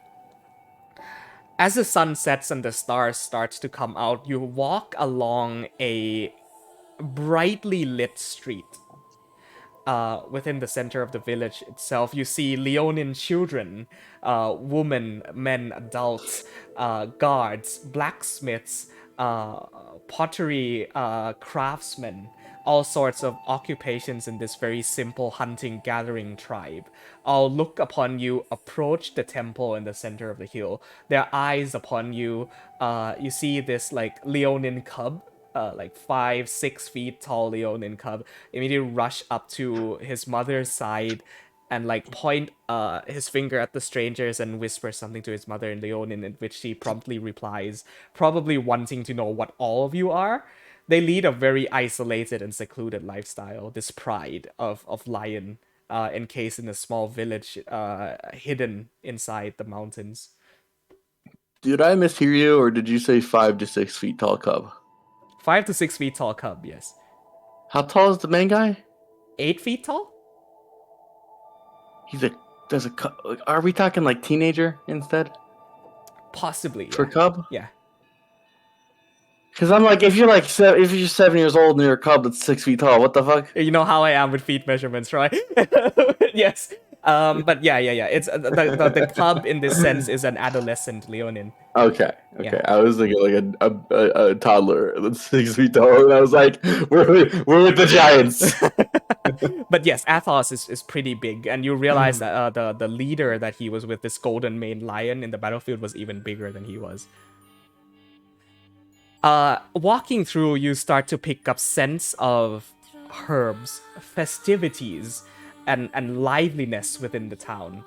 As the sun sets and the stars starts to come out, you walk along a brightly lit street. Within the center of the village itself, you see Leonin children, women, men, adults, guards, blacksmiths, pottery craftsmen, all sorts of occupations in this very simple hunting-gathering tribe. All look upon you, approach the temple in the center of the hill. Their eyes upon you. You see this like Leonin cub, like 5-6 feet tall Leonin cub, immediately rush up to his mother's side and like point his finger at the strangers and whisper something to his mother in Leonin, in which she promptly replies, probably wanting to know what all of you are. They lead a very isolated and secluded lifestyle, this pride of lion, encased in a small village hidden inside the mountains. Did I mishear you, or did you say 5 to 6 feet tall cub? 5 to 6 feet tall cub, yes. How tall is the main guy? 8 feet tall? There's a cub. Are we talking like teenager instead? Possibly. For yeah. cub? Yeah. Because I'm like, if you're 7 years old and you're a cub that's 6 feet tall, what the fuck? You know how I am with feet measurements, right? Yes. But yeah. It's the cub in this sense is an adolescent Leonin. Okay. Yeah. I was thinking like a toddler that's 6 feet tall, and I was like, we're with the giants. But yes, Athos is pretty big, and you realize that the leader that he was with, this golden maned lion in the battlefield, was even bigger than he was. Walking through, you start to pick up scents of herbs, festivities, and liveliness within the town.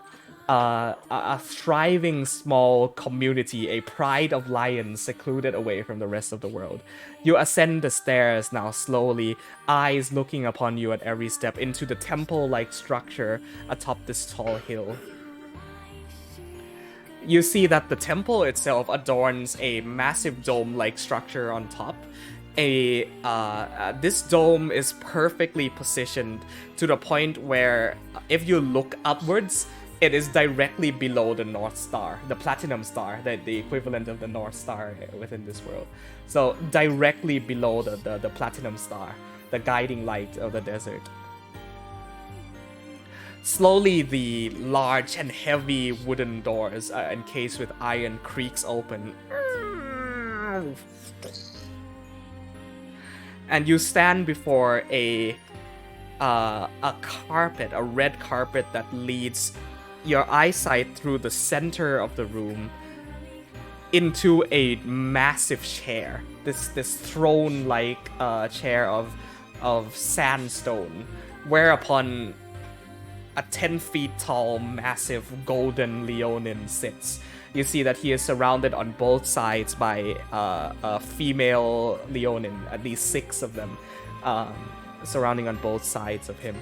A thriving small community, a pride of lions secluded away from the rest of the world. You ascend the stairs now slowly, eyes looking upon you at every step into the temple-like structure atop this tall hill. You see that the temple itself adorns a massive dome-like structure on top. This dome is perfectly positioned to the point where if you look upwards, it is directly below the North Star, the Platinum Star, the equivalent of the North Star within this world. So directly below the Platinum Star, the guiding light of the desert. Slowly, the large and heavy wooden doors, encased with iron, creaks open. And you stand before a carpet, a red carpet that leads your eyesight through the center of the room into a massive chair. This throne-like chair of sandstone, whereupon a 10 feet tall, massive golden Leonin sits. You see that he is surrounded on both sides by a female Leonin, at least 6 of them, surrounding on both sides of him.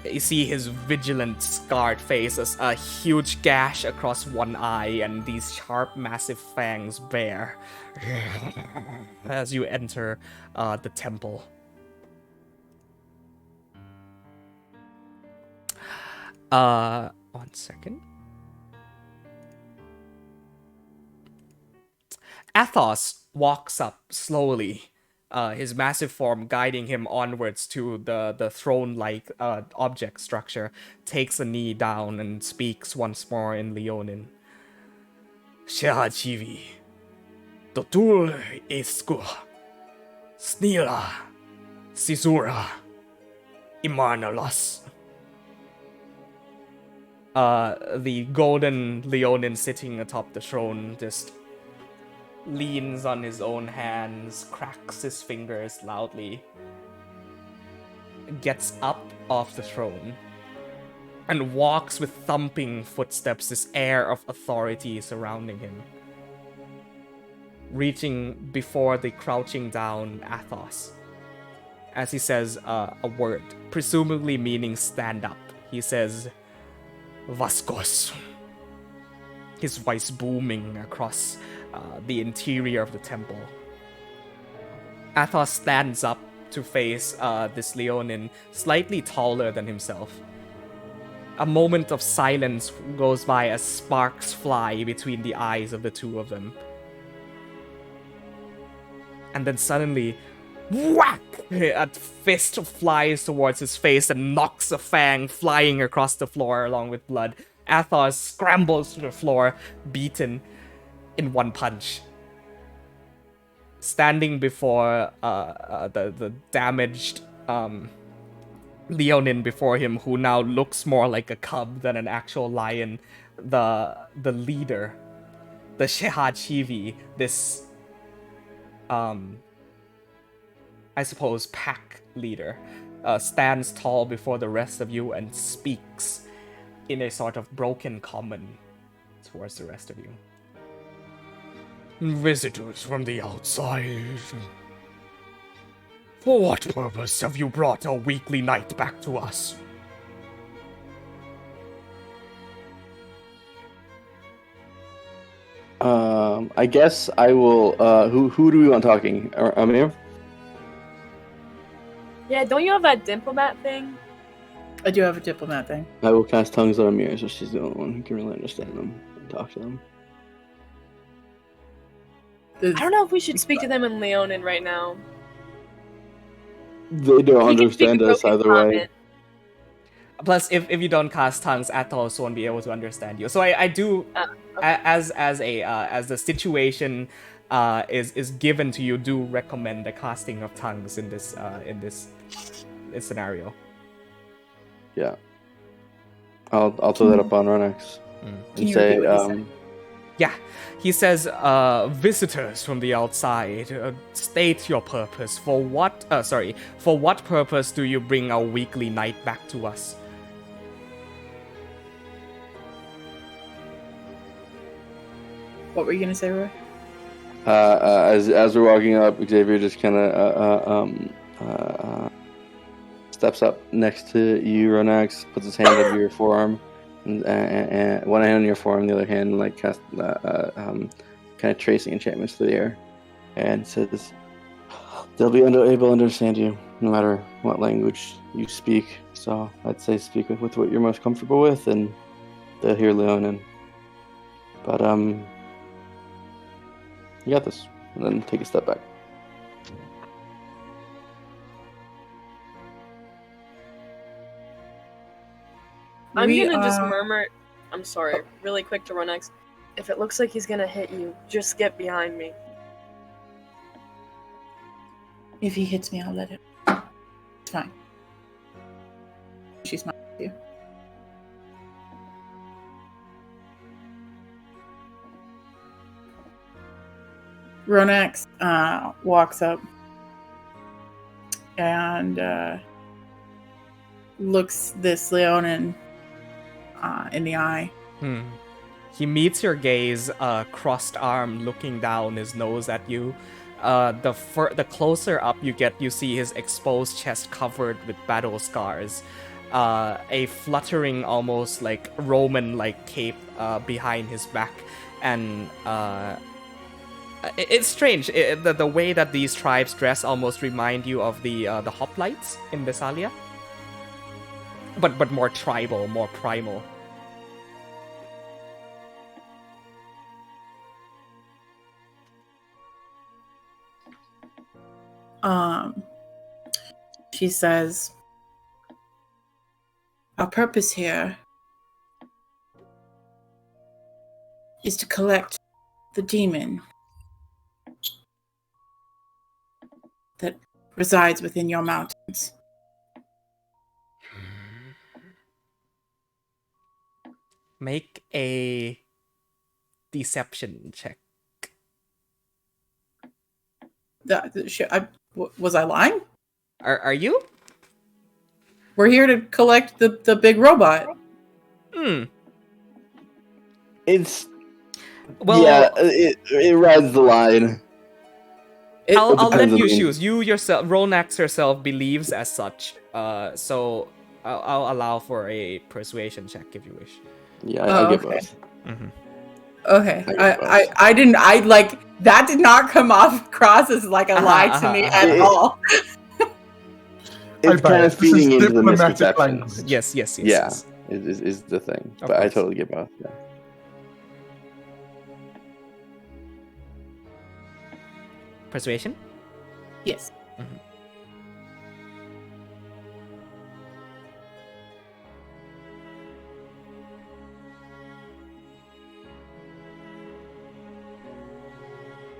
You see his vigilant, scarred face, as a huge gash across one eye, and these sharp, massive fangs bare as you enter the temple. One second. Athos walks up slowly, his massive form guiding him onwards to the throne-like object structure, takes a knee down and speaks once more in Leonin. Shehachivi, Dotul Esku, Snila, Sisura, Imarnalos. the golden Leonin sitting atop the throne just leans on his own hands, cracks his fingers loudly, gets up off the throne, and walks with thumping footsteps, this air of authority surrounding him, reaching before the crouching down Athos. As he says a word, presumably meaning stand up, he says, Vascos. His voice booming across the interior of the temple. Athos stands up to face this Leonin, slightly taller than himself. A moment of silence goes by as sparks fly between the eyes of the two of them. And then suddenly, whack! A fist flies towards his face and knocks a fang flying across the floor along with blood. Athos scrambles to the floor, beaten in one punch. Standing before the damaged Leonin before him, who now looks more like a cub than an actual lion, the leader, the Shehachivi, this I suppose pack leader, stands tall before the rest of you and speaks in a sort of broken common towards the rest of you. Visitors from the outside. For what purpose have you brought our weekly night back to us? I guess I will. Who do we want talking? Amir? Yeah, don't you have that diplomat thing? I do have a diplomat thing. I will cast tongues on Amir, so she's the only one who can really understand them and talk to them. I don't know if we should speak to them in Leonin right now. They don't We can speak understand in us broken either way. common. Plus, if you don't cast tongues, Athos won't be able to understand you. So I do, okay. as the situation is given to you, do recommend the casting of tongues in this scenario. Yeah. I'll throw that up on Runex. Can you say, repeat what he said? Yeah, he says, visitors from the outside, state your purpose. For what purpose do you bring our weekly night back to us? What were you gonna say, Roy? As we're walking up, Xavier just kind of steps up next to you, Runex, puts his hand over your forearm, and one hand on your forearm, the other hand like cast kind of tracing enchantments through the air, and says, "They'll be able to understand you, no matter what language you speak. So I'd say speak with what you're most comfortable with, and they'll hear Leonin. But you got this." And then take a step back. I'm gonna just murmur. I'm sorry, really quick to Runex. If it looks like he's gonna hit you, just get behind me. If he hits me, I'll let him. It's fine. She's smiling at you. Ronax walks up and looks this Leonin in the eye. He meets your gaze, crossed arm, looking down his nose at you. The closer up you get, you see his exposed chest covered with battle scars. A fluttering, almost like Roman-like cape behind his back, and it's strange. The way that these tribes dress almost remind you of the hoplites in Thessalia, but more tribal, more primal. She says, "Our purpose here is to collect the demon that resides within your mountains." Make a deception check. Was I lying? Are you? We're here to collect the big robot. It's Well, yeah, it rides the line. I'll let depends on you the- choose. You yourself, Ronax herself believes as such. So I'll allow for a persuasion check if you wish. Yeah, I get okay. both. Okay, I I didn't. I like that did not come off across as like a lie to me at all. It's kind of This is feeding into the diplomatic misperception. language. Yes. Yeah, is the thing. Of But I course. totally get both. Yeah. Persuasion. Yes.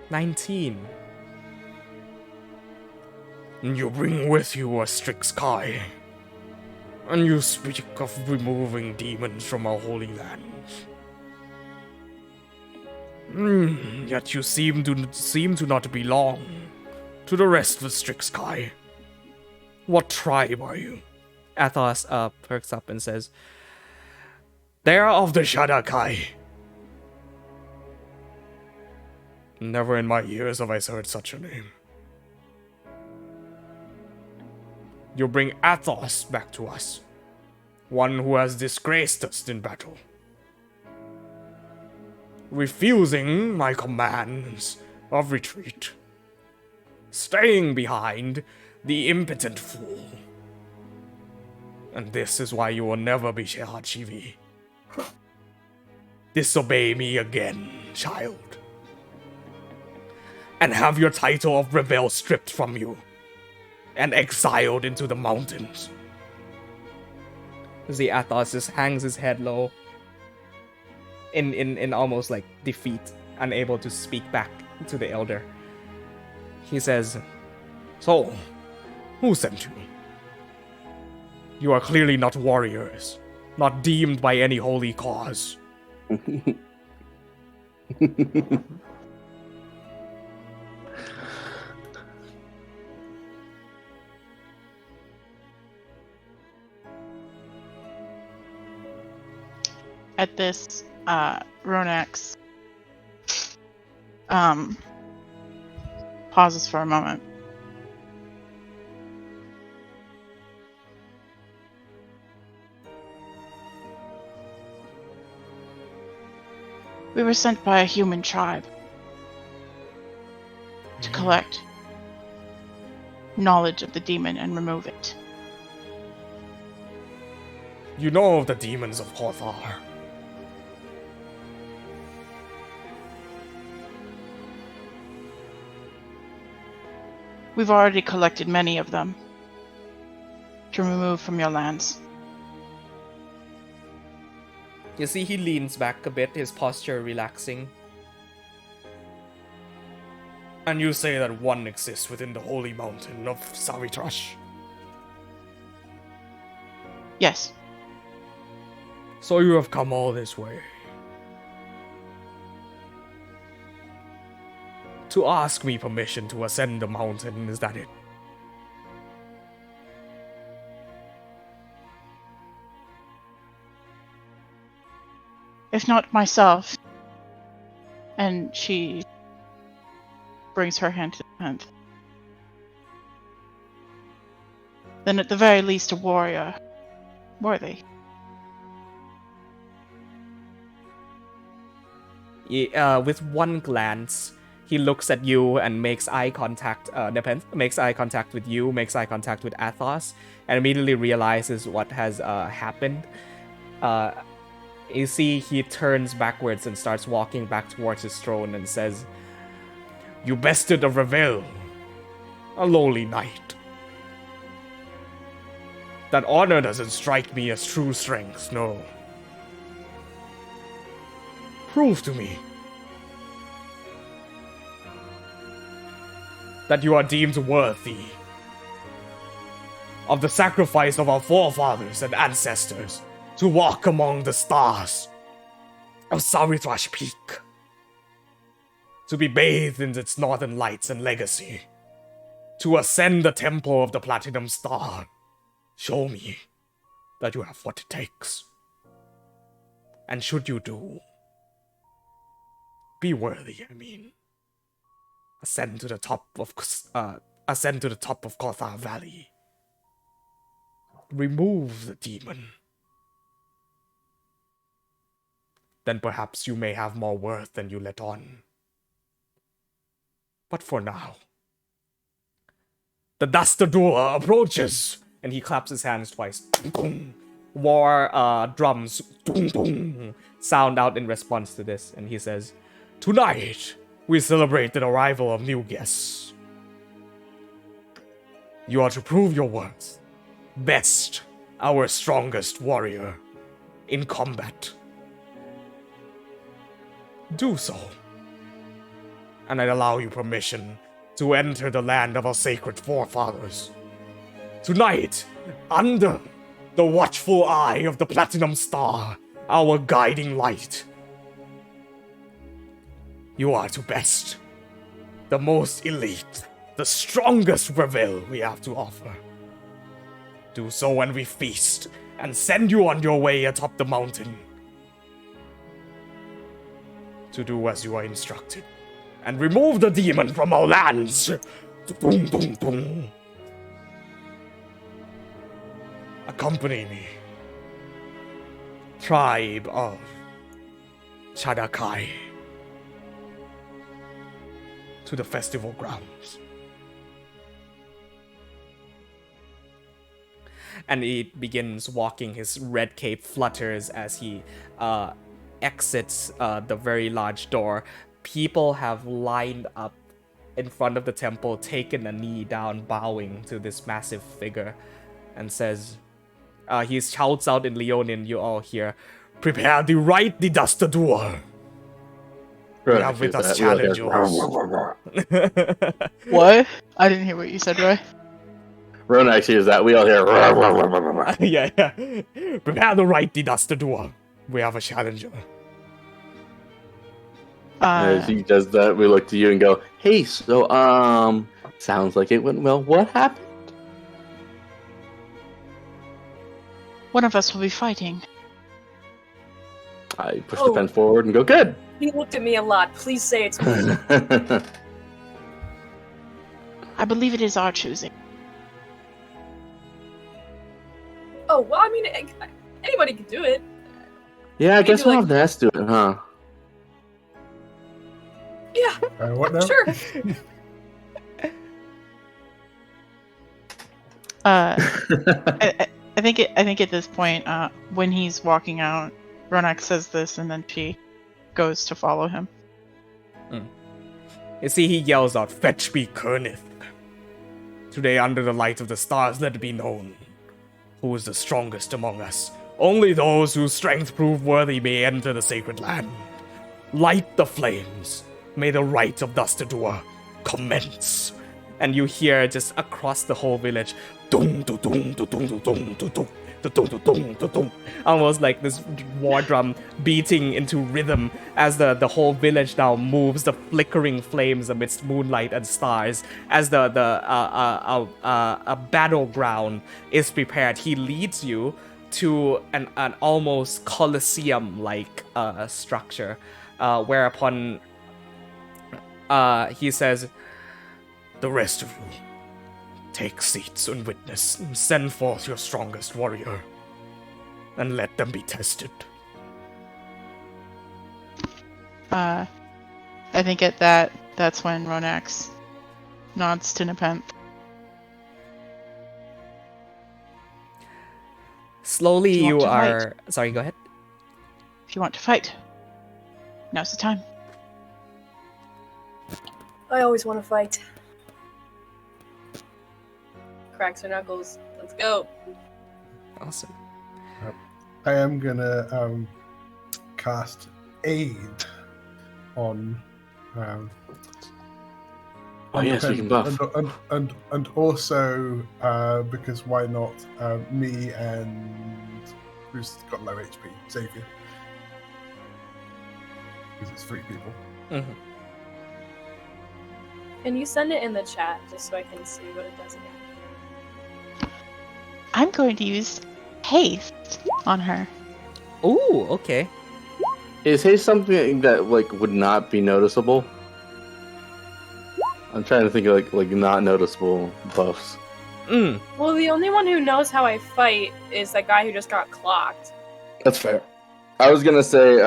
19. You bring with you a strict sky, and you speak of removing demons from our holy lands. Yet you seem to not belong to the rest of the strict sky. What tribe are you? Athos perks up and says, "They are of the Shadakai." Never in my years have I heard such a name. You bring Athos back to us, one who has disgraced us in battle, refusing my commands of retreat, staying behind, the impotent fool. And this is why you will never be Shehachivi. Disobey me again, child, and have your title of rebel stripped from you and exiled into the mountains. The Athos just hangs his head low in almost like defeat, unable to speak back to the elder. He says, "So, who sent you? You are clearly not warriors, not deemed by any holy cause." At this, Ronax pauses for a moment. We were sent by a human tribe to collect knowledge of the demon and remove it. You know of the demons of Hothar. We've already collected many of them to remove from your lands. You see, he leans back a bit, his posture relaxing. And you say that one exists within the holy mountain of Savitrash. Yes. So you have come all this way to ask me permission to ascend the mountain, is that it? If not myself. And she brings her hand to the tent. Then at the very least a warrior worthy. With one glance, he looks at you and makes eye contact. Makes eye contact with you, makes eye contact with Athos, and immediately realizes what has happened. You see, he turns backwards and starts walking back towards his throne and says, "You bested a Revel, a lowly knight. That honor doesn't strike me as true strength, no. Prove to me that you are deemed worthy of the sacrifice of our forefathers and ancestors to walk among the stars of Sarithrash Peak, to be bathed in its northern lights and legacy, to ascend the temple of the Platinum Star. Show me that you have what it takes. And should you do, be worthy, ascend to the top of Kothar Valley. Remove the demon. Then perhaps you may have more worth than you let on. But for now, the Dustadur approaches, and he claps his hands twice. War drums sound out in response to this, and he says, "Tonight, we celebrate the arrival of new guests. You are to prove your worth. Best, our strongest warrior in combat. Do so, and I allow you permission to enter the land of our sacred forefathers. Tonight, under the watchful eye of the Platinum Star, our guiding light, you are to best, the most elite, the strongest revel we have to offer. Do so when we feast, and send you on your way atop the mountain. To do as you are instructed, and remove the demon from our lands. Accompany me, tribe of Chadakai, to the festival grounds." And he begins walking. His red cape flutters as he exits the very large door. People have lined up in front of the temple, taken a knee down, bowing to this massive figure, and says, he shouts out in Leonin, you all hear, "Prepare the right, the Dustadur. We have with us challengers." What? I didn't hear what you said, Roy. Ronak hears that. We all hear. Yeah. "Prepare the right, the Dustadur. We have a challenger." As he does that, we look to you and go, "Hey, so sounds like it went well. What happened?" One of us will be fighting. I push the pen forward and go, "Good." He looked at me a lot. Please say it's me. I believe it is our choosing. Oh, well, I mean, anybody could do it. Yeah, I guess Maybe, we'll have Ness do it, huh? Yeah, What now? sure. I think at this point, when he's walking out, Ronak says this, and then she goes to follow him. You see, he yells out, "Fetch me Kernith. Today, under the light of the stars, let it be known who is the strongest among us. Only those whose strength prove worthy may enter the sacred land. Light the flames. May the rite of Dustadur commence." And you hear just across the whole village, dum dum dum dum dum dum dum dum dum dum dum, almost like this war drum beating into rhythm as the whole village now moves, the flickering flames amidst moonlight and stars, as a battleground is prepared. He leads you to an almost Colosseum-like structure, whereupon he says, "The rest of you, take seats and witness. Send forth your strongest warrior, and let them be tested." I think at that's when Ronax nods to Nepenthe. Slowly Do you you want to are... Sorry, go ahead. If you want to fight, now's the time. I always want to fight. Cracks her knuckles. Let's go. Awesome. I am gonna cast Aid on. Oh yes, we can buff. And also because why not? Me and who's got low HP, Xavier. because it's 3 people. Mhm. Can you send it in the chat just so I can see what it does again? I'm going to use haste on her. Ooh, okay. Is haste something that like would not be noticeable? I'm trying to think of like not noticeable buffs. Well, the only one who knows how I fight is that guy who just got clocked. That's fair. I was gonna say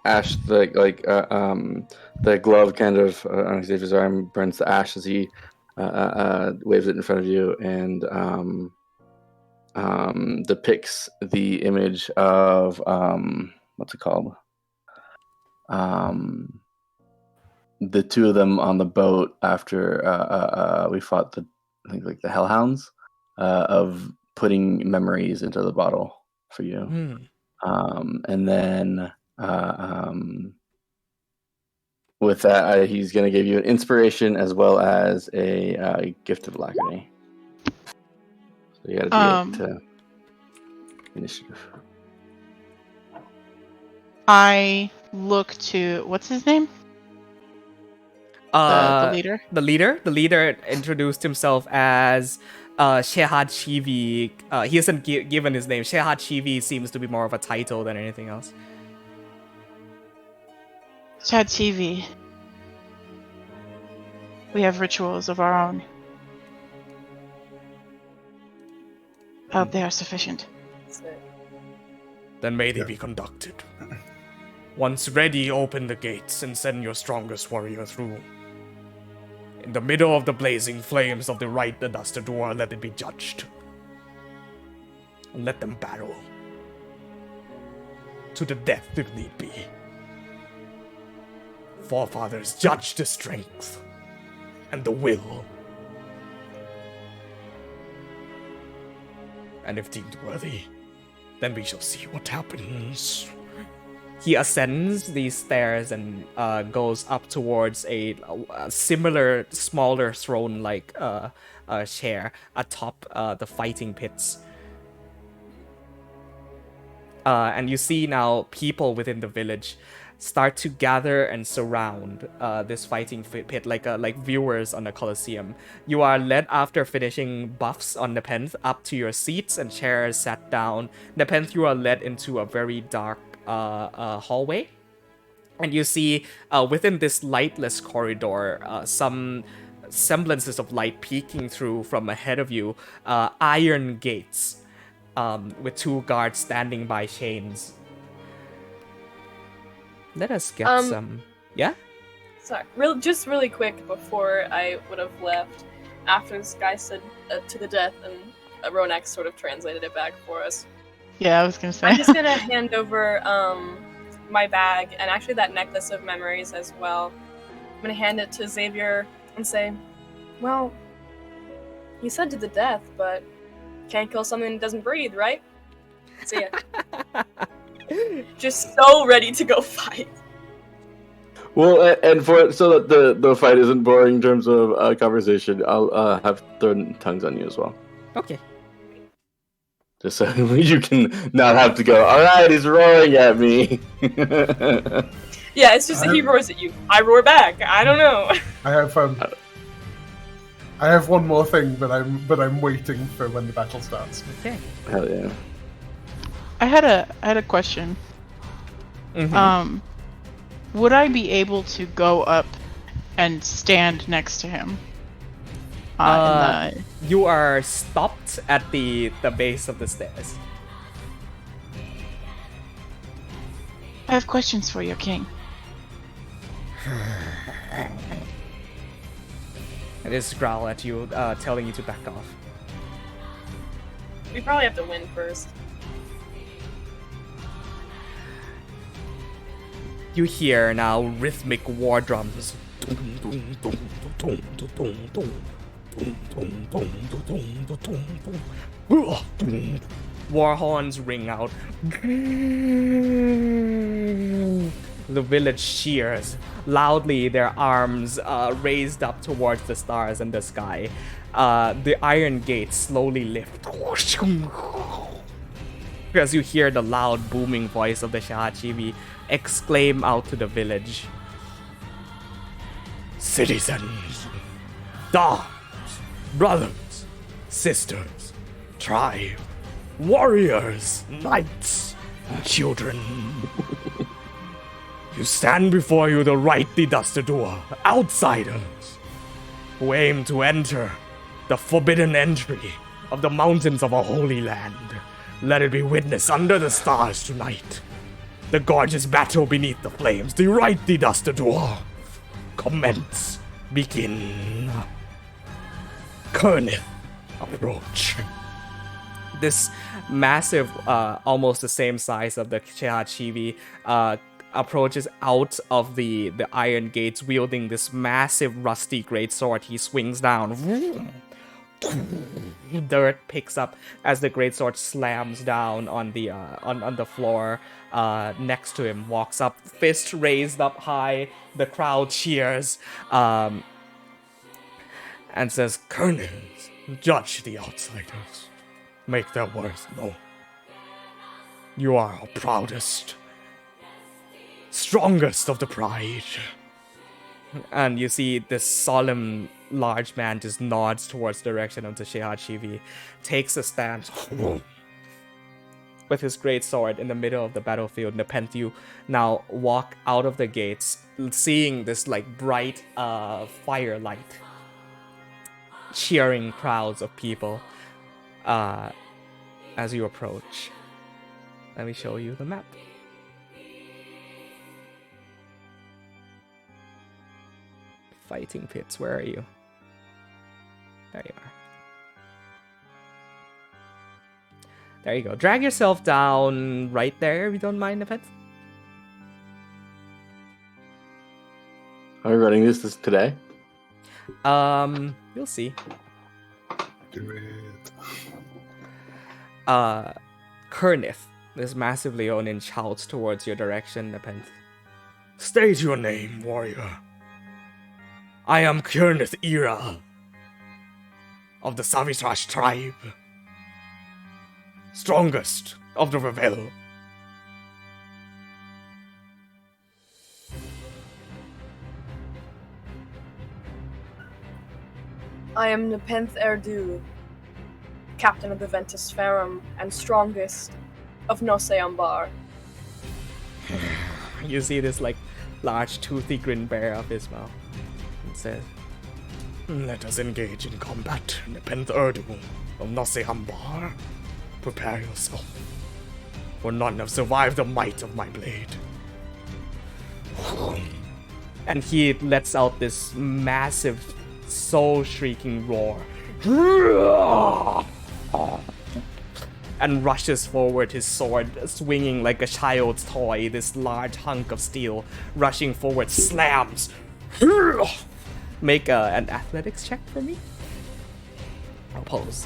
Ash, the glove kind of on Xavier's arm burns the ash as he waves it in front of you and depicts the image of what's it called? The 2 of them on the boat after we fought the hellhounds of putting memories into the bottle for you. And then with that, he's going to give you an inspiration as well as a gift of alacrity. So you got to do to initiative. I look to what's his name? The leader. The leader introduced himself as Shehad Shivi. He isn't given his name. Shehad Shivi seems to be more of a title than anything else. Chad TV. We have rituals of our own. I hope they are sufficient. Then may they be conducted. Once ready, open the gates and send your strongest warrior through. In the middle of the blazing flames of the right the dusted war, let it be judged. And let them battle. To the death if need be. Forefathers judge the strength and the will. And if deemed worthy, then we shall see what happens. He ascends these stairs and goes up towards a similar, smaller throne-like chair atop the fighting pits. And you see now people within the village start to gather and surround this fighting pit like viewers on the Colosseum. You are led after finishing buffs on Nepenthe up to your seats and chairs sat down. Nepenthe, you are led into a very dark hallway. And you see within this lightless corridor some semblances of light peeking through from ahead of you. Iron gates with 2 guards standing by chains. Let us get some... Yeah? Sorry, just really quick before I would have left, after this guy said to the death, and Ronax sort of translated it back for us. Yeah, I was gonna say. I'm just gonna hand over my bag, and actually that necklace of memories as well. I'm gonna hand it to Xavier and say, well, you said to the death, but can't kill something that doesn't breathe, right? See ya. Just so ready to go fight. Well, and so that the fight isn't boring in terms of conversation, I'll have thrown tongues on you as well. Okay. Just so you can not have to go, alright, he's roaring at me. Yeah, it's just that he roars at you. I roar back. I don't know. I have one more thing, but I'm waiting for when the battle starts. Okay. Hell yeah. I had a question. Mm-hmm. Would I be able to go up and stand next to him? You are stopped at the base of the stairs. I have questions for your king. It is growl at you, telling you to back off. We probably have to win first. You hear now rhythmic war drums. War horns ring out. The village cheers loudly, their arms raised up towards the stars and the sky. The iron gates slowly lift. as you hear the loud booming voice of the Shahachibi exclaim out to the village. Citizens, daughters, brothers, sisters, tribe, warriors, knights, and children. You stand before you the rightly dusted door, outsiders, who aim to enter the forbidden entry of the mountains of a holy land. Let it be witnessed under the stars tonight. The gorgeous battle beneath the flames, the rightly dusted door. Commence. Begin. Kernith, approach. This massive, almost the same size of the Shahachibi, approaches out of the iron gates, wielding this massive rusty greatsword. He swings down. Dirt picks up as the greatsword slams down on the floor next to him. Walks up, fist raised up high. The crowd cheers and says, "Colonels, judge the outsiders. Make their worth known. You are our proudest, strongest of the pride." And you see this solemn large man just nods towards the direction of the Shahachibi, takes a stance with his great sword in the middle of the battlefield. Nepenthe, you now walk out of the gates, seeing this like bright firelight, cheering crowds of people as you approach. Let me show you the map. Fighting pits, where are you? There you are. There you go. Drag yourself down right there if you don't mind, Nepenthe. Are we running this today? You'll see. Do it. Kernith, this massive Leonin, shouts towards your direction, Nepenthe. State your name, warrior. I am Kernith Ira of the Savitrash tribe, strongest of the Revel. I am Nepenthe Erdu, captain of the Ventus Ferrum and strongest of Nose Ambar. You see this like large toothy grin bear up his mouth. It says, "Let us engage in combat, Nepenthe Erdu of Nose Ambar. Prepare yourself, for none have survived the might of my blade." And he lets out this massive, soul-shrieking roar. And rushes forward, his sword swinging like a child's toy, this large hunk of steel rushing forward, slams. Make an athletics check for me. Opposed.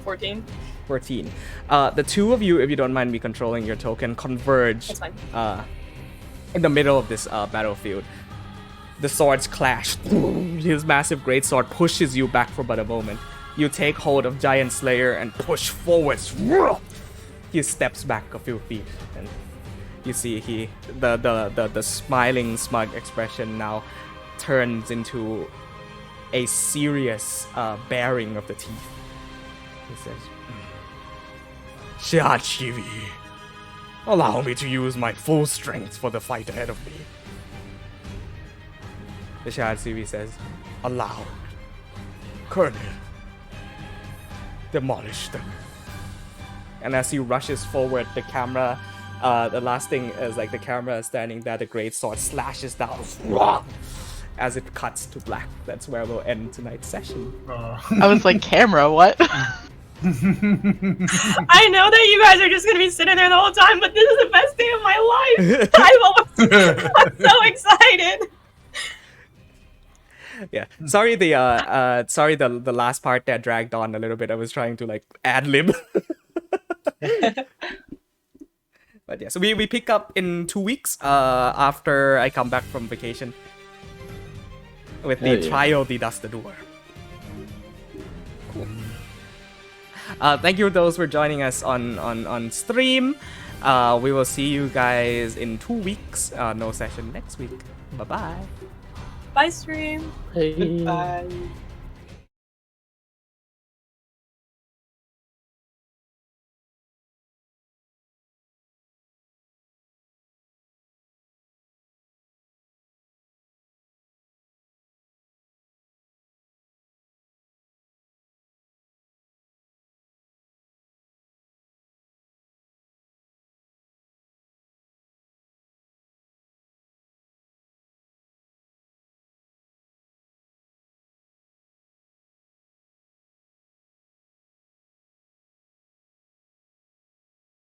14. 14. The two of you, if you don't mind me controlling your token, converge That's fine. in the middle of this battlefield. The swords clash. His massive greatsword pushes you back for but a moment. You take hold of Giant Slayer and push forwards. He steps back a few feet, and you see the smiling, smug expression now turns into a serious baring of the teeth. He says, "Shahachibi, allow me to use my full strength for the fight ahead of me." The Shahachibi says, "Allowed. Colonel, demolish them." And as he rushes forward, the camera, the last thing is like the camera is standing there, the great sword slashes down as it cuts to black. That's where we'll end tonight's session. I was like, camera, what? I know that you guys are just gonna be sitting there the whole time, but this is the best day of my life. I'm so excited. Yeah, sorry the last part that dragged on a little bit. I was trying to like ad lib. But yeah, so we pick up in 2 weeks after I come back from vacation with the trial the Dustador. Cool. Thank you those for joining us on stream. We will see you guys in 2 weeks. No session next week. Bye bye. Bye, stream. Hey. Bye.